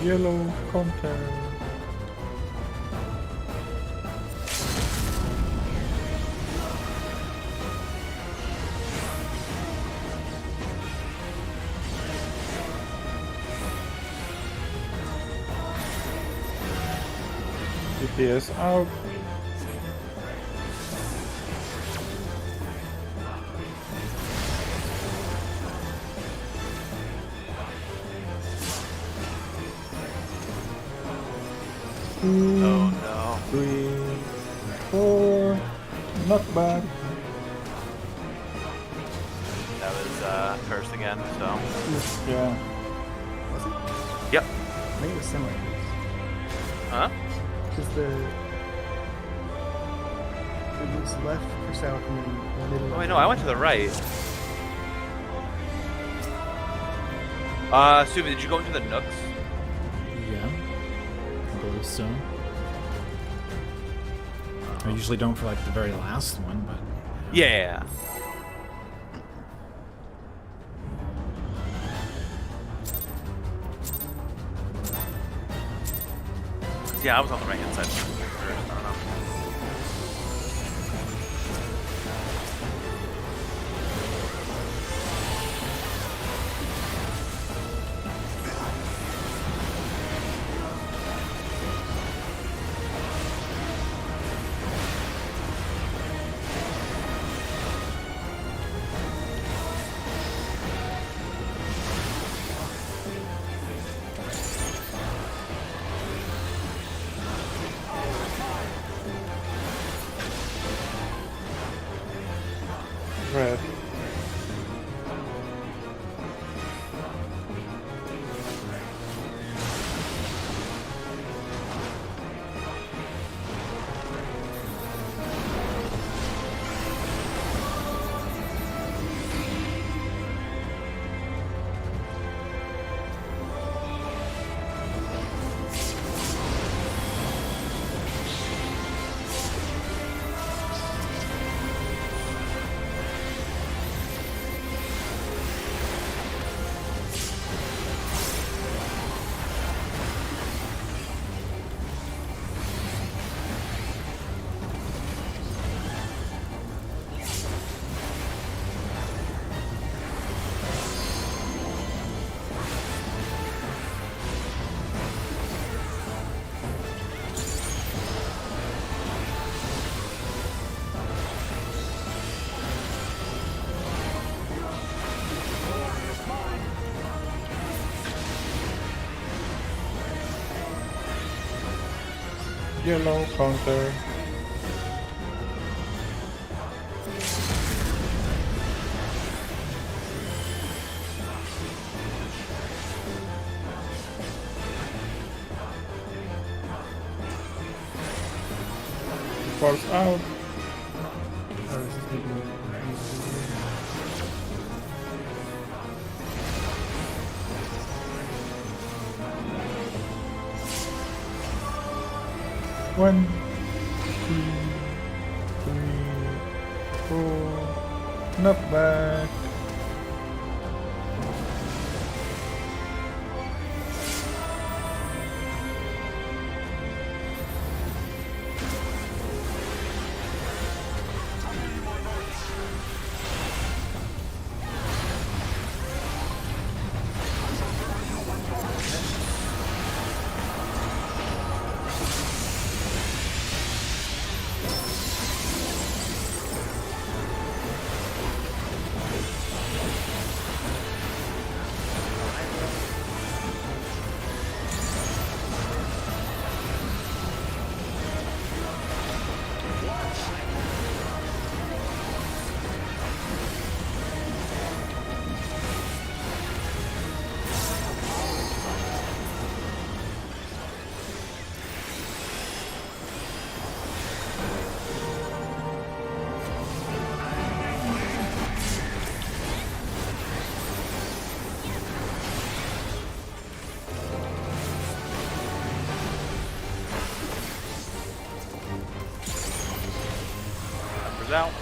Yellow counter. DPS out. Oh no. 3, 4. Not bad. That was first again, so. Yeah. Yep. I think it was semi. Huh? Because it was left for south and then middle. Oh wait, no, I went to the right. Subi, did you go into the nooks? Yeah. I believe so. I usually don't for like the very last one, but Yeah. Yeah, I was on the right hand side first. I don't know. Red. Yellow counter. Force out. Oh, this is taking. One, 2, 3, 4. Not bad. Numbers out.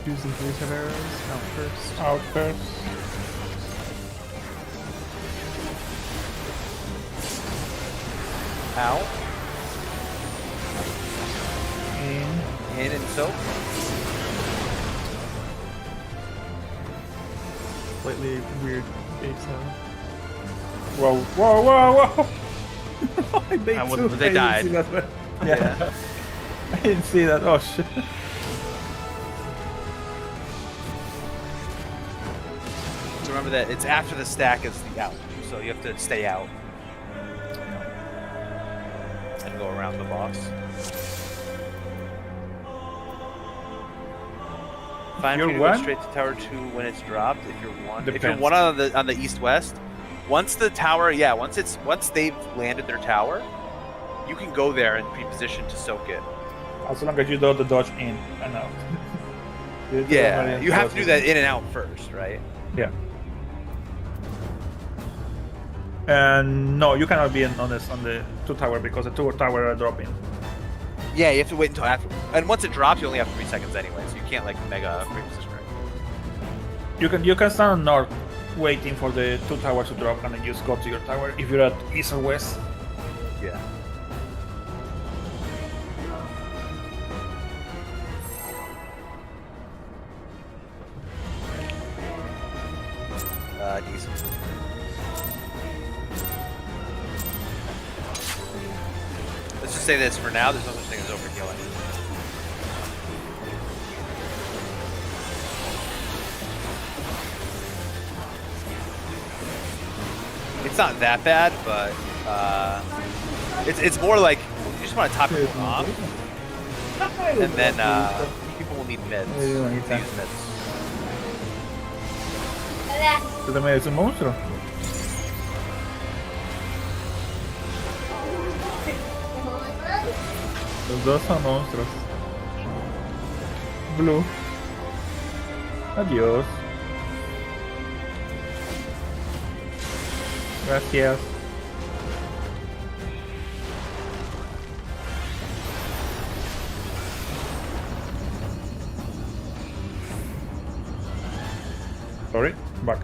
Using 3 arrows out first. Out first. Out. In. In and soak. slightly weird bass sound. Whoa, whoa, whoa, whoa! I made I two. wasn't- they I didn't see died. that. Yeah. I didn't see that. Oh shit. So remember that it's after the stack is the out, so you have to stay out and go around the boss. Fine for You're you to go one? straight to tower 2 when it's dropped. If you're one, if you're Depends. one on the east west, once the tower, once they've landed their tower, you can go there and pre-position to soak it. As long as you do the dodge in and out. Yeah, you have to do that in and out first, right? Yeah. And no, you cannot be on the 2 tower because the 2 tower are dropping. Yeah, you have to wait until after. And once it drops, you only have 3 seconds anyway, so you can't like mega pre-position right. You can stand on north waiting for the 2 towers to drop and then just go to your tower if you're at east or west. Yeah. Decent. Let's just say this for now, there's no such thing as overhealing. It's not that bad, but it's more like you just want to top everyone off, and then people will need mids. Yeah, you don't need To that. use mids. Tú también eres un monstruo. Los dos son monstruos. Blue. Adiós. Gracias. Sorry, back.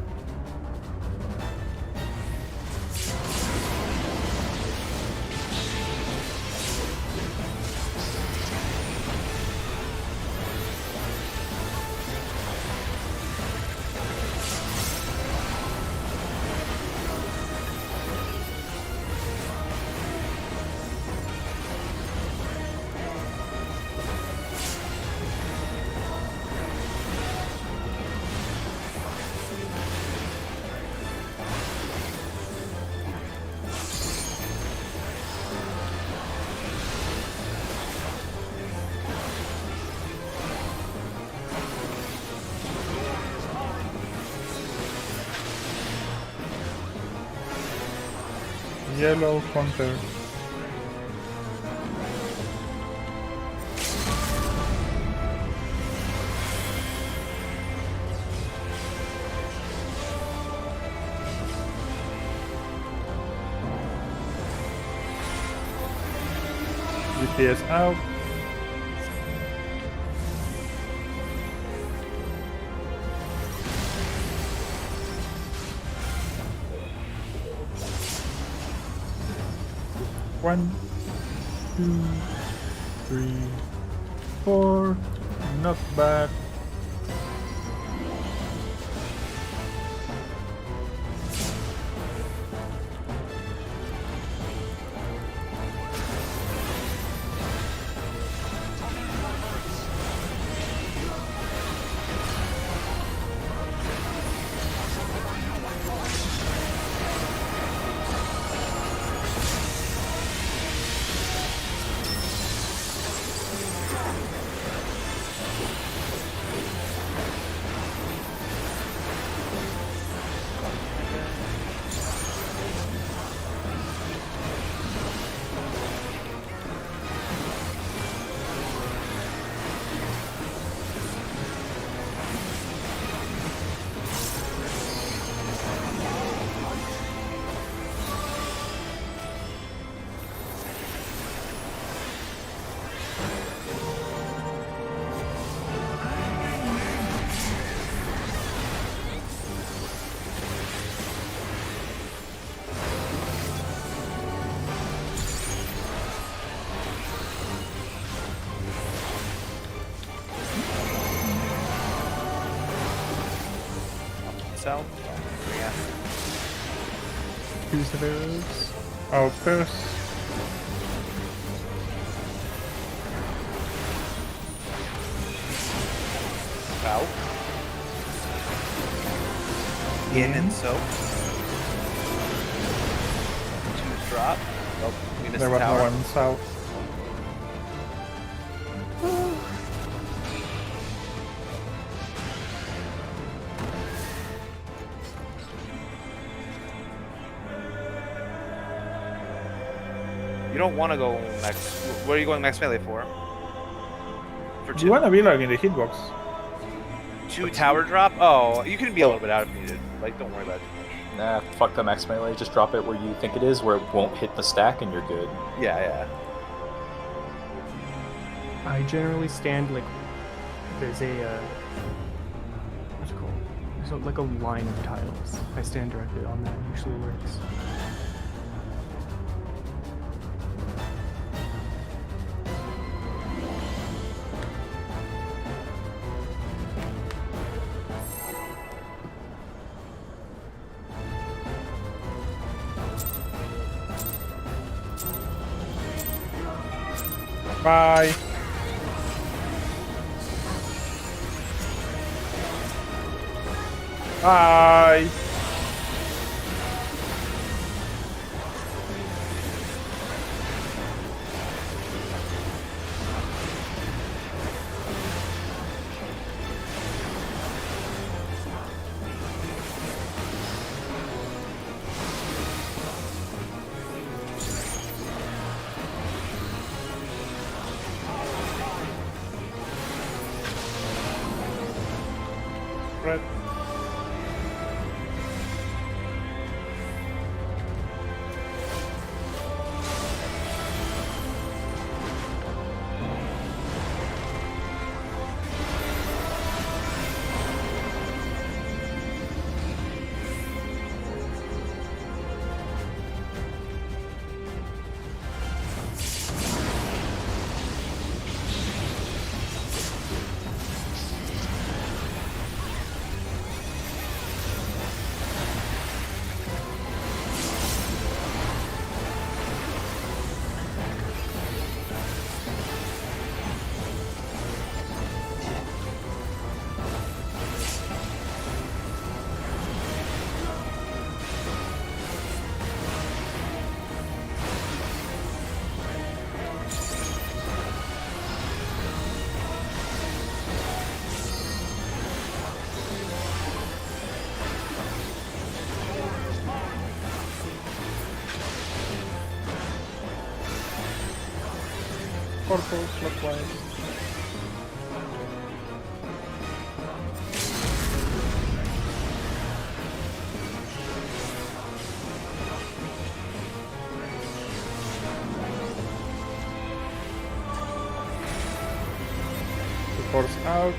Yellow Hunter. GPS out. One, two, three, four. Not bad. south. Yeah. Who's the arrows? Outpost. Out. In and soak. Two's drop. Oh, we missed There the was no tower. one south. You don't want to go next. What are you going max melee for? For Do two, you wanna be like in the hitbox? two tower drop? Oh, you can be a little bit out if needed. Like, don't worry about it. Nah, fuck the max melee. Just drop it where you think it is, where it won't hit the stack, and you're good. Yeah, yeah. I generally stand like there's a what's it called? There's like a line of tiles. I stand directly on that. It usually works. Bye. Bye. Red. Purple clockwise. The force out.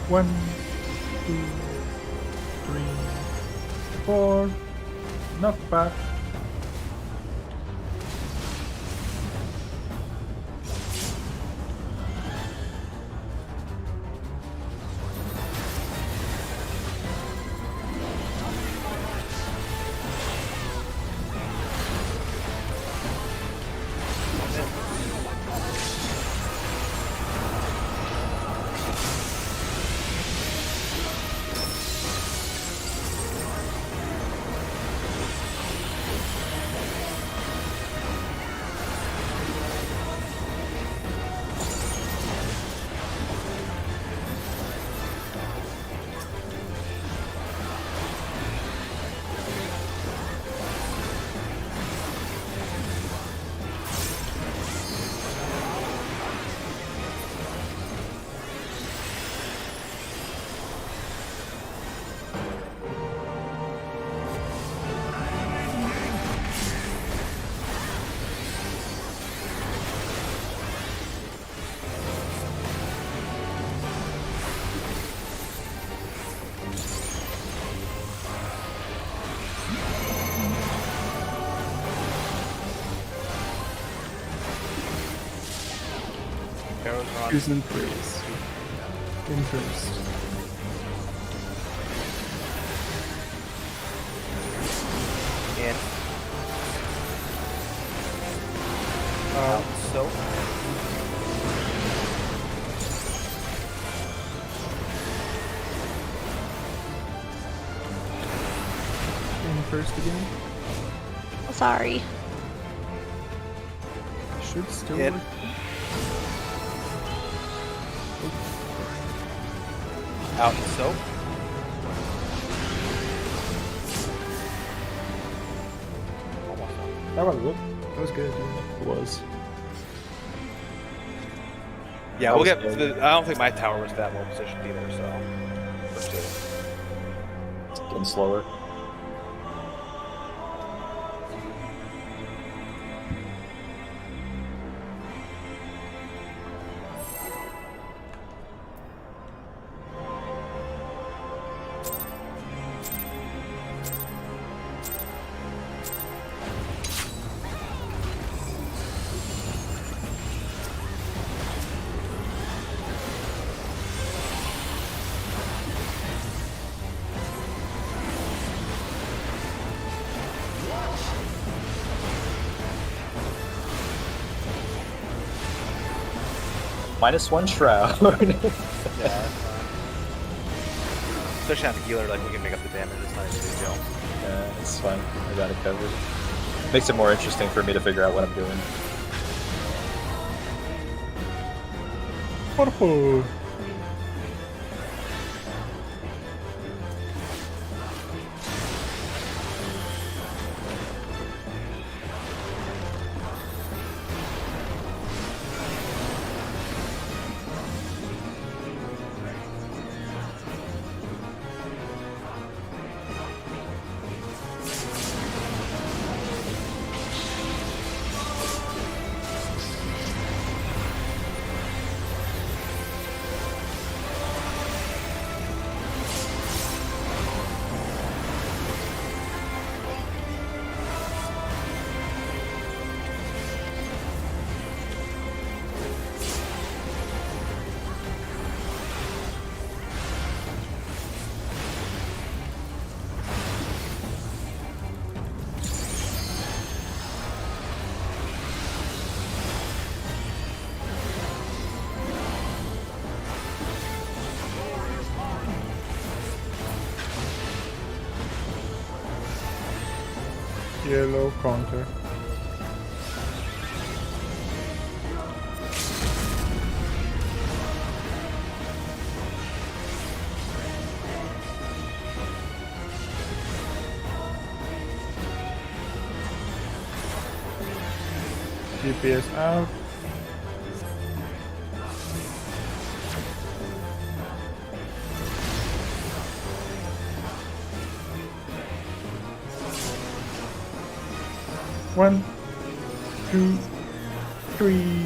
One, two, three, four. Not bad. Arrows are on. Who's in threes? In first. In. Out. So. In first again. Sorry. Should still In. work. Out. So. That was good. That was good. Yeah. It was. Yeah, That we'll was get. good. I don't think my tower was that well positioned either. So. For two. It's getting slower. -1 shroud. Yeah. Especially on the healer, like we can make up the damage. It's not a big deal. Yeah, it's fine. I got it covered. Makes it more interesting for me to figure out what I'm doing. Purple. Yellow counter. GPS out. One, two, three,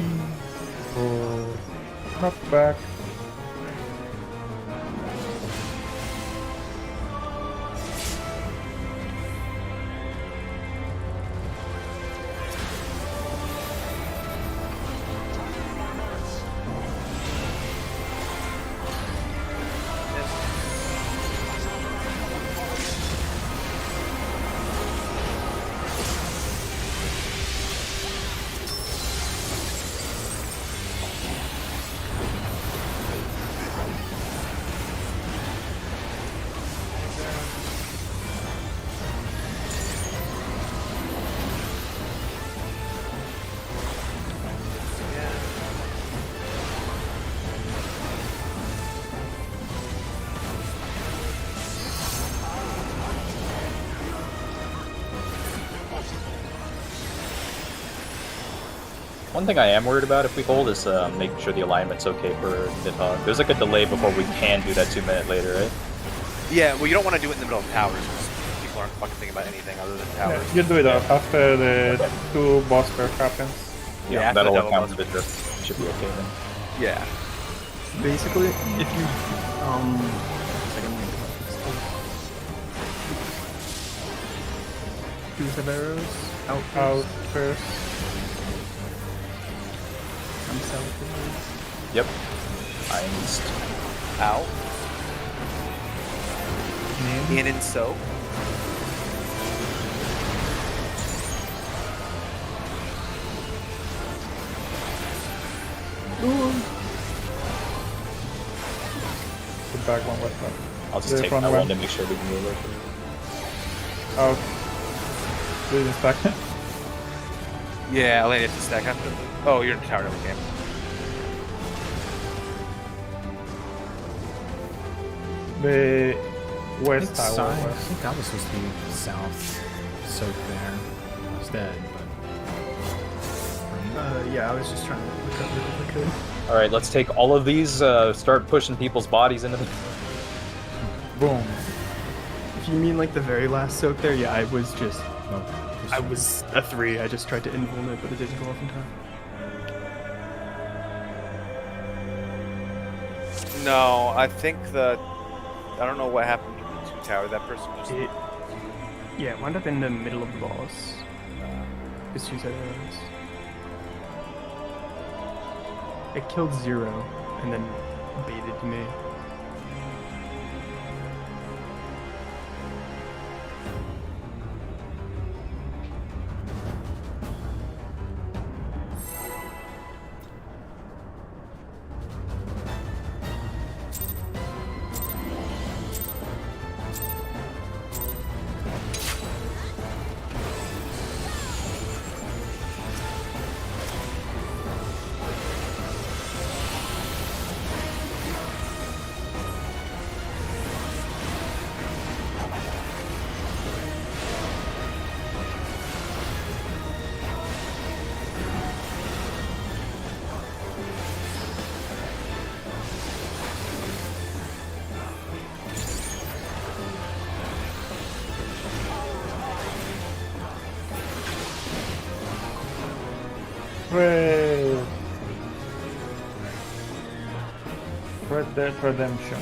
four. Knock back. One thing I am worried about if we hold is making sure the alignment's okay for nidhogg. There's like a delay before we can do that 2 minute later, right? Yeah, well, you don't want to do it in the middle of towers because people aren't fucking thinking about anything other than towers. Yeah, you do it after the 2 boss curve happens. Yeah, after that'll the account double for the drift. Should be okay then. Yeah. Basically, if you second piece of arrows out Out first. first. I'm south. Yep. I am east. Out. Nin. In and soak. The back one was up. I'll just The take front that one. one to make sure we can move it. Oh. Didn't stack. Yeah, I'll need it to stack after. Oh, you're in the tower double game. The I west think, tower I was. think I was supposed to be south, soak there. It's dead, but. Yeah, I was just trying to look up it if I could. All right, let's take all of these. Start pushing people's bodies into the. Boom. If you mean like the very last soak there, yeah, I was just. Oh, I was a 3. I just tried to invuln it, but it didn't go off in time. No, I think the. I don't know what happened to the 2 tower. That person just. Yeah, it wound up in the middle of the boss. As soon as I realized. It killed 0 and then baited me. Red. Red Dead Redemption.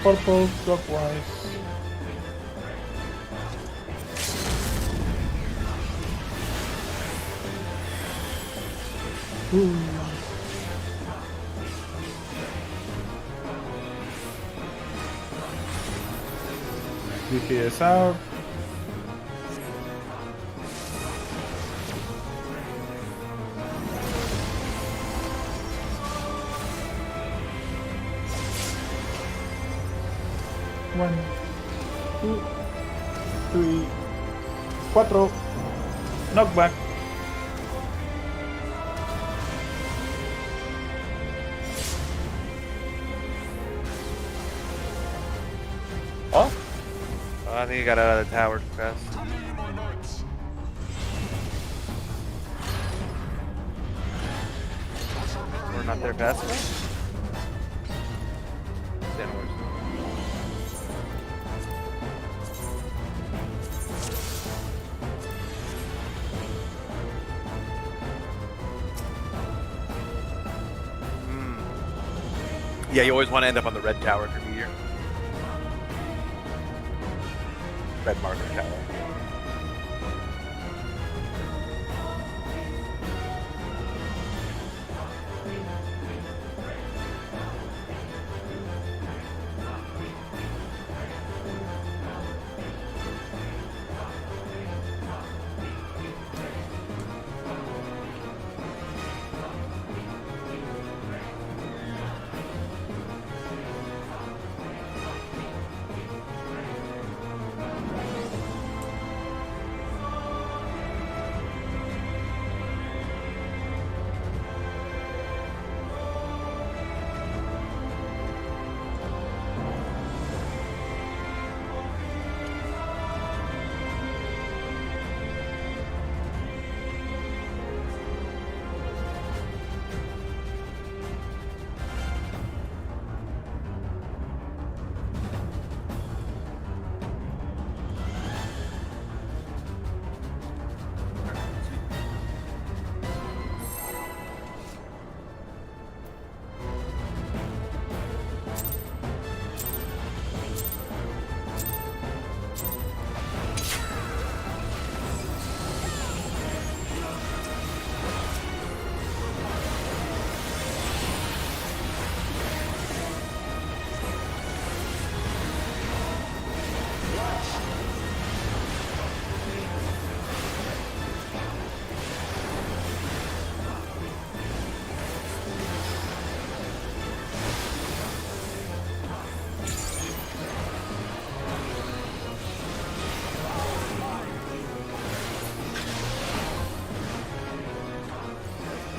Purple clockwise. DPS out. One, two, three, cuatro. Knockback. Oh, I think he got out of the tower fast. We're not there fast enough. Then we're- Yeah, you always want to end up on the red tower for New Year. Red marker tower.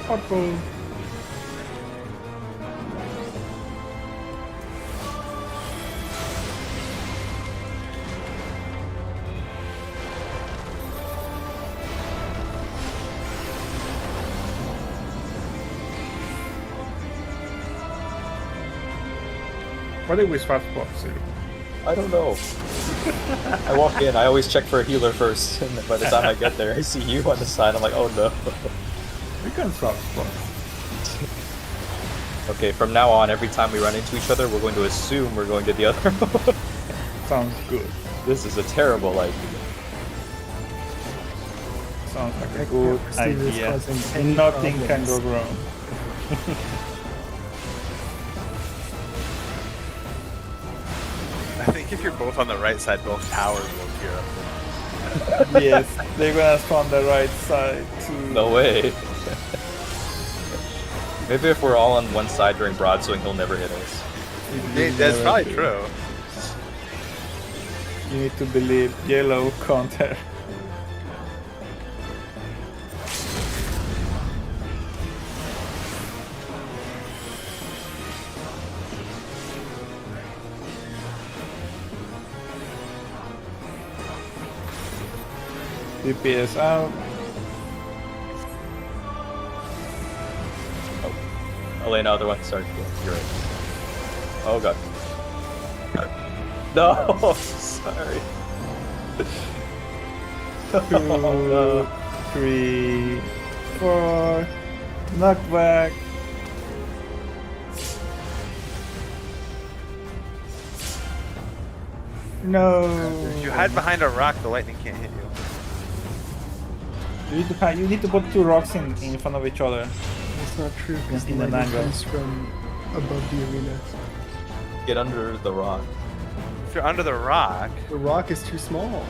Purple. Why did we swap spots here? I don't know. I walk in, I always check for a healer first, and then by the time I get there, I see you on the side, I'm like, oh no. We can swap spots. Okay, from now on, every time we run into each other, we're going to assume we're going to the other one. Sounds good. This is a terrible idea. Sounds like a I good can't see this idea. causing any Nothing can go problems. wrong. I think if you're both on the right side, both towers will appear up Yes, they're gonna spawn the right side too. No way. Maybe if we're all on one side during broadswing, he'll never hit us. there. That's probably true. You need to believe yellow counter. DPS out. Oh, lay another one. Sorry, yeah, you're right. Oh god. No, sorry. Two, 3, 4. Knockback. No. If you hide behind a rock, the lightning can't hit you. You need to put 2 rocks in front of each other. That's not true because the In an lightning angle. comes from above the arena. Get under the rock. If you're under the rock, The rock is too small.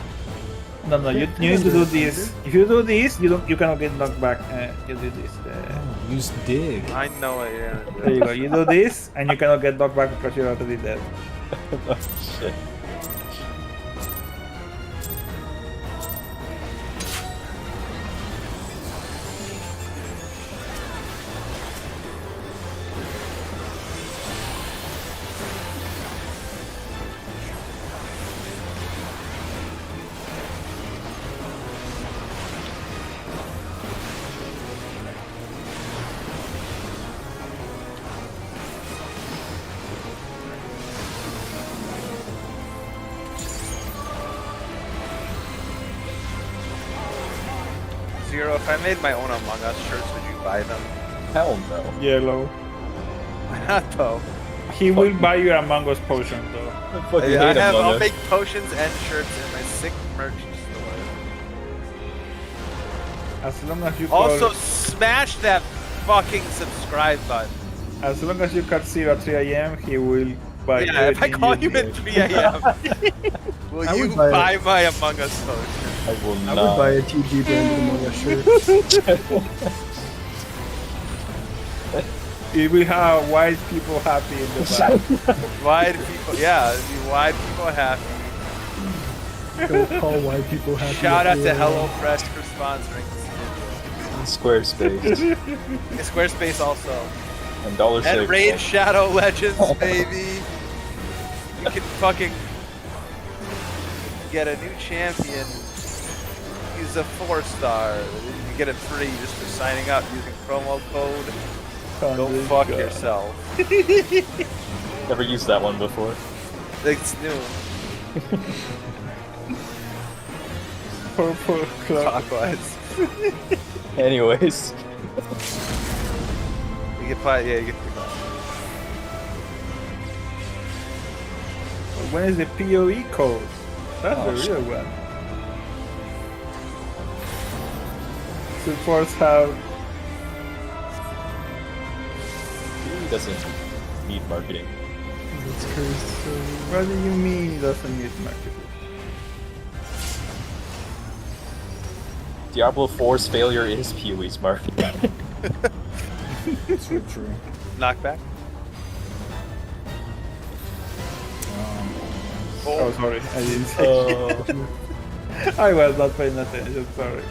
No, you need to do this. If you do this, you cannot get knocked back. You do this. Oh, use dig. I know it. Yeah. There you go. You do this, and you cannot get knocked back because you're already dead. Oh, shit. Zero, if I made my own Among Us shirts, would you buy them? Hell no. Yellow. Why not though? He will buy you a mango's potion though. I fucking hate I'll Among Us. make potions and shirts in my sick merch store. As long as you call, Also, smash that fucking subscribe button. as long as you cut Zero at 3 AM, he will buy. Yeah, if I everything call you need. at 3 a.m., will I you would buy buy it. my Among Us potion? I will I not. would buy a TG branded Among Us shirt. It will have white people happy in the back. Wide people, yeah, it'd be wide people happy. Don't call white people happy. Shout out to everywhere. HelloFresh for sponsoring this Squarespace. video. Squarespace also. And Dollar Shave. And Raid Shadow Legends, baby. You can fucking get a new champion. He's a 4-star. You get it free just for signing up using promo code. Go fuck yourself. Never used that one before. It's new. Purple clock. Clockwise. Anyways. You get five. Yeah, you get. When is the PoE code? That's Oh, the shit. real one. Supports have. He doesn't need marketing. It's cursed. So What do you mean it doesn't need marketing? Diablo 4's failure is PoE's marketing. It's really true. Knockback. Oh, sorry, I didn't say. I was not paying attention. Sorry.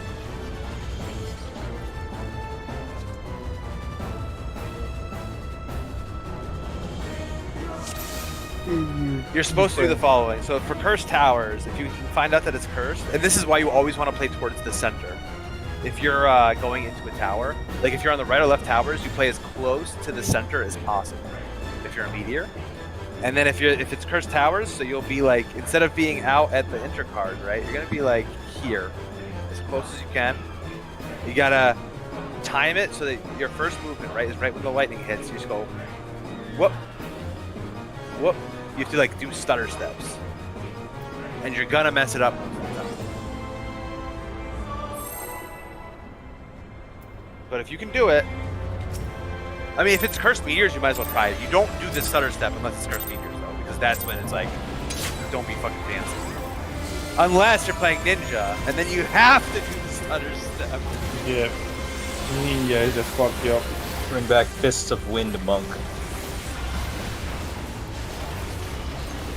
You're supposed to do the following. So for cursed towers, if you can find out that it's cursed, and this is why you always want to play towards the center. If you're going into a tower, like if you're on the right or left towers, you play as close to the center as possible. If you're a meteor, and then if it's cursed towers, so you'll be like, instead of being out at the intercard, right, you're gonna be like here, as close as you can. You gotta time it so that your first movement, right, is right when the lightning hits. You just go, whoop, whoop. You have to like do stutter steps, and you're gonna mess it up most of the time. But if you can do it, I mean, if it's cursed meteors, you might as well try it. You don't do the stutter step unless it's cursed meteors, though, because that's when it's like, don't be fucking dancing. Unless you're playing ninja, and then you have to do the stutter step. Yeah. Ninja is just fuck you up. Bring back Fists of Wind Monk.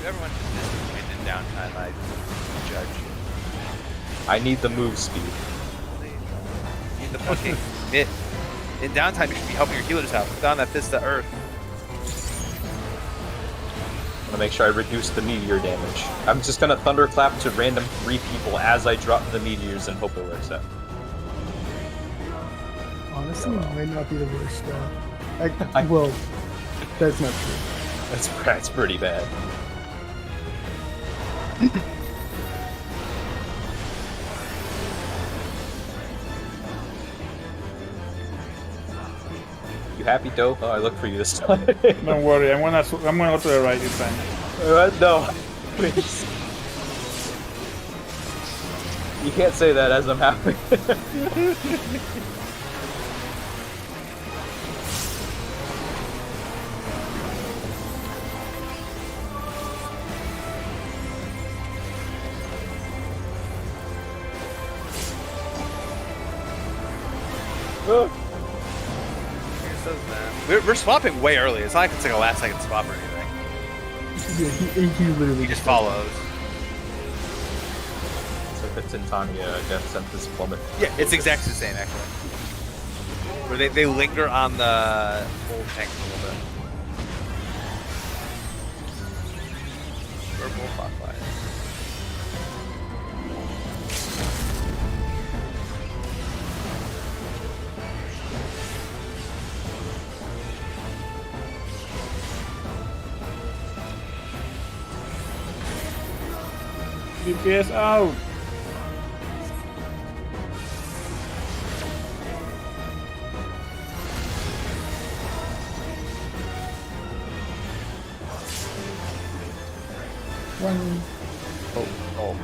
Everyone just misses wind in downtime, I judge. I need the move speed. You need the fucking mid. In downtime, you should be helping your healers out. Put down that fist to earth. I'm gonna make sure I reduce the meteor damage. I'm just gonna thunderclap to random 3 people as I drop the meteors and hope it works out. Honestly, it might not be the worst stuff. Well, that's not true. That's pretty bad. You happy, Doe? Oh, I look for you this time. Don't worry, I'm gonna go to the right this time. No, please. You can't say that as I'm happy. We're swapping way early. It's not like it's like a last second swap or anything. Yeah, he literally He just follows. So if it's in Tanya, Death Sentence Plummet. Yeah, it's exactly the same actually. Where they linger on the whole tank a little bit. Or bullfrog flies. DPS out! One. Oh.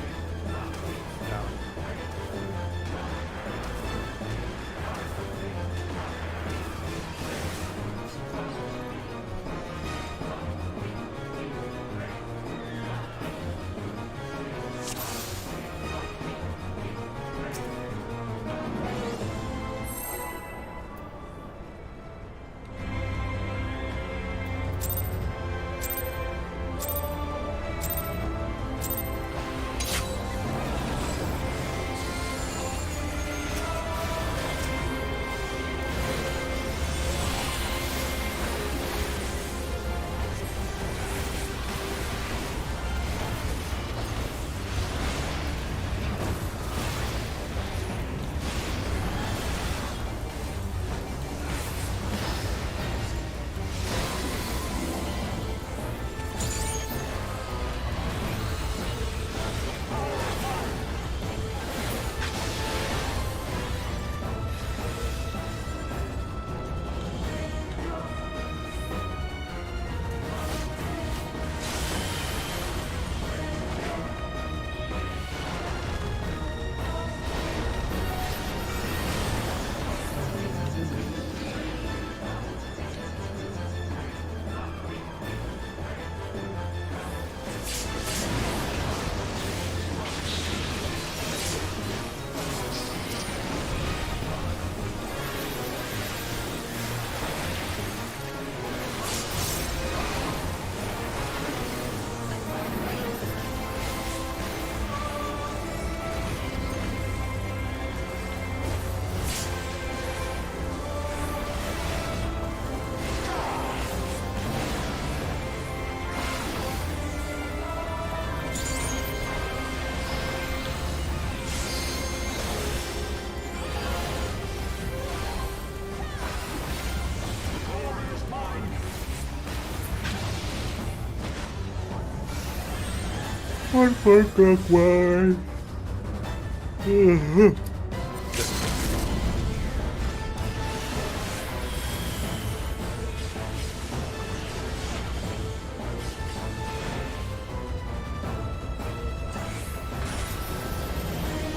One for clockwise.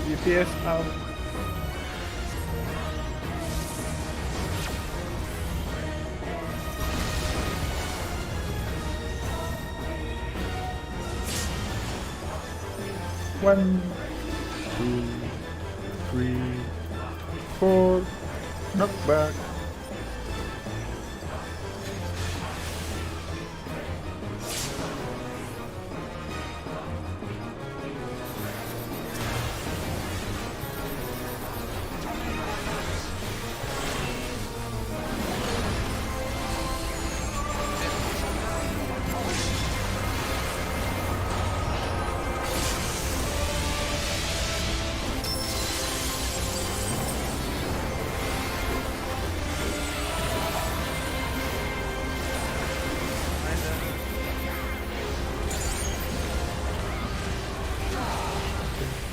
GPS out. One, two, three, four. Knock back.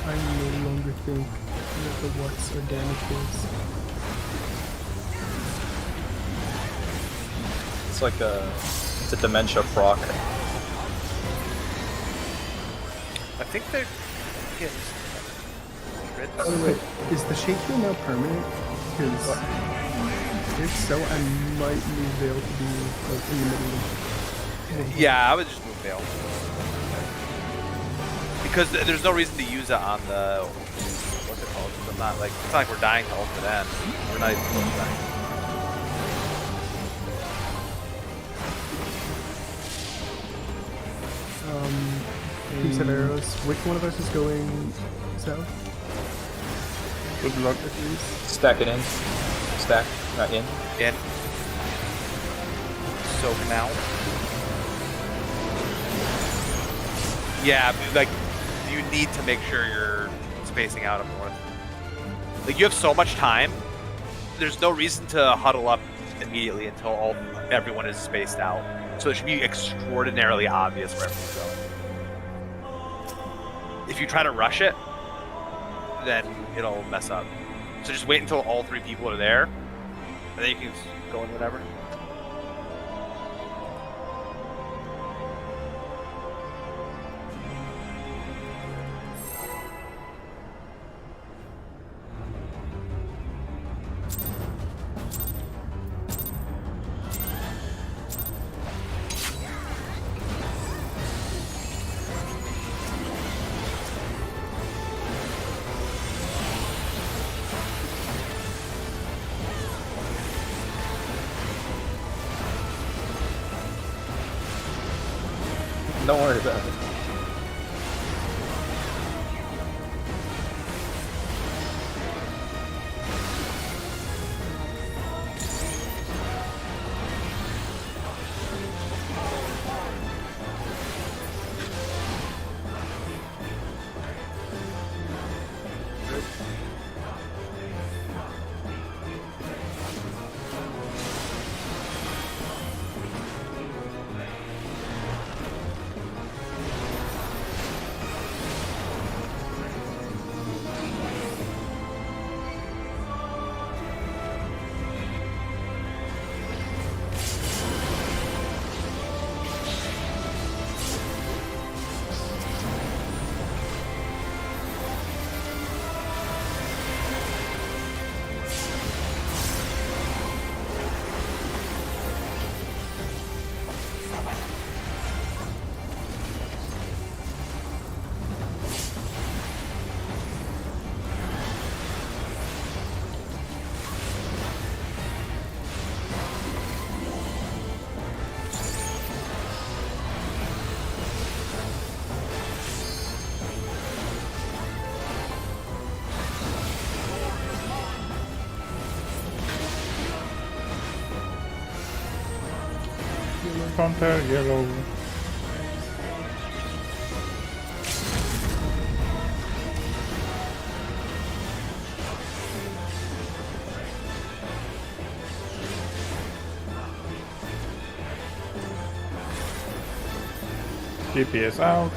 I no longer think that the what's are damages. It's like it's a dementia proc. I think they're getting rid By the way, is the shake heal now permanent? Because if so, I might move Veil to be like in the middle of. Yeah, I would just move Veil. Because there's no reason to use it on the what's it called? I'm not like it's not like we're dying to ult it in. We're not even close to dying. Two set arrows. Which one of us is going south? Good luck. Stack it in. Stack, not in. In. Soak now. Yeah, like you need to make sure you're spacing out up north. Like you have so much time. There's no reason to huddle up immediately until everyone is spaced out. So it should be extraordinarily obvious where everyone's going. If you try to rush it, then it'll mess up. So just wait until all 3 people are there, and then you can go in whatever. Don't worry about it. Counter yellow. GPS out.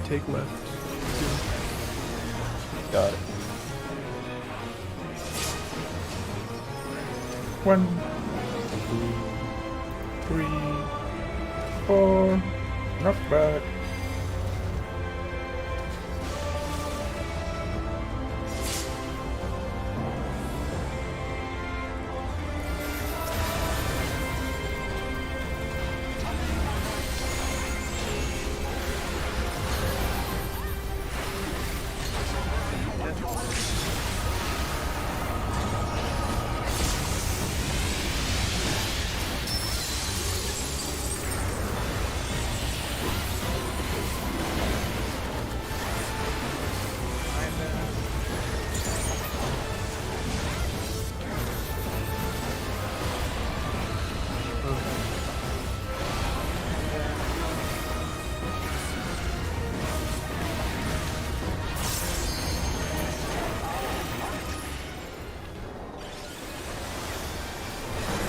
take left. Got it. 1, 2, 3, 4. Knockback.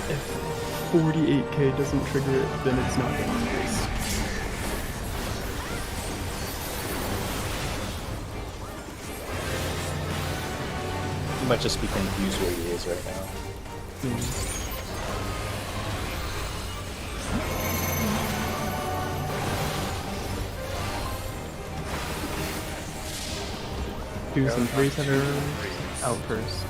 If 48k doesn't trigger it, then it's not going to base. You might just be confused where he is right now. Twos and threes that are out first.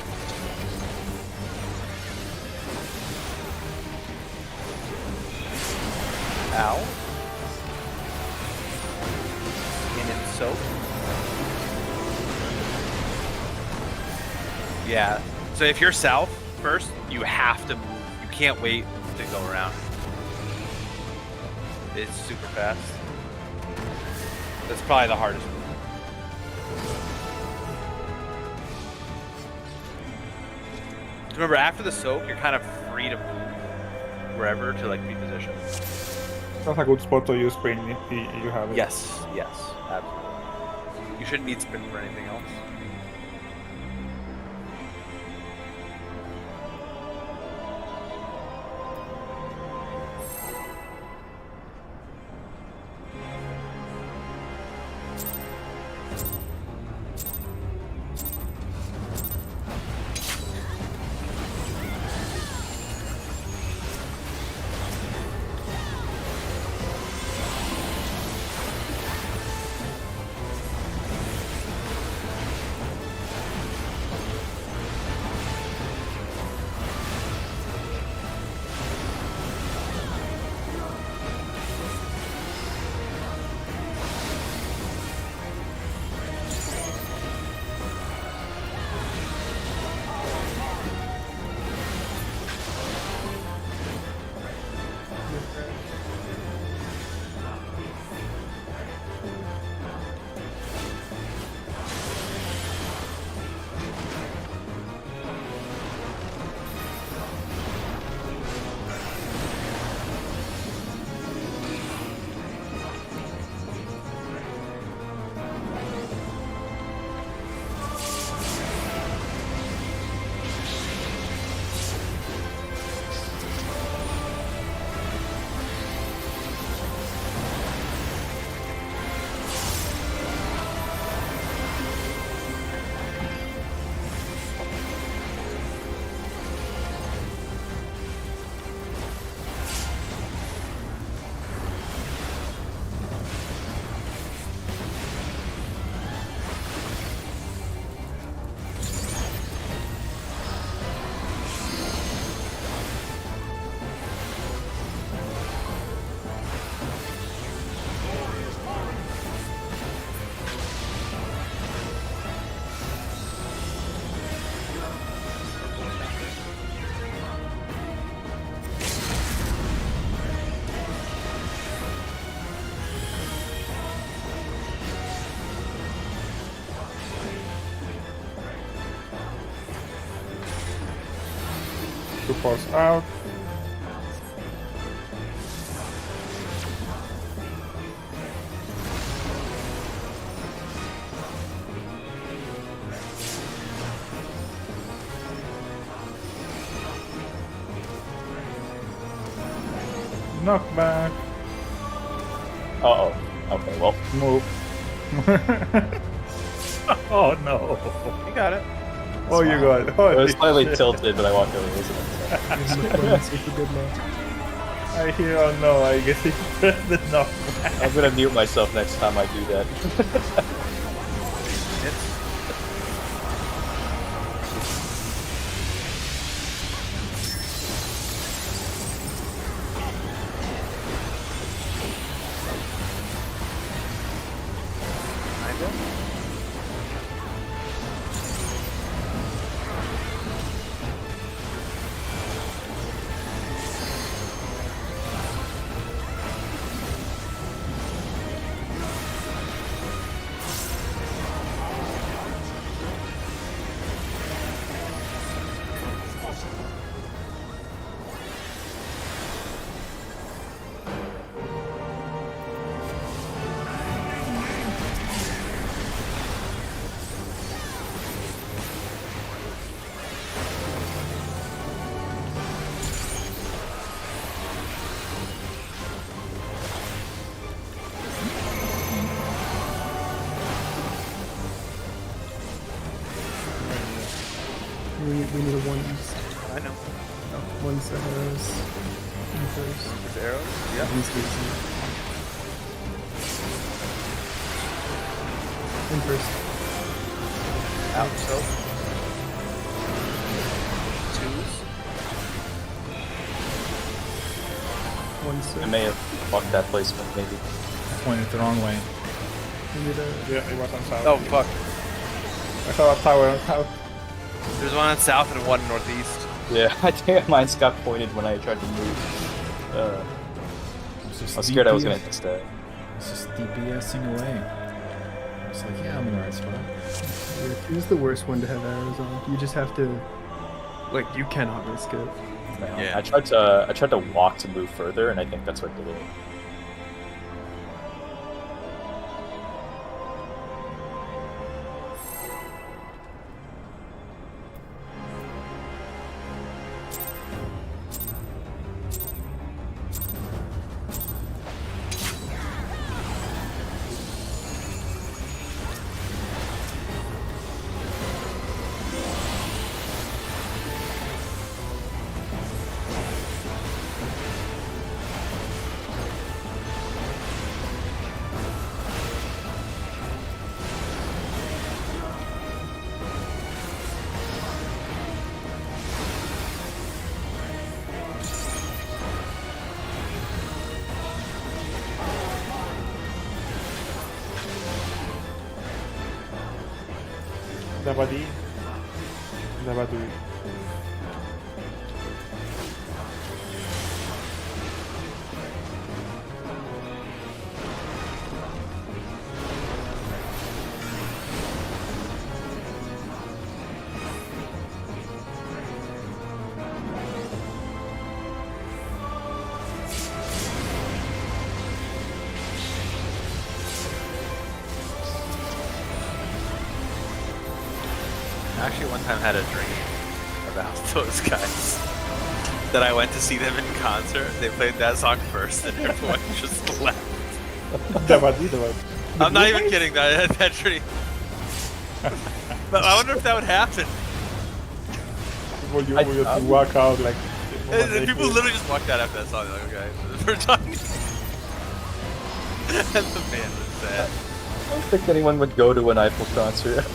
Ow. Skin and soap. Yeah. So if you're south first, you have to move. You can't wait to go around. It's super fast. That's probably the hardest move. Remember, after the soak, you're kind of free to move wherever to like reposition. That's a good spot to use sprint if you have it. Yes, yes, absolutely. You shouldn't need sprint for anything else. Two paws out. Knockback. Uh-oh. Okay, well, Move. Oh no. You got it. Oh, you got it. It Holy was slightly shit. tilted, but I walked over. It Super good luck. I hear, oh no, I guess he pressed the knock. I'm gonna mute myself next time I do that. We need a one east. I know. One set arrows. In first. There's arrows. Yeah. East easy. In first. Out. So. Twos. One set. I may have fucked that placement, maybe. I pointed the wrong way. We need a Yeah, it was on south. Oh fuck. I saw a tower on south. There's one on south and one northeast. Yeah, I think mine's got pointed when I tried to move. I was scared I was gonna miss that. It's just DPSing away. It's like, yeah, I'm in the right spot. Yeah, two's the worst one to have arrows on. You just have to, like, you cannot risk it. Yeah. I tried to walk to move further, and I think that's what did it. Dabadi. Dabadu. I actually one time had a dream about those guys. That I went to see them in concert. They played that song first and everyone just left. Dabadi, Dabadi. I'm not even kidding, I had that dream. But I wonder if that would happen. Will you walk out like... And people literally just walked out after that song. They're like, okay, we're done. And the band was sad. I don't think anyone would go to an Eiffel concert.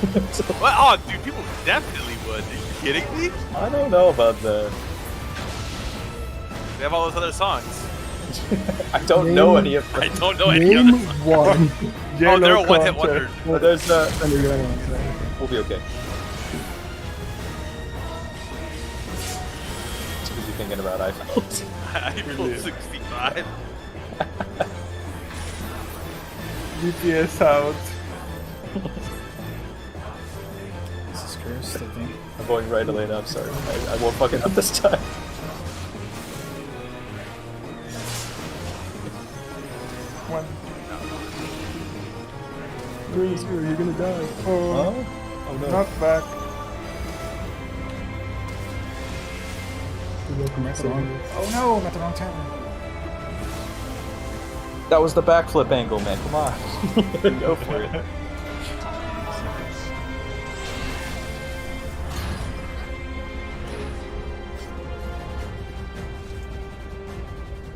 Well, oh, dude, people definitely would. Are you kidding me? I don't know about the. They have all those other songs. I don't know any of them. I don't know any of Name them. one. Oh, they're a one-hit wonder. Well, there's Underground one, so, okay. We'll be okay. Too busy thinking about iPhones. Eiffel 65. DPS out. This is cursed, I think. I'm going right, Elena. I'm sorry. I won't fuck it up this time. One. Breeze, you're gonna die. Oh, Oh no. not back. You're welcome, Got the wrong. Oh no, got the wrong tavern. That was the backflip angle, man. Come on. Go for it.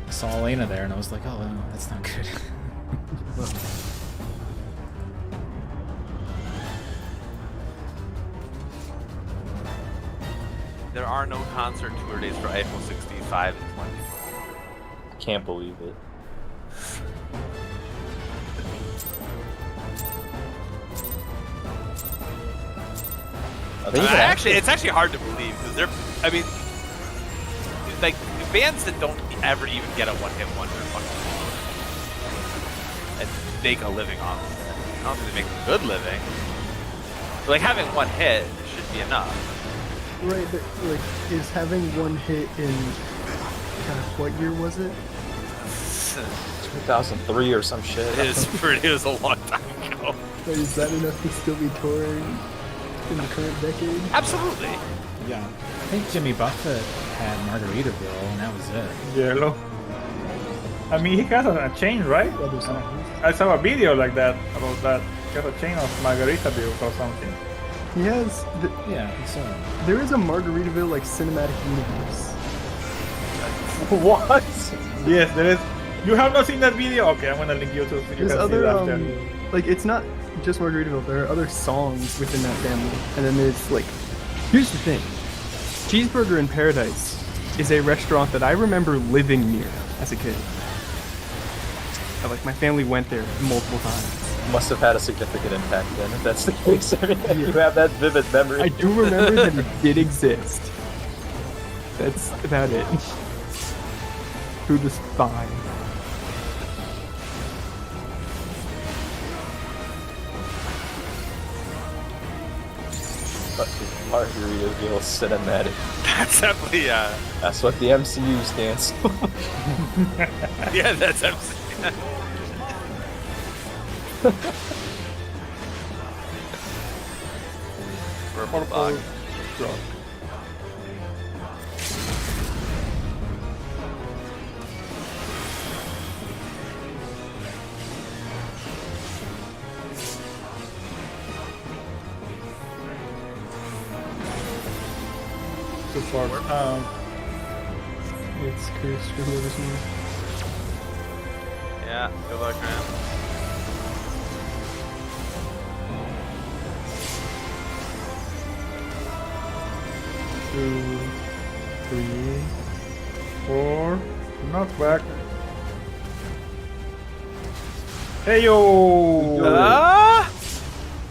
I saw Elena there, and I was like, oh, no, that's not good. There are no concert tour dates for April 65 and 2020. Can't believe it. Are they even Actually, it's actually hard to believe because they're. I mean, like bands that don't ever even get a one-hit wonder fucking and make a living off of it. I don't think they make a good living. But, like having one hit should be enough. Right, but like, is having one hit in, gosh, what year was it? 2003 or some shit. It is a long time ago. Like, is that enough to still be touring in the current decade? Absolutely. Yeah. I think Jimmy Buffett had Margaritaville, and that was it. Yellow. I mean, he has a chain, right? Other songs. I saw a video like that about that. He has a chain of Margaritaville or something. He has. Yeah, so. There is a Margaritaville like cinematic universe. What? Yes, there is. You have not seen that video? Okay, I'm gonna link you to. You There's can other see that there. like, it's not just Margaritaville. There are other songs within that family, and then there's like. Here's the thing. Cheeseburger in Paradise is a restaurant that I remember living near as a kid. Like, my family went there multiple times. Must have had a significant impact then, if that's the case. You have that vivid memory. I do remember that it did exist. That's about it. Food was fine. Margaritaville cinematic. That's definitely That's what the MCU stands for. yeah, that's MC. Purple bug. Drop. Too far. It's Chris for whoever's new. Yeah, good luck, man. Two, 3, 4. Knockback. Hey yo!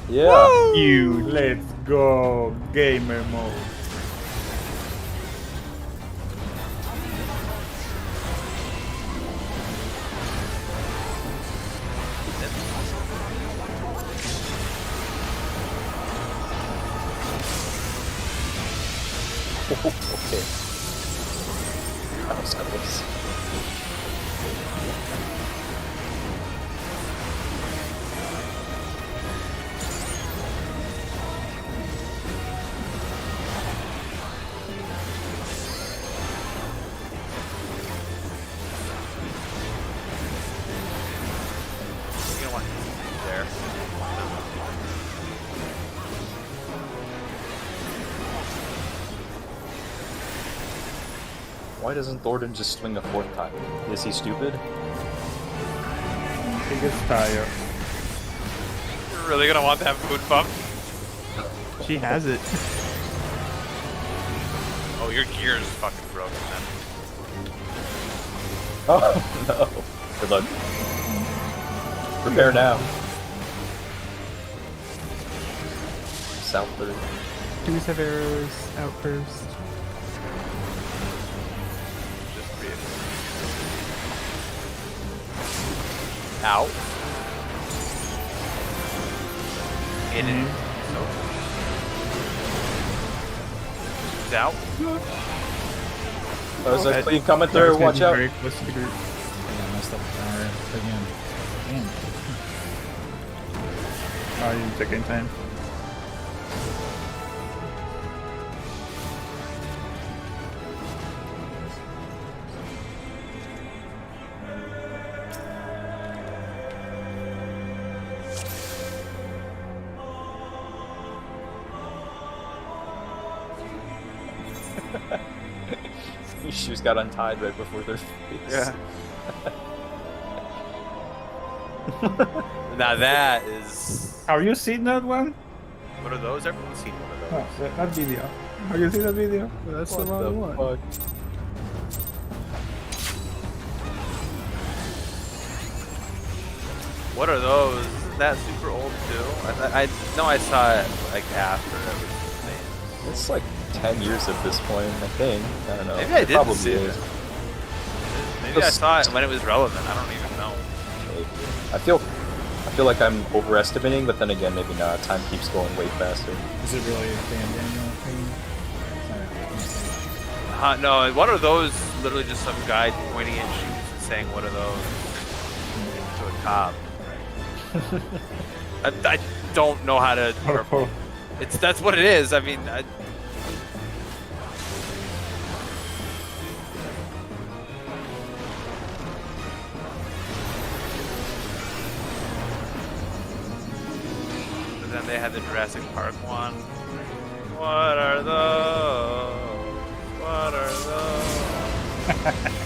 Yeah. You. Let's go. Gamer mode. Okay. That was close. You don't want to there. Why doesn't Thornton just swing a fourth time? Is he stupid? He gets tired. You're really gonna want that food bump? She has it. Oh, your gear is fucking broken, man. Oh no. Good luck. Prepare now. South 3. Dudes have arrows out first. Just breathe. Out. In it. Nope. It's out. There's a clean coming through, watch out. Very close to the group. Yeah, I messed up the power again. Damn. Oh, you taking time. shoes got untied right before their face. Yeah. Now that is. Have you seen that one? What are those? Everyone's seen one of those. Oh, that video. Have you seen that video? That's What the wrong one. fuck? What are those? Isn't that super old too? I know I saw it like after it was made. It's like 10 years at this point, I think. I don't know. Maybe I It did probably see it. is. Maybe I saw it when it was relevant. I don't even know. Maybe. I feel like I'm overestimating, but then again, maybe not. Time keeps going way faster. Is it really a Van Daniel thing? Sorry. No, what are those? Literally just some guy pointing at shoes and saying, "What are those?" to a cop. I don't know how to. That's what it is. I mean. But then they had the Jurassic Park one. What are those? What are those?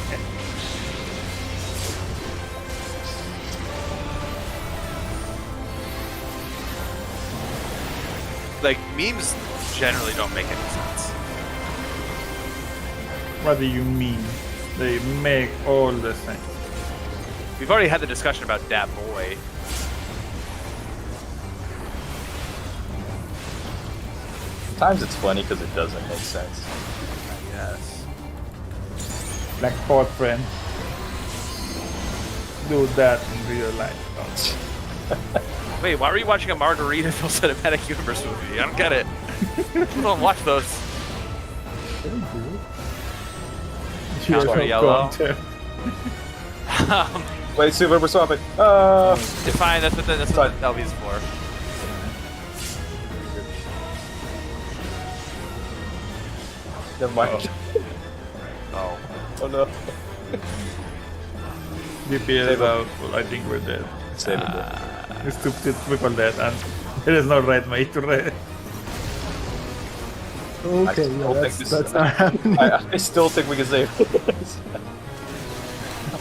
Like, memes generally don't make any sense. What do you mean? They make all the sense. We've already had the discussion about Dat Boy. Sometimes it's funny because it doesn't make sense. Yes. Like pot friend. Do that in real life. Wait, why were you watching a Margaritaville Cinematic Universe movie? I don't get it. People don't watch those. You're Cowboy so Yellow. content. Wait, Super, we're swapping. It's fine, that's what the LV's for. Never mind. Oh. Oh no. DPS is out. Well, I think we're dead. Save it. It's two people dead, and there is no red mate to red. Okay, still yeah, think this that's is- not happening. I still think we can save it.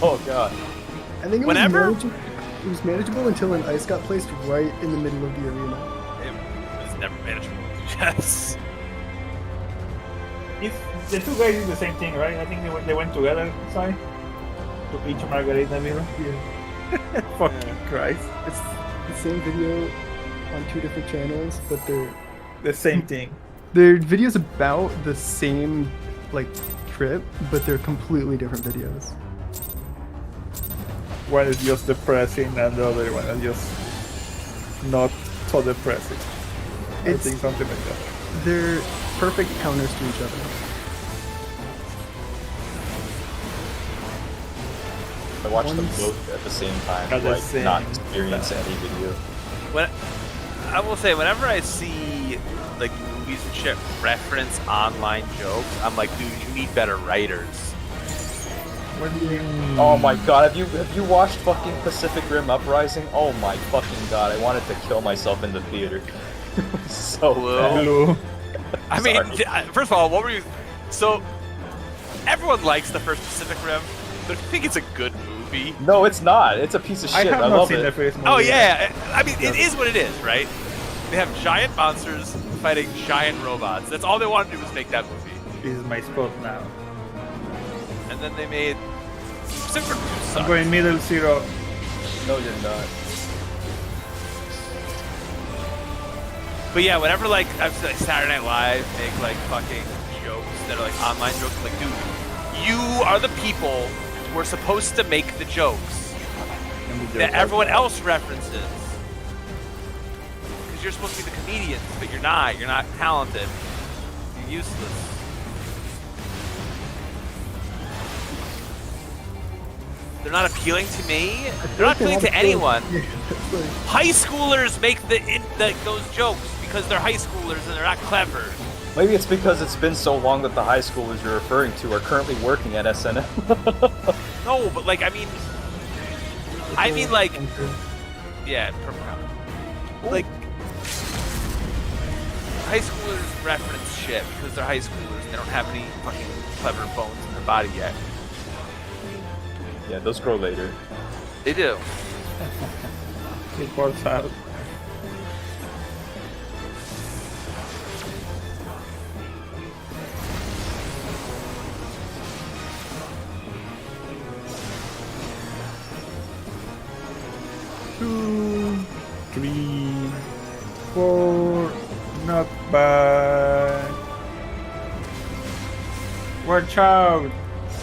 Oh god. I think it Whenever- was manageable until an ice got placed right in the middle of the arena. It was never manageable. Yes. It's, the two guys did the same thing, right? I think they went together, sorry? To each margarita mirror. Yeah. Fucking Christ. It's the same video on two different channels, but The same thing. they're videos about the same like trip, but they're completely different videos. One is just depressing, and the other one is just not so depressing. I It's- think something like that. They're perfect counters to each other. I watched them One's- both at the same time, At the like same not experience any video. When I will say, whenever I see like movies and shit reference online jokes, I'm like, dude, you need better writers. What do you mean? Oh my god, have you watched fucking Pacific Rim Uprising? Oh my fucking god, I wanted to kill myself in the theater. It was so bad. Blue. I mean, Sorry. first of all, what were you? So everyone likes the first Pacific Rim, but I think it's a good movie. No, it's not. It's a piece of I shit. have I not love seen it. the first movie. Oh yeah, I mean, it is what it is, right? They have giant monsters fighting giant robots. That's all they wanted to do was make that movie. This is my spot now. And then they made Pacific Rim 2 I'm sucks. going middle zero. No, you're not. But yeah, whenever like I've seen like Saturday Night Live make like fucking jokes that are like online jokes, I'm like, dude, you are the people who are supposed to make the jokes that everyone else references. Because you're supposed to be the comedians, but you're not. You're not talented. You're useless. They're not appealing to me. They're not appealing to anyone. High schoolers make those jokes because they're high schoolers and they're not clever. Maybe it's because it's been so long that the high schoolers you're referring to are currently working at SNL. No, but like I mean like yeah, like high schoolers reference shit because they're high schoolers and they don't have any fucking clever bones in their body yet. Yeah, those grow later. They do. It falls out. Two, three, four, not bad. Watch out!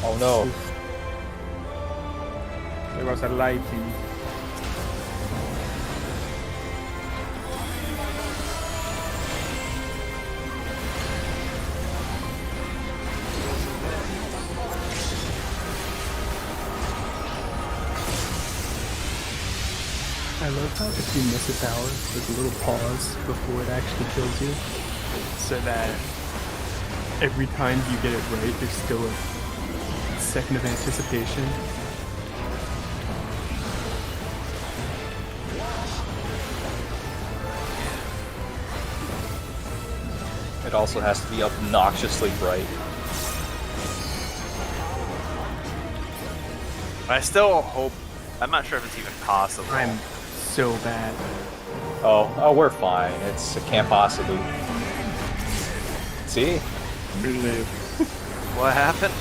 Oh no. There was a lighting. I love how if you miss a tower, there's a little pause before it actually kills you, so that every time you get it right, there's still a second of anticipation. It also has to be obnoxiously bright. I still hope. I'm not sure if it's even possible. I'm so bad. Oh, we're fine. It can't possibly. See? Believe. What happened?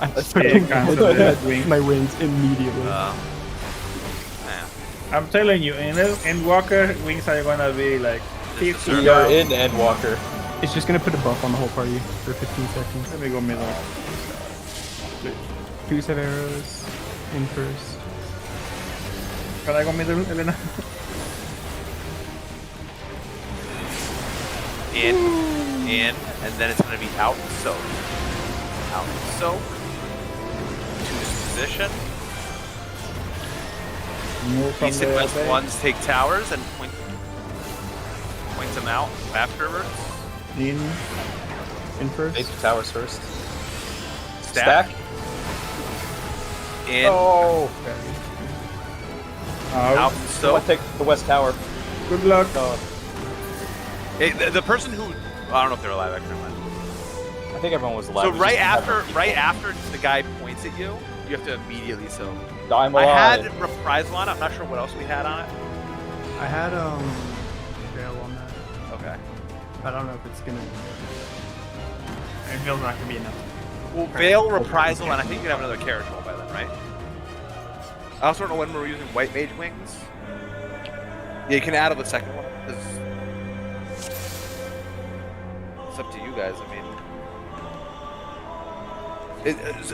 I fucking canceled it. Wings. my wings immediately. Man. I'm telling you, in Walker, wings are gonna be like 50 We are down. in Endwalker. It's just gonna put a buff on the whole party for 15 seconds. Let me go middle. 2 set arrows in first. Can I go middle, Elena? In, and then it's gonna be out and soak. Out and soak. Choose position. Move from These the sequence base. ones take towers and point them out afterwards. In. In first. Base the towers first. Stack. In, Oh! out Out. and Someone soak. take the west tower. Good luck. Hey, the person who I don't know if they're alive. Actually, never mind. I think everyone was alive. So We right just didn't have after the guy points at you, you have to immediately soak. people. I'm I alive. had reprisal on it. I'm not sure what else we had on it. I had Veil on that. Okay. I don't know if it's gonna. Veil's not gonna be enough. Well, Veil, reprisal, and I think you can have another character by then, right? I also don't know when we're using white mage wings. Yeah, you can add the second one. It's up to you guys.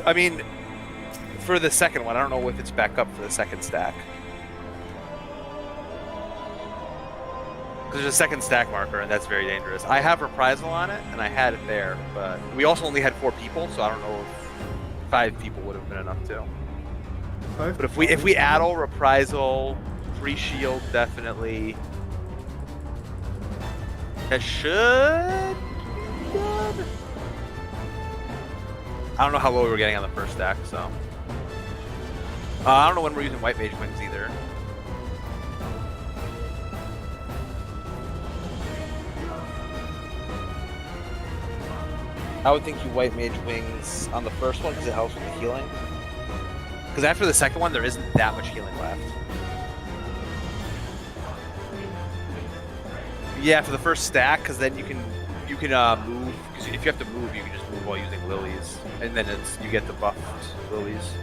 I mean, for the second one, I don't know if it's back up for the second stack. Because there's a second stack marker, and that's very dangerous. I have reprisal on it, and I had it there, but we also only had 4 people, so I don't know if 5 people would have been enough too. But if we add all reprisal, free shield, definitely. That should be good. I don't know how low we were getting on the first stack, so. I don't know when we're using white mage wings either. I would think you white mage wings on the first one because it helps with the healing. Because after the second one, there isn't that much healing left. Yeah, for the first stack, because then you can move. Because if you have to move, you can just move while using lilies, and then you get the buffed lilies.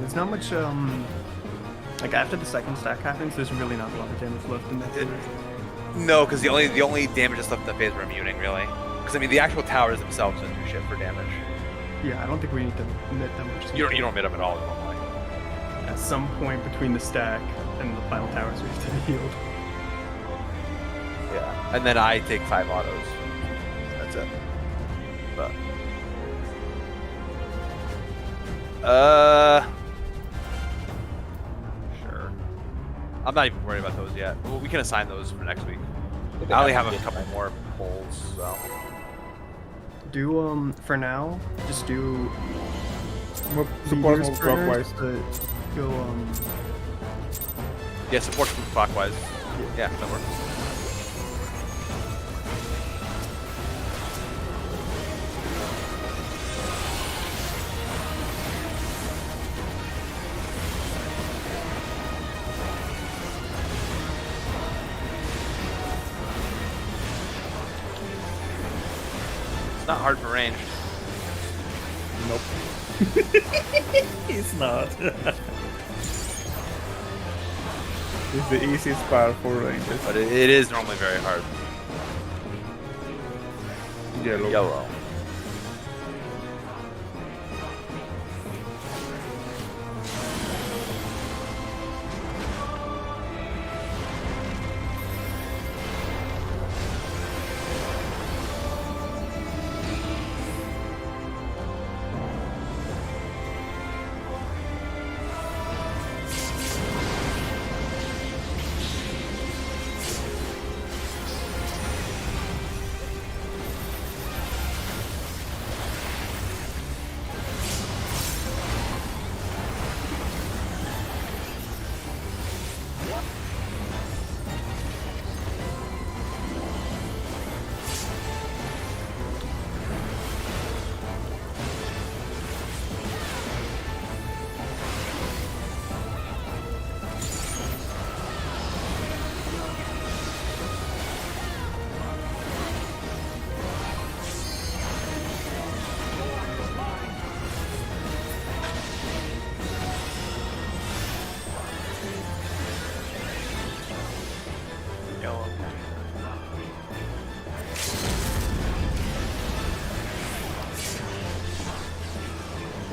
There's not much like after the second stack happens, there's really not a lot of damage left in that phase. No, because the only damage that's left in the phase we're immuning, really. Because I mean, the actual towers themselves don't do shit for damage. Yeah, I don't think we need to emit that much. You don't emit them at all normally. At some point between the stack and the final towers, we have to be healed. Yeah, and then I take 5 autos. That's it. But sure. I'm not even worried about those yet. Well, we can assign those for next week. I only have a couple more polls, so. Do for now, just do Support the move burners, clockwise. but go Yeah, support from clockwise. Yeah, that works. hard for range. Nope. It's not. It's the easiest part for ranges. But it is normally very hard. Yellow. Yellow. Yellow.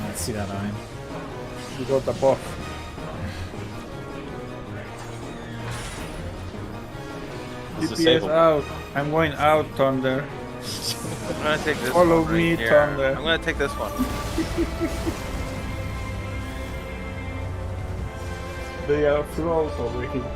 Let's see that eye. You got the buff. It's DPS disabled. out. I'm going out, Thunder. I'm gonna take this Follow one me, right here. Thunder. I'm gonna take this one. They are froze over here.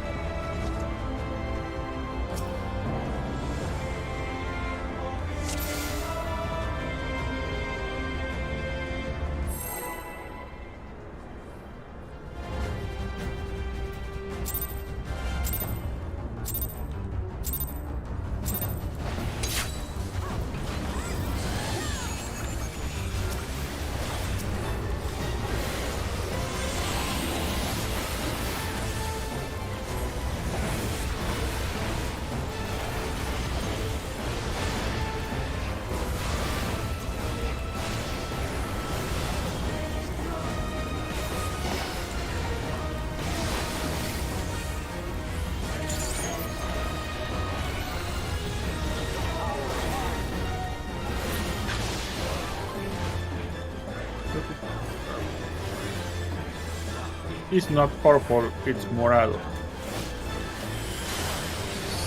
It's not purple, it's morado.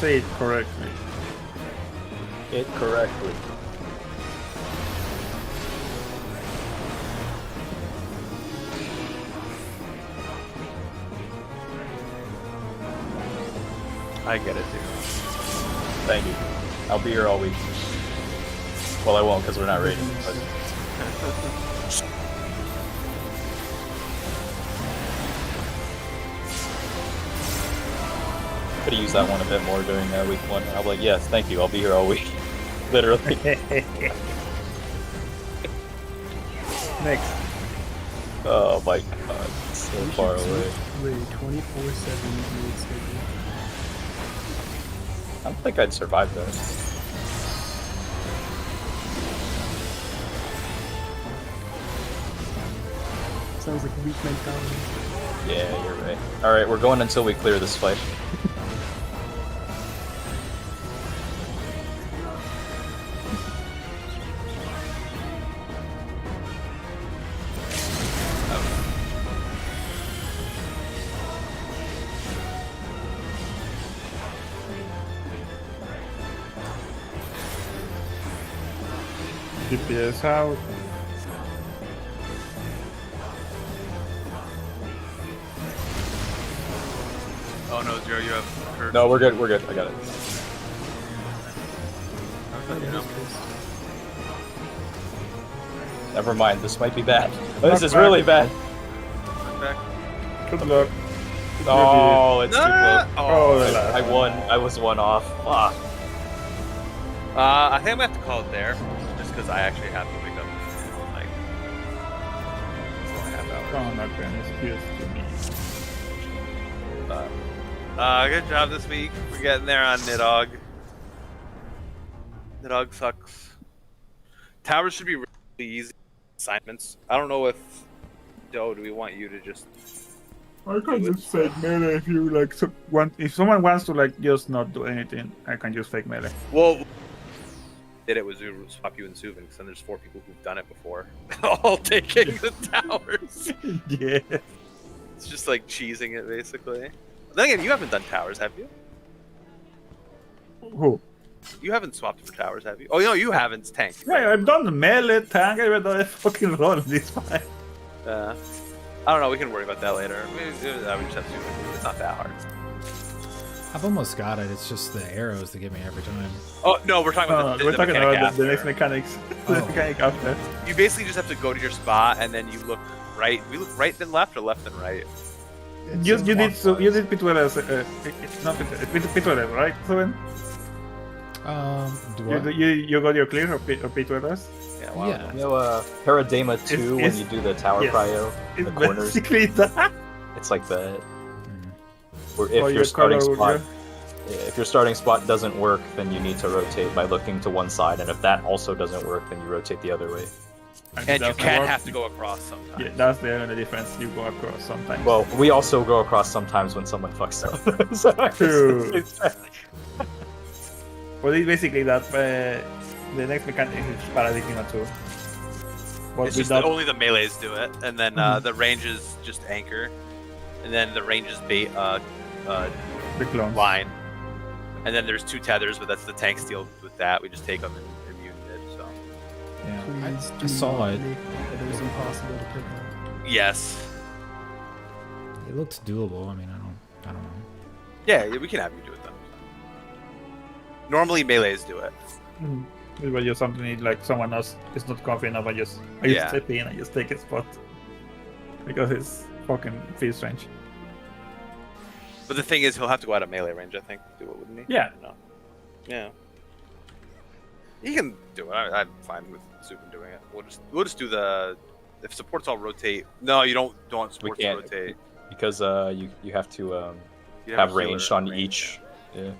Say it correctly. It correctly. I get it, dude. Thank you. I'll be here all week. Well, I won't because we're not raiding. But could have used that one a bit more during week 1. I'll be like, yes, thank you. I'll be here all week. Literally. Next. Oh my god, so far away. Wait, 24/7 raid schedule. I don't think I'd survive that. Sounds like a weak mentality. Yeah, you're right. Alright, we're going until we clear this fight. DPS out. Oh no, Joe, you have Kurt. No, we're good, I got it. Never mind, this might be bad. Oh, this is really bad. Back. Good luck. Oh, it's too No! close. Oh, the last I one. won. I was one off. Fuck. I think I'm gonna have to call it there, just because I actually have to wake up in like 4.5 hours. Oh, not gonna excuse to me. Good job this week. We're getting there on Nidhogg. Nidhogg sucks. Towers should be really easy assignments. I don't know if Doe, do we want you to just I can just fake melee if you like want. If someone wants to like just not do anything, I can just fake melee. well did it was swap you and Suvin, because then there's 4 people who've done it before. All taking the towers. Yeah. It's just like cheesing it basically. Then again, you haven't done towers, have you? Who? You haven't swapped for towers, have you? Oh no, you haven't. It's tank. Yeah, I've done the melee tank. I've done a fucking roll in this fight. I don't know. We can worry about that later. We just have to. It's not that hard. I've almost got it. It's just the arrows that get me every time. Oh no, we're talking about We're the talking mechanic about the after. next mechanics. The Oh. mechanic after. You basically just have to go to your spot and then you look right. We look right then left or left then right. You did between us. It's not between us, right? So Do I? you got your clear or between us? Yeah. Wow. Yeah. You know, Paradema 2, when it's- you do the tower yes. cryo, It's the corners, basically that. it's like that. Mm. Or Or if your your starting color spot, would if your starting spot doesn't work, then you need to rotate by looking to one side, and if that also doesn't work, then you rotate the other way. And you can have to go across sometimes. Yeah, that's the only difference. You go across sometimes. Well, we also go across sometimes when someone fucks up. So True. Well, it's basically that the next mechanic is Paradigma 2. But It's just that without only the melees do it, and then the ranges just anchor, and then the ranges bait the clones. line, and then there's 2 tethers, but that's the tanks deal with that. We just take them and immune mid. So Yeah. Please I do saw not it. make it is impossible to pick up. yes, It looked doable. I mean, I don't know. yeah, we can have you do it then. Normally melees do it. It was just something like someone else is not confident enough. I just step in. I just take a spot because it's fucking feels strange. But the thing is, he'll have to go out of melee range, I think, to do it, wouldn't he? Yeah. No. Yeah. He can do it. I'm fine with Subin doing it. We'll just do the if supports all rotate. No, you don't want supports to can't. rotate. because you have to You have a healer range on range. each. Yeah.